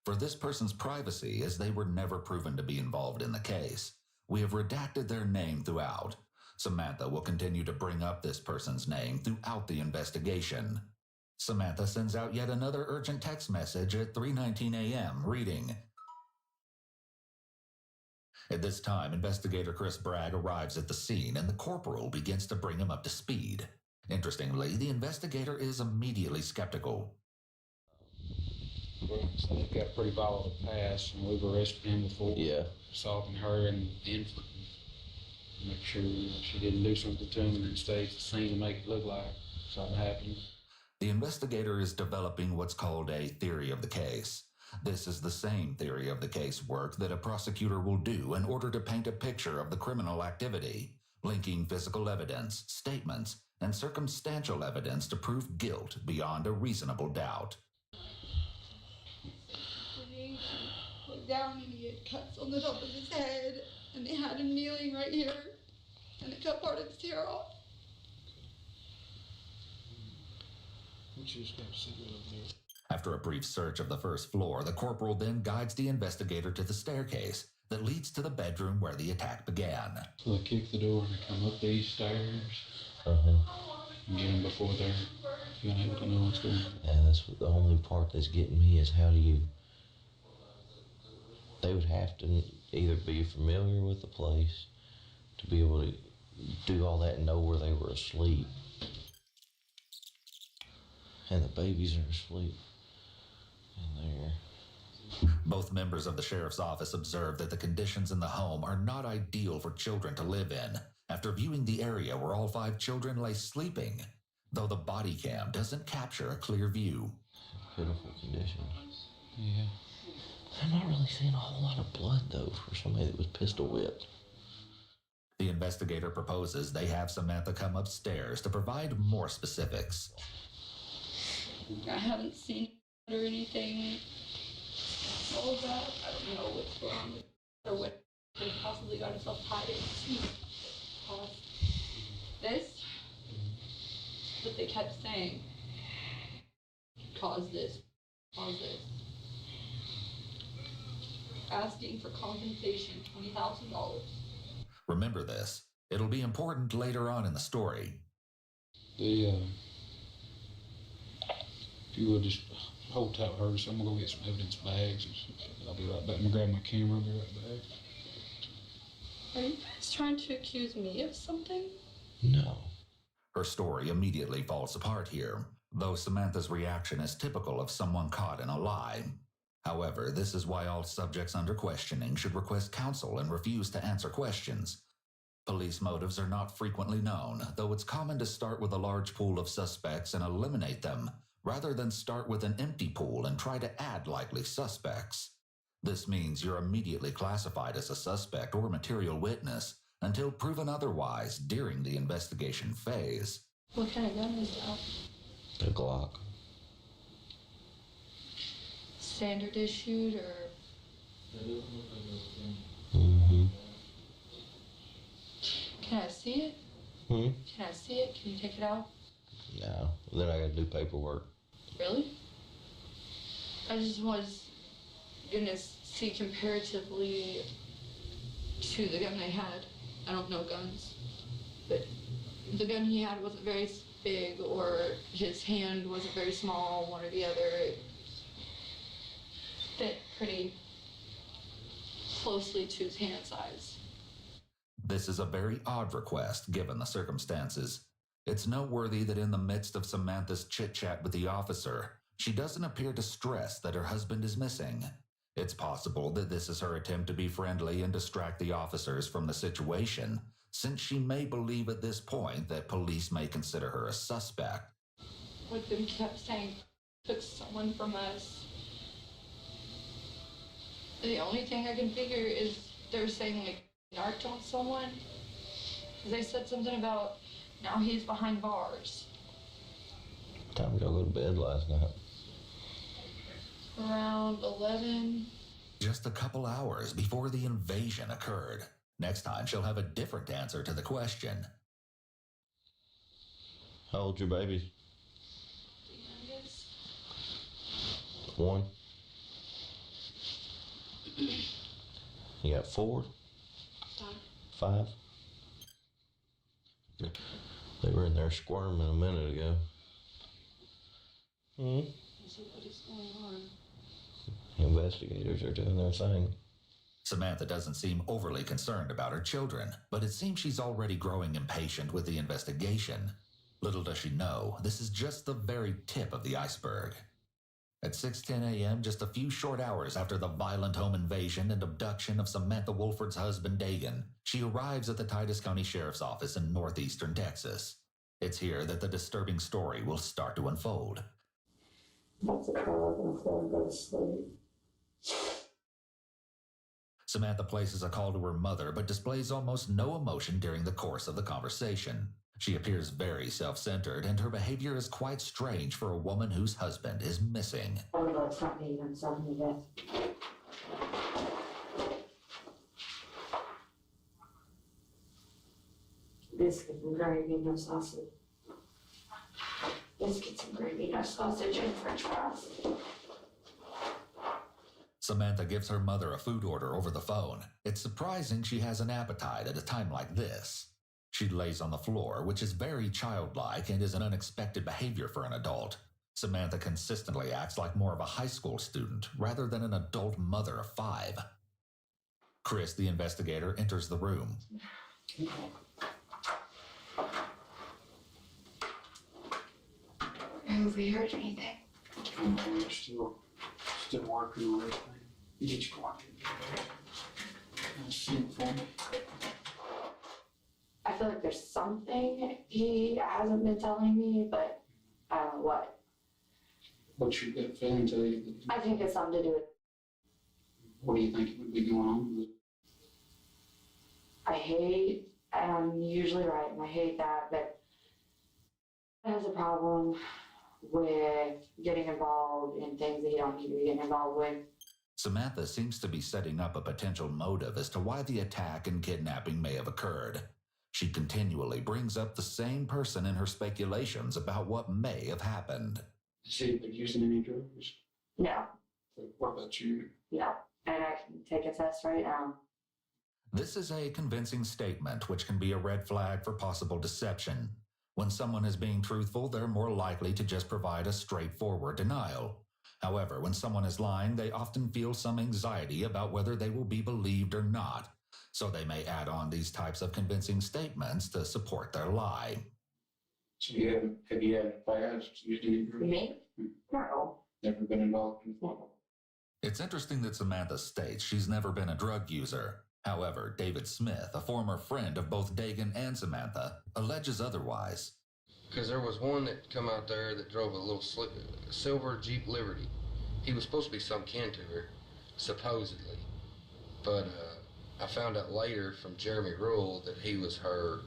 For this person's privacy, as they were never proven to be involved in the case, we have redacted their name throughout. Samantha will continue to bring up this person's name throughout the investigation. Samantha sends out yet another urgent text message at 3:19 a.m. reading, At this time, investigator Chris Bragg arrives at the scene and the corporal begins to bring him up to speed. Interestingly, the investigator is immediately skeptical. So they've got a pretty volatile past, and we've arrested him before. Yeah. Assaulting her and the infant. Make sure she didn't do something to him and then stays the scene to make it look like something happened. The investigator is developing what's called a theory of the case. This is the same theory of the case work that a prosecutor will do in order to paint a picture of the criminal activity, linking physical evidence, statements, and circumstantial evidence to prove guilt beyond a reasonable doubt. When he looked down and he had cuts on the top of his head, and they had him kneeling right here, and they cut part of his hair off. After a brief search of the first floor, the corporal then guides the investigator to the staircase that leads to the bedroom where the attack began. So they kick the door and they come up these stairs. And get them before they're able to know what's going on. Yeah, that's the only part that's getting me is how do you... They would have to either be familiar with the place to be able to do all that and know where they were asleep. And the babies are asleep in there. Both members of the sheriff's office observed that the conditions in the home are not ideal for children to live in after viewing the area where all 5 children lay sleeping, though the body cam doesn't capture a clear view. Pitiful conditions. Yeah. I'm not really seeing a whole lot of blood, though, for somebody that was pistol whipped. The investigator proposes they have Samantha come upstairs to provide more specifics. I haven't seen it or anything. All of that, I don't know what's going on with it or what could have possibly got himself tied into. This, but they kept saying, cause this. Asking for compensation, $20,000. Remember this. It'll be important later on in the story. If you will just hold tight with her, so I'm gonna go get some evidence bags. And I'll be right back. I'm gonna grab my camera. I'll be right back. Are you guys trying to accuse me of something? No. Her story immediately falls apart here, though Samantha's reaction is typical of someone caught in a lie. However, this is why all subjects under questioning should request counsel and refuse to answer questions. Police motives are not frequently known, though it's common to start with a large pool of suspects and eliminate them, rather than start with an empty pool and try to add likely suspects. This means you're immediately classified as a suspect or material witness until proven otherwise during the investigation phase. What kind of gun is that? The Glock. Standard issued or? Can I see it? Can I see it? Can you take it out? No. Then I gotta do paperwork. Really? I just was gonna see comparatively to the gun I had. I don't know guns, but the gun he had wasn't very big, or his hand wasn't very small, one or the other. It fit pretty closely to his hand size. This is a very odd request given the circumstances. It's noteworthy that in the midst of Samantha's chit-chat with the officer, she doesn't appear distressed that her husband is missing. It's possible that this is her attempt to be friendly and distract the officers from the situation, since she may believe at this point that police may consider her a suspect. What them kept saying, took someone from us. The only thing I can figure is they're saying like narked on someone. They said something about now he's behind bars. Time did y'all go to bed last night? Around 11. Just a couple hours before the invasion occurred. Next time, she'll have a different answer to the question. How old's your baby? One. You got four? Five? They were in there squirming a minute ago. What is going on? Investigators are doing their thing. Samantha doesn't seem overly concerned about her children, but it seems she's already growing impatient with the investigation. Little does she know, this is just the very tip of the iceberg. At 6:10 a.m., just a few short hours after the violent home invasion and abduction of Samantha Wolford's husband, Dagan, she arrives at the Titus County Sheriff's Office in northeastern Texas. It's here that the disturbing story will start to unfold. That's a curl and go to sleep. Samantha places a call to her mother, but displays almost no emotion during the course of the conversation. She appears very self-centered, and her behavior is quite strange for a woman whose husband is missing. Oh no, it's not me. I'm sorry, yes. Biscuits and gravy, no sausage. Biscuits and gravy, no sausage, and french fries. Samantha gives her mother a food order over the phone. It's surprising she has an appetite at a time like this. She lays on the floor, which is very childlike and is an unexpected behavior for an adult. Samantha consistently acts like more of a high school student rather than an adult mother of 5. Chris, the investigator, enters the room. Have we heard anything? We're still working on everything. Each clock. See it for me. I feel like there's something he hasn't been telling me, but I don't know what. What's your gut feeling tell you? I think it's something to do with. What do you think would be going on? I hate, and I'm usually right, and I hate that, but he has a problem with getting involved in things that you don't need to be getting involved with. Samantha seems to be setting up a potential motive as to why the attack and kidnapping may have occurred. She continually brings up the same person in her speculations about what may have happened. Has he been using any drugs? No. What about you? No. And I can take a test right now. This is a convincing statement, which can be a red flag for possible deception. When someone is being truthful, they're more likely to just provide a straightforward denial. However, when someone is lying, they often feel some anxiety about whether they will be believed or not. So they may add on these types of convincing statements to support their lie. So have you had in the past used any drugs? Me? No. Never been involved in it? It's interesting that Samantha states she's never been a drug user. However, David Smith, a former friend of both Dagan and Samantha, alleges otherwise. Because there was one that come out there that drove a little silver Jeep Liberty. He was supposed to be some kin to her, supposedly. But I found out later from Jeremy Rule that he was her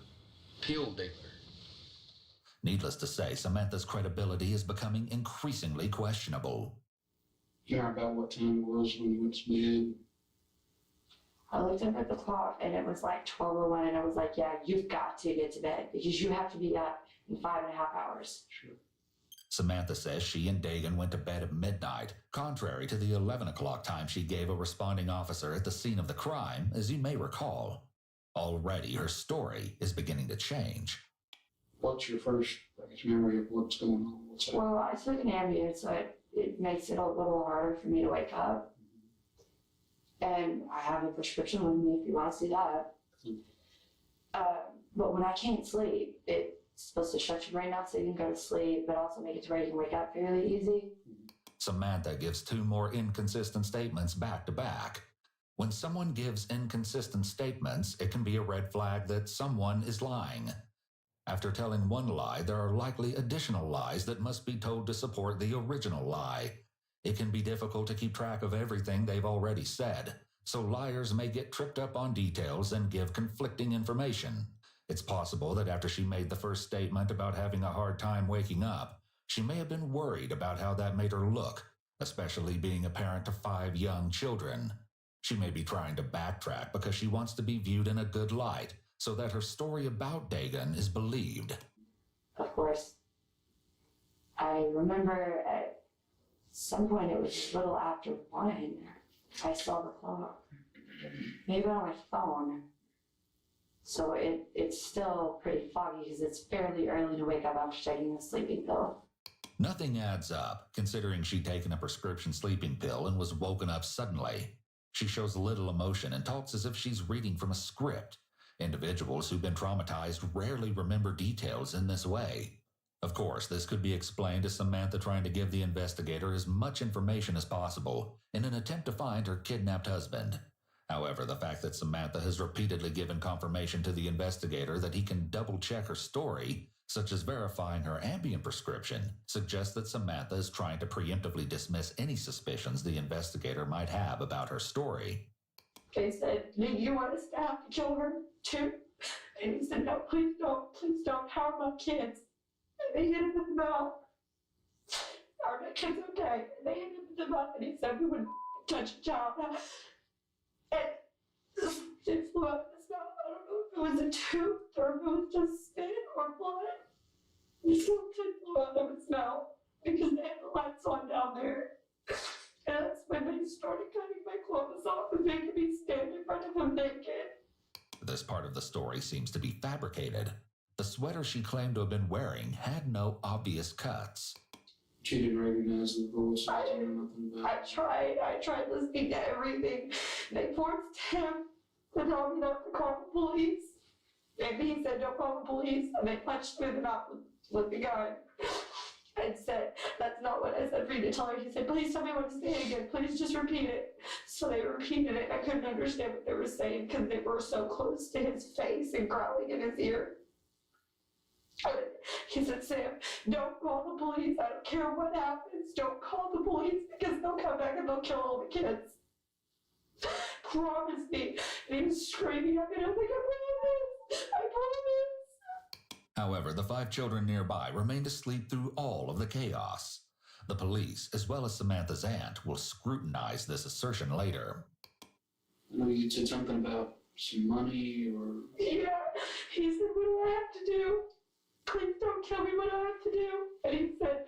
pill dealer. Needless to say, Samantha's credibility is becoming increasingly questionable. You know about what time it was when you went to bed? I looked up at the clock and it was like 12:01, and I was like, yeah, you've got to get to bed because you have to be up in 5.5 hours. Sure. Samantha says she and Dagan went to bed at midnight, contrary to the 11 o'clock time she gave a responding officer at the scene of the crime, as you may recall. Already, her story is beginning to change. What's your first memory of what's going on? Well, I took an Ambien, so it makes it a little harder for me to wake up. And I have a prescription with me if you want to see that. But when I can't sleep, it's supposed to shut your brain out so you can go to sleep, but also make it to where you can wake up fairly easy. Samantha gives 2 more inconsistent statements back to back. When someone gives inconsistent statements, it can be a red flag that someone is lying. After telling one lie, there are likely additional lies that must be told to support the original lie. It can be difficult to keep track of everything they've already said, so liars may get tripped up on details and give conflicting information. It's possible that after she made the first statement about having a hard time waking up, She may have been worried about how that made her look, especially being a parent to 5 young children. She may be trying to backtrack because she wants to be viewed in a good light so that her story about Dagon is believed. Of course, I remember at some point it was a little after 1, I saw the clock, maybe on my phone. So it's still pretty foggy because it's fairly early to wake up after taking a sleeping pill. Nothing adds up, considering she'd taken a prescription sleeping pill and was woken up suddenly. She shows little emotion and talks as if she's reading from a script. Individuals who've been traumatized rarely remember details in this way. Of course, this could be explained as Samantha trying to give the investigator as much information as possible in an attempt to find her kidnapped husband. However, the fact that Samantha has repeatedly given confirmation to the investigator that he can double-check her story, such as verifying her Ambien prescription, suggests that Samantha is trying to preemptively dismiss any suspicions the investigator might have about her story. They said, you want us to have to kill her too? And he said, no, please don't harm my kids. And they hit him in the mouth. Are my kids okay? And they hit him in the mouth and he said we wouldn't touch a child. And it flew out of his mouth. I don't know if it was a tooth or if it was just spit or blood. Something flew out of his mouth because they had the lights on down there. And that's when they started cutting my clothes off and making me stand in front of him naked. This part of the story seems to be fabricated. The sweater she claimed to have been wearing had no obvious cuts. She didn't recognize the voice or nothing about it. I tried listening to everything. They forced him to tell me not to call the police. And he said, don't call the police. And they punched me in the mouth with the gun. And said, that's not what I said for you to tell her. He said, please tell me what to say again. Please just repeat it. So they repeated it. I couldn't understand what they were saying because they were so close to his face and growling in his ear. He said, Sam, don't call the police. I don't care what happens. Don't call the police because they'll come back and they'll kill all the kids. Promise me. And he was screaming at me and I was like, I promise. However, the 5 children nearby remained asleep through all of the chaos. The police, as well as Samantha's aunt, will scrutinize this assertion later. I know you said something about some money or... Yeah. He said, what do I have to do? Please don't tell me what I have to do. And he said,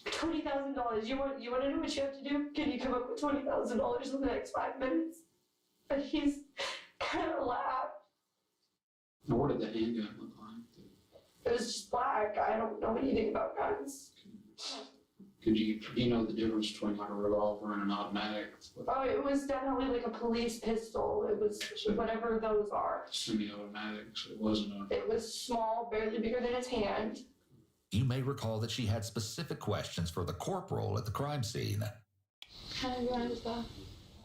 $20,000. You want to know what you have to do? Can you come up with $20,000 in the next 5 minutes? And he's kind of laughed. Now, what did the handgun look like? It was just black. I don't know anything about guns. Could you know the difference between like a revolver and an automatic? Oh, it was definitely like a police pistol. It was whatever those are. Semi-automatic, so it wasn't a... It was small, barely bigger than his hand. You may recall that she had specific questions for the corporal at the crime scene. What kind of gun is that?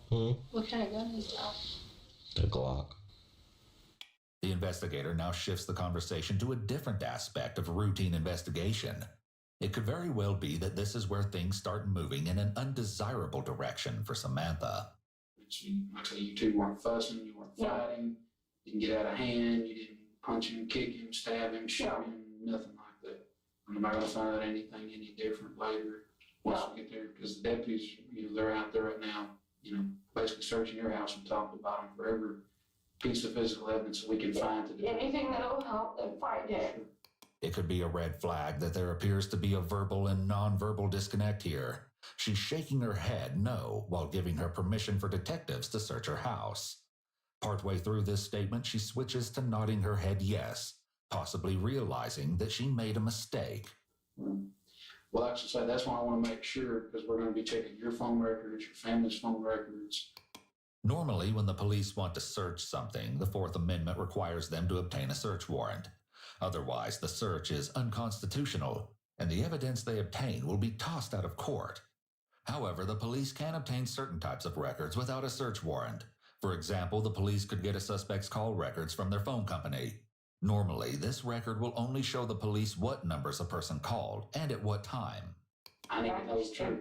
What kind of gun is that? The Glock. The investigator now shifts the conversation to a different aspect of routine investigation. It could very well be that this is where things start moving in an undesirable direction for Samantha. Actually, you two weren't fussing, you weren't fighting, you didn't get out of hand, you didn't punch him, kick him, stab him, shoot him, nothing like that. I'm not going to find out anything any different later once we get there, because the deputies, they're out there right now, basically searching your house and talking about him for every piece of physical evidence we can find to do. Anything that'll help them find him. It could be a red flag that there appears to be a verbal and nonverbal disconnect here. She's shaking her head no while giving her permission for detectives to search her house. Partway through this statement, she switches to nodding her head yes, possibly realizing that she made a mistake. Well, actually, that's why I want to make sure, because we're going to be checking your phone records, your family's phone records. Normally, when the police want to search something, the Fourth Amendment requires them to obtain a search warrant. Otherwise, the search is unconstitutional, and the evidence they obtain will be tossed out of court. However, the police can obtain certain types of records without a search warrant. For example, the police could get a suspect's call records from their phone company. Normally, this record will only show the police what numbers a person called and at what time. I need to know the truth.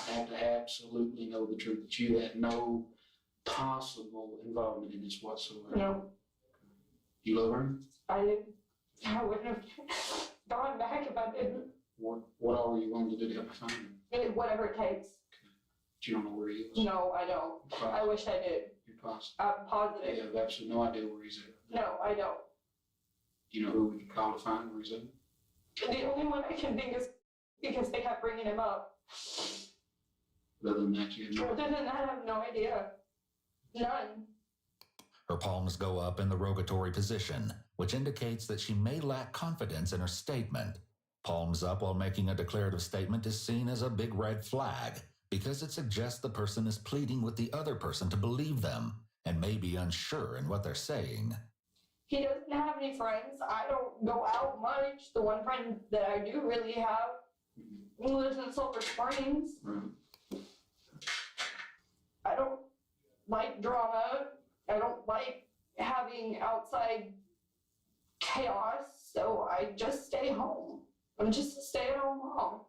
I have to absolutely know the truth, that you had no possible involvement in this whatsoever. No. You love her? I didn't. I wouldn't have gone back if I didn't. What all are you willing to do to help me find him? Whatever it takes. Do you don't know where he is? No, I don't. I wish I did. You're positive? I'm positive. You have absolutely no idea where he's at? No, I don't. Do you know who we can call to find where he's at? The only one I can think is because they kept bringing him up. Other than that, you have no Other than that, I have no idea. None. Her palms go up in the rogatory position, which indicates that she may lack confidence in her statement. Palms up while making a declarative statement is seen as a big red flag because it suggests the person is pleading with the other person to believe them and may be unsure in what they're saying. He doesn't have any friends. I don't go out much. The one friend that I do really have lives in Silver Springs. I don't like drama. I don't like having outside chaos, so I just stay home. I'm just a stay-at-home mom.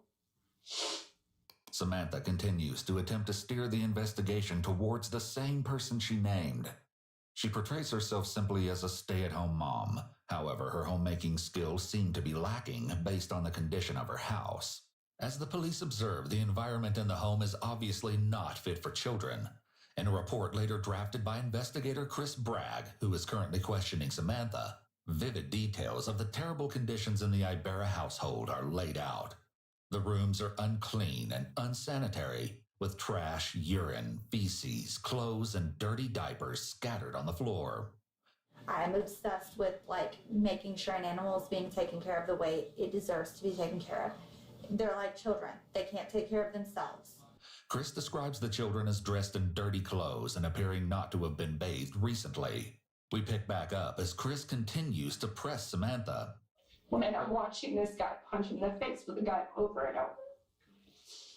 Samantha continues to attempt to steer the investigation towards the same person she named. She portrays herself simply as a stay-at-home mom. However, her homemaking skills seem to be lacking based on the condition of her house. As the police observe, the environment in the home is obviously not fit for children. In a report later drafted by investigator Chris Bragg, who is currently questioning Samantha, vivid details of the terrible conditions in the Ibarra household are laid out. The rooms are unclean and unsanitary, with trash, urine, feces, clothes, and dirty diapers scattered on the floor. I'm obsessed with making sure an animal is being taken care of the way it deserves to be taken care of. They're like children. They can't take care of themselves. Chris describes the children as dressed in dirty clothes and appearing not to have been bathed recently. We pick back up as Chris continues to press Samantha. And I'm watching this guy punch him in the face with a guy over and over.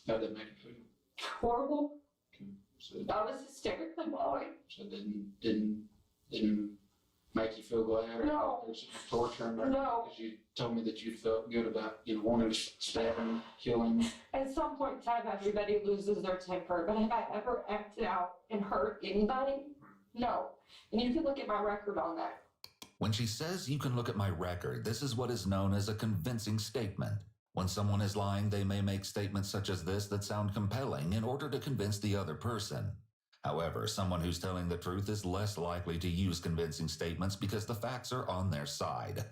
How'd that make you feel? Horrible. So, I was hysterically bawling. so it didn't make you feel glad or No. there's torture in there? No. Because you told me that you felt good about, wanting to stab him, kill him. At some point in time, everybody loses their temper, but have I ever acted out and hurt anybody? No. And you can look at my record on that. When she says you can look at my record, this is what is known as a convincing statement. When someone is lying, they may make statements such as this that sound compelling in order to convince the other person. However, someone who's telling the truth is less likely to use convincing statements because the facts are on their side.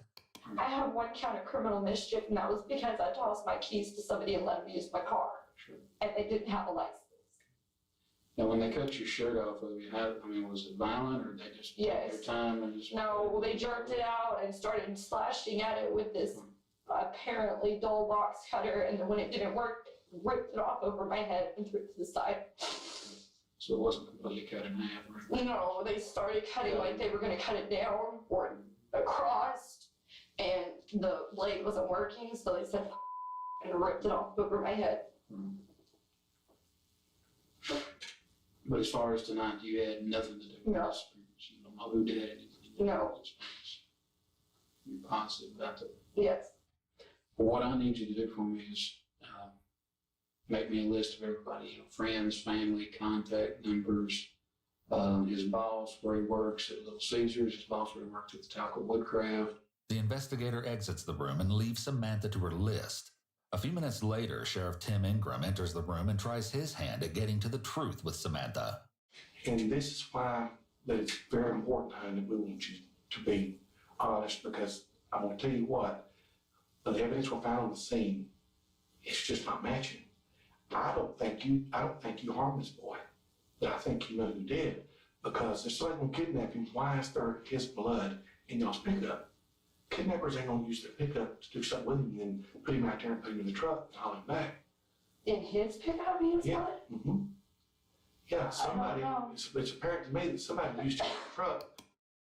I have one count of criminal mischief, and that was because I tossed my keys to somebody and let them use my car. Sure. And they didn't have a license. Now, when they cut your shirt off of you, was it violent or they just took their time and just... No, they jerked it out and started slashing at it with this apparently dull box cutter, and then when it didn't work, ripped it off over my head and threw it to the side. So it wasn't completely cut in half, right? No, they started cutting like they were going to cut it down or across, and the blade wasn't working, so they said and ripped it off over my head. But as far as tonight, you had nothing to do with this experience. You don't know who did it. No. You're positive about that. Yes. Well, what I need you to do for me is make me a list of everybody, friends, family, contact numbers, his boss, where he works at Little Caesars, his boss where he works at the Talcott Woodcraft. The investigator exits the room and leaves Samantha to her list. A few minutes later, Sheriff Tim Ingram enters the room and tries his hand at getting to the truth with Samantha. And this is why that it's very important, honey, that we want you to be honest, because I'm going to tell you what, the evidence we found on the scene, it's just not matching. I don't think you harmed this boy, but I think you know who did, because if somebody gonna kidnap him, why is there his blood in y'all's pickup? Kidnappers ain't gonna use their pickup to do something with him and then put him out there and put him in the truck and haul him back. In his pickup, his blood? Mm-hmm. Yeah, somebody, it's apparent to me that somebody used his truck.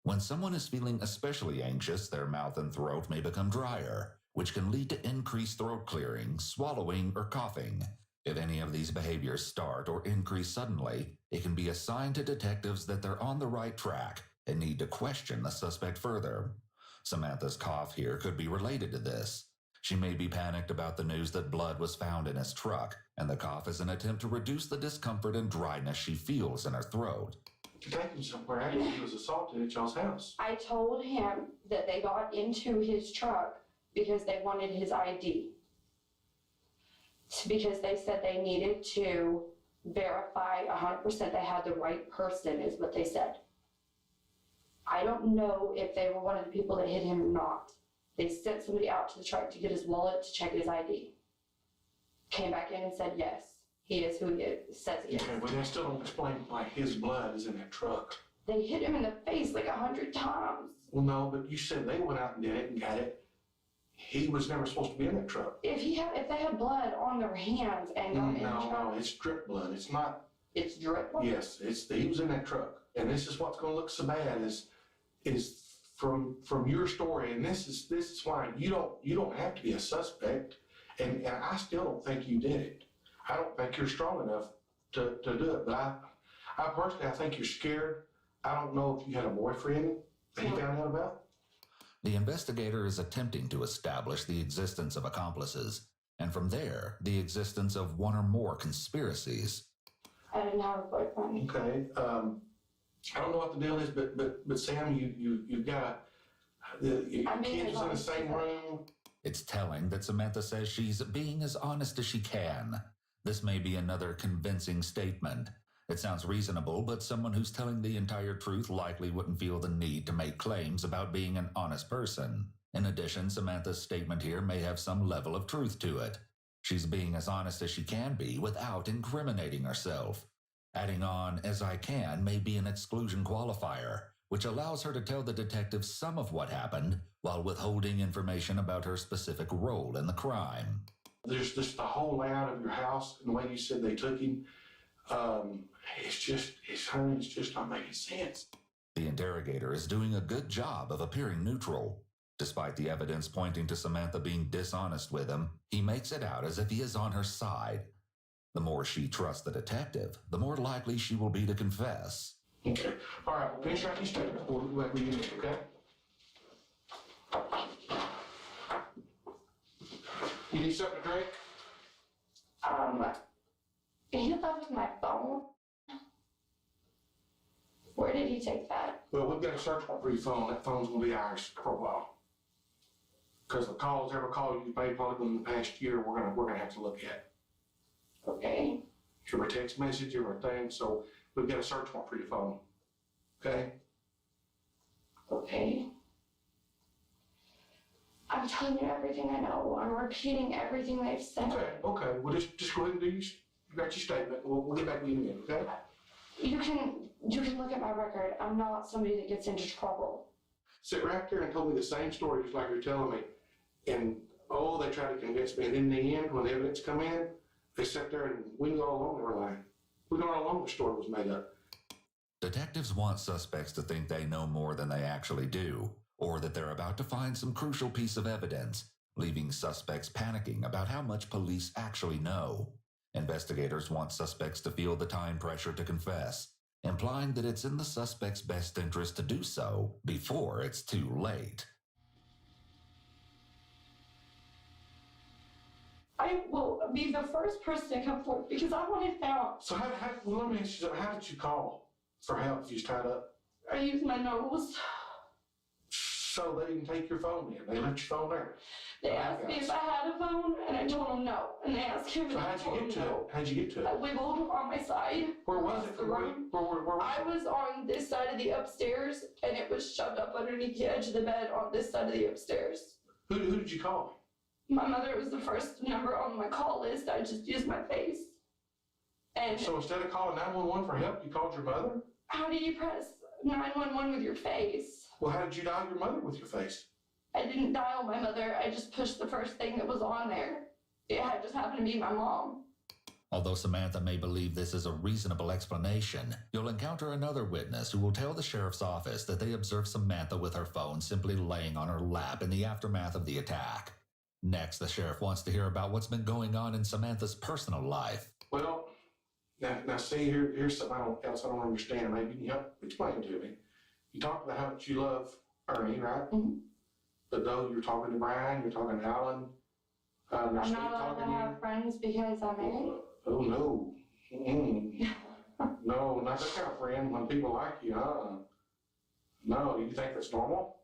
When someone is feeling especially anxious, their mouth and throat may become drier, which can lead to increased throat clearing, swallowing, or coughing. If any of these behaviors start or increase suddenly, it can be a sign to detectives that they're on the right track and need to question the suspect further. Samantha's cough here could be related to this. She may be panicked about the news that blood was found in his truck, and the cough is an attempt to reduce the discomfort and dryness she feels in her throat. To take him somewhere after he was assaulted at y'all's house. I told him that they got into his truck because they wanted his ID. because they said they needed to verify 100% they had the right person, is what they said. I don't know if they were one of the people that hit him or not. They sent somebody out to the truck to get his wallet to check his ID. Came back in and said, yes, he is who he says he is. Okay, but they still don't explain why his blood is in that truck. They hit him in the face like 100 times. Well, no, but you said they went out and did it and got it. He was never supposed to be in that truck. If they had blood on their hands and got in the truck. No, it's drip blood. It's not. It's drip blood? Yes, he was in that truck. And this is what's going to look so bad is from your story, and this is why you don't have to be a suspect, and I still don't think you did it. I don't think you're strong enough to do it. But I personally, I think you're scared. I don't know if you had a boyfriend that he found out about. The investigator is attempting to establish the existence of accomplices, and from there, the existence of one or more conspiracies. I didn't have a boyfriend. Okay. I don't know what the deal is, but Sam, you've got your kids in the same room. It's telling that Samantha says she's being as honest as she can. This may be another convincing statement. It sounds reasonable, but someone who's telling the entire truth likely wouldn't feel the need to make claims about being an honest person. In addition, Samantha's statement here may have some level of truth to it. She's being as honest as she can be without incriminating herself. Adding on "as I can" may be an exclusion qualifier, which allows her to tell the detective some of what happened while withholding information about her specific role in the crime. There's just the whole layout of your house and the way you said they took him. It's just not making sense. The interrogator is doing a good job of appearing neutral. Despite the evidence pointing to Samantha being dishonest with him, he makes it out as if he is on her side. The more she trusts the detective, the more likely she will be to confess. Okay. All right, we'll finish out these statements before we let me in, okay? You need something to drink? He left my phone. Where did he take that? Well, we've got a search warrant for your phone. That phone's going to be ours for a while. Because the calls, every call you've made probably in the past year, we're gonna have to look at. Okay. Your text message, your thing, so we've got a search warrant for your phone. Okay? Okay. I'm telling you everything I know. I'm repeating everything they've said. Okay. Well, just go ahead and do you got your statement. We'll get back to you in a minute, okay? You can look at my record. I'm not somebody that gets into trouble. Sit right there and told me the same story just like you're telling me. And, they tried to convince me. And in the end, when the evidence come in, they sat there and we knew all along they were lying. We knew all along the story was made up. Detectives want suspects to think they know more than they actually do, or that they're about to find some crucial piece of evidence, leaving suspects panicking about how much police actually know. Investigators want suspects to feel the time pressure to confess, implying that it's in the suspect's best interest to do so before it's too late. I will be the first person to come forward because I want it out. So let me ask you something. How did you call for help if you was tied up? I used my nose. So they didn't take your phone in. They left your phone there. They asked me if I had a phone, and I told them no. And they asked him, so how'd you get to it? How'd you get to it? I wiggled on my side. Where was it? Where I was on this side of the upstairs, and it was shoved up underneath the edge of the bed on this side of the upstairs. Who did you call? My mother was the first number on my call list. I just used my face. And so instead of calling 911 for help, you called your mother? How do you press 911 with your face? Well, how did you dial your mother with your face? I didn't dial my mother. I just pushed the first thing that was on there. It just happened to be my mom. Although Samantha may believe this is a reasonable explanation, you'll encounter another witness who will tell the sheriff's office that they observed Samantha with her phone simply laying on her lap in the aftermath of the attack. Next, the sheriff wants to hear about what's been going on in Samantha's personal life. Well, now see, here's something else I don't understand. Maybe you can help explain to me. You talked about how much you love Ernie, right? Mm-hmm. But though you're talking to Brian, you're talking to Alan. I'm not allowed to have friends because I'm married. Oh, no. No, not that kind of friend when people like you, No, you think that's normal?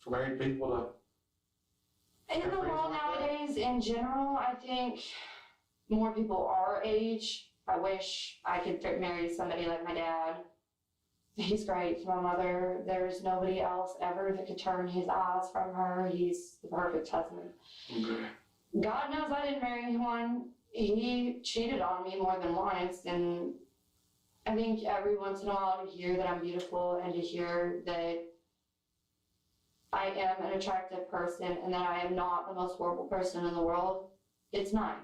For married people to... In the law nowadays, in general, I think more people our age. I wish I could marry somebody like my dad. He's great to my mother. There's nobody else ever that could turn his eyes from her. He's the perfect husband. Okay. God knows I didn't marry anyone. He cheated on me more than once, and I think every once in a while to hear that I'm beautiful and to hear that I am an attractive person and that I am not the most horrible person in the world, it's nice.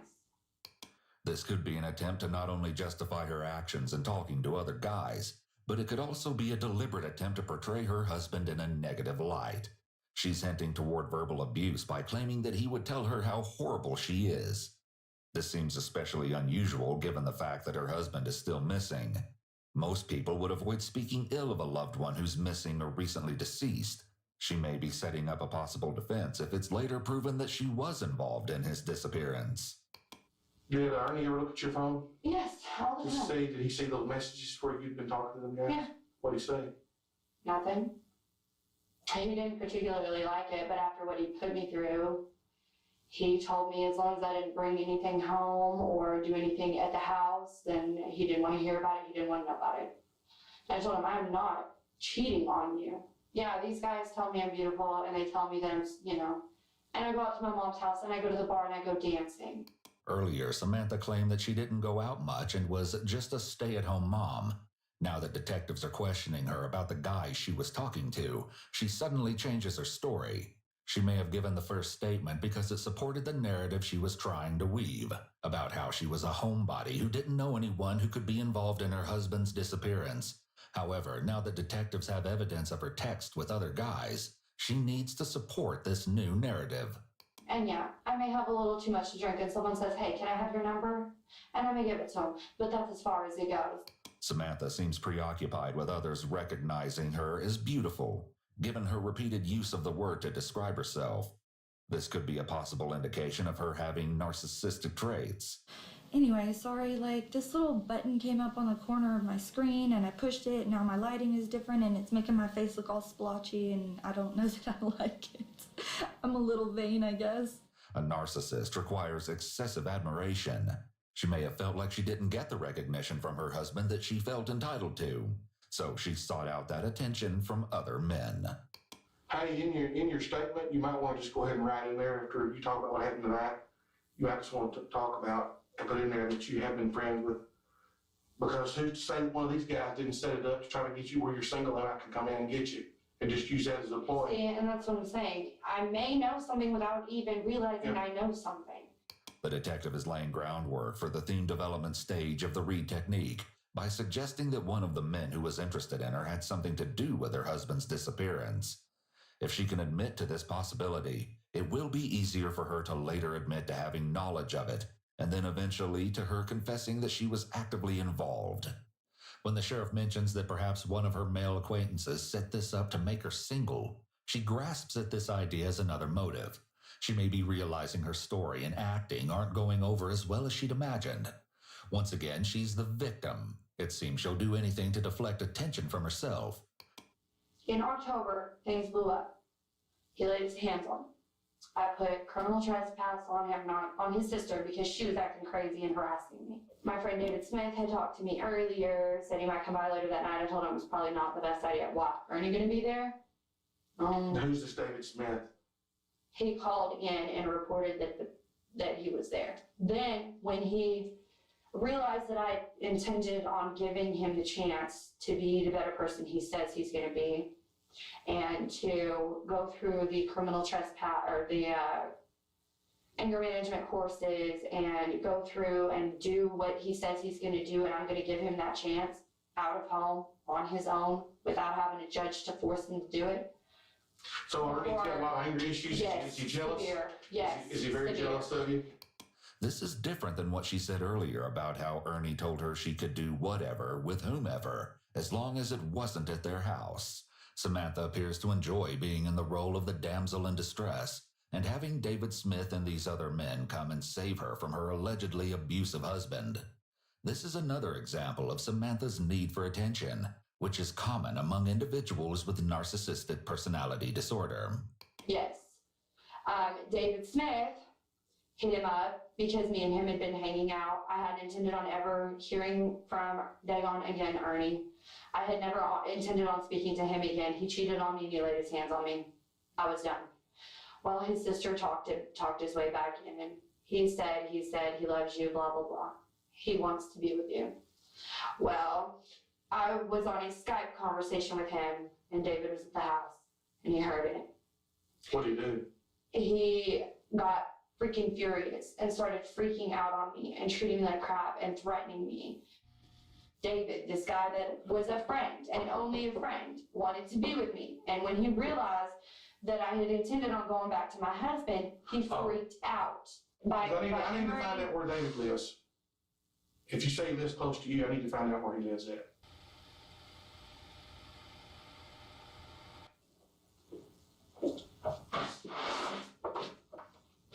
This could be an attempt to not only justify her actions in talking to other guys, but it could also be a deliberate attempt to portray her husband in a negative light. She's hinting toward verbal abuse by claiming that he would tell her how horrible she is. This seems especially unusual given the fact that her husband is still missing. Most people would avoid speaking ill of a loved one who's missing or recently deceased. She may be setting up a possible defense if it's later proven that she was involved in his disappearance. Did Ernie ever look at your phone? Yes, all the time. Did he see those messages where you'd been talking to them guys? Yeah. What'd he say? Nothing. He didn't particularly like it, but after what he put me through, he told me as long as I didn't bring anything home or do anything at the house, then he didn't want to hear about it, he didn't want to know about it. And I told him, I'm not cheating on you. Yeah, these guys tell me I'm beautiful, and they tell me that I'm, and I go out to my mom's house, and I go to the bar, and I go dancing. Earlier, Samantha claimed that she didn't go out much and was just a stay-at-home mom. Now that detectives are questioning her about the guy she was talking to, she suddenly changes her story. She may have given the first statement because it supported the narrative she was trying to weave, about how she was a homebody who didn't know anyone who could be involved in her husband's disappearance. However, now that detectives have evidence of her text with other guys, she needs to support this new narrative. And yeah, I may have a little too much to drink and someone says, hey, can I have your number? And I may give it to them, but that's as far as it goes. Samantha seems preoccupied with others recognizing her as beautiful, given her repeated use of the word to describe herself. This could be a possible indication of her having narcissistic traits. Anyway, sorry, this little button came up on the corner of my screen and I pushed it. Now my lighting is different and it's making my face look all splotchy and I don't know that I like it. I'm a little vain, I guess. A narcissist requires excessive admiration. She may have felt like she didn't get the recognition from her husband that she felt entitled to. So she sought out that attention from other men. Hey, in your statement, you might want to just go ahead and write in there after you talk about what happened tonight. You might just want to talk about and put in there that you have been friends with. Because who's to say one of these guys didn't set it up to try to get you where you're single and I can come in and get you and just use that as a ploy. See, and that's what I'm saying. I may know something without even realizing I know something. The detective is laying groundwork for the theme development stage of the Reed technique by suggesting that one of the men who was interested in her had something to do with her husband's disappearance. If she can admit to this possibility, it will be easier for her to later admit to having knowledge of it, and then eventually to her confessing that she was actively involved. When the sheriff mentions that perhaps one of her male acquaintances set this up to make her single, she grasps at this idea as another motive. She may be realizing her story and acting aren't going over as well as she'd imagined. Once again, she's the victim. It seems she'll do anything to deflect attention from herself. In October, things blew up. He laid his hands on me. I put criminal trespass on him, not on his sister, because she was acting crazy and harassing me. My friend David Smith had talked to me earlier, said he might come by later that night. I told him it was probably not the best idea. Why? Ernie going to be there? Who's this David Smith? He called in and reported that he was there. Then, when he realized that I intended on giving him the chance to be the better person he says he's going to be, and to go through the criminal trespass or the anger management courses and go through and do what he says he's going to do, and I'm going to give him that chance out of home on his own without having a judge to force him to do it. So Ernie's got a lot of anger issues? Yes, is he jealous? severe. Yes, is he very severe. jealous of you? This is different than what she said earlier about how Ernie told her she could do whatever with whomever, as long as it wasn't at their house. Samantha appears to enjoy being in the role of the damsel in distress, and having David Smith and these other men come and save her from her allegedly abusive husband. This is another example of Samantha's need for attention, which is common among individuals with narcissistic personality disorder. Yes. David Smith, hit him up because me and him had been hanging out. I hadn't intended on ever hearing from Dagon again, Ernie. I had never intended on speaking to him again. He cheated on me and he laid his hands on me. I was done. Well, his sister talked his way back in, and he said he loves you, blah, blah, blah. He wants to be with you. Well, I was on a Skype conversation with him, and David was at the house, and he heard it. What did he do? He got freaking furious and started freaking out on me and treating me like crap and threatening me. David, this guy that was a friend and only a friend, wanted to be with me. And when he realized that I had intended on going back to my husband, he freaked out. I need to find out where David lives. If you say he lives close to you, I need to find out where he lives at.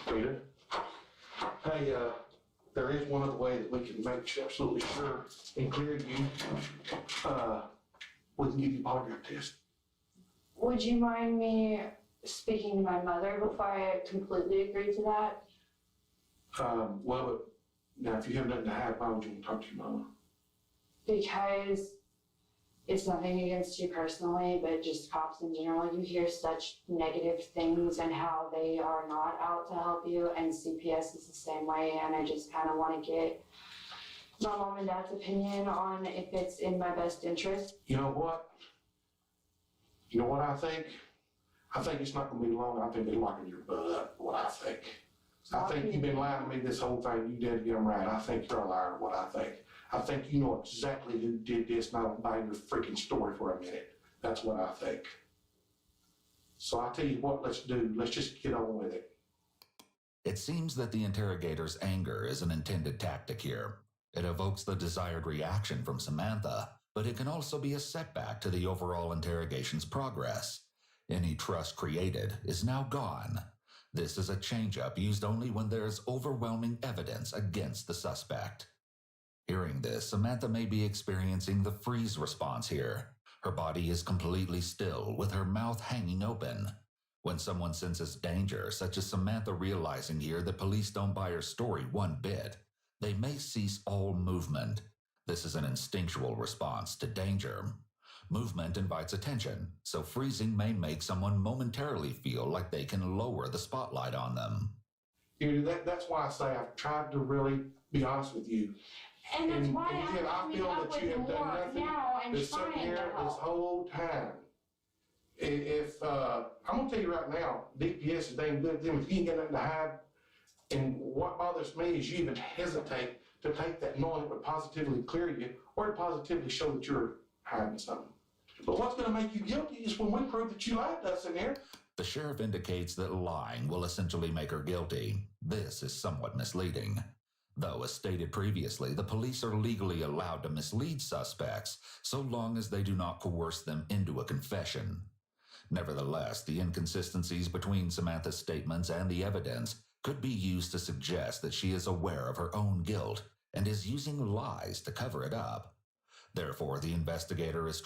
Peter? Hey, there is one other way that we can make absolutely sure and clear you. We can give you a polygraph test. Would you mind me speaking to my mother before I completely agree to that? Well, now if you have nothing to hide, why would you want to talk to your mama? Because it's nothing against you personally, but just cops in general. You hear such negative things and how they are not out to help you, and CPS is the same way, and I just kind of want to get my mom and dad's opinion on if it's in my best interest. You know what? You know what I think? I think it's not going to be long. I think they're locking your butt up, what I think. I think you've been lying to me this whole time. You did get them right. I think you're a liar, what I think. I think you know exactly who did this, and I don't buy your freaking story for a minute. That's what I think. So I'll tell you what, let's do. Let's just get on with it. It seems that the interrogator's anger is an intended tactic here. It evokes the desired reaction from Samantha, but it can also be a setback to the overall interrogation's progress. Any trust created is now gone. This is a change-up used only when there is overwhelming evidence against the suspect. Hearing this, Samantha may be experiencing the freeze response here. Her body is completely still, with her mouth hanging open. When someone senses danger, such as Samantha realizing here that police don't buy her story one bit, they may cease all movement. This is an instinctual response to danger. Movement invites attention, so freezing may make someone momentarily feel like they can lower the spotlight on them. That's why I say I've tried to really be honest with you. And that's why I feel that you have done nothing but sit here this whole time. If I'm gonna tell you right now, DPS is dang good. Then if you ain't got nothing to hide, and what bothers me is you even hesitate to take that knowing it would positively clear you or to positively show that you're hiding something. But what's going to make you guilty is when we prove that you lied to us in there. The sheriff indicates that lying will essentially make her guilty. This is somewhat misleading. Though, as stated previously, the police are legally allowed to mislead suspects so long as they do not coerce them into a confession. Nevertheless, the inconsistencies between Samantha's statements and the evidence could be used to suggest that she is aware of her own guilt and is using lies to cover it up. Therefore, the investigator is trying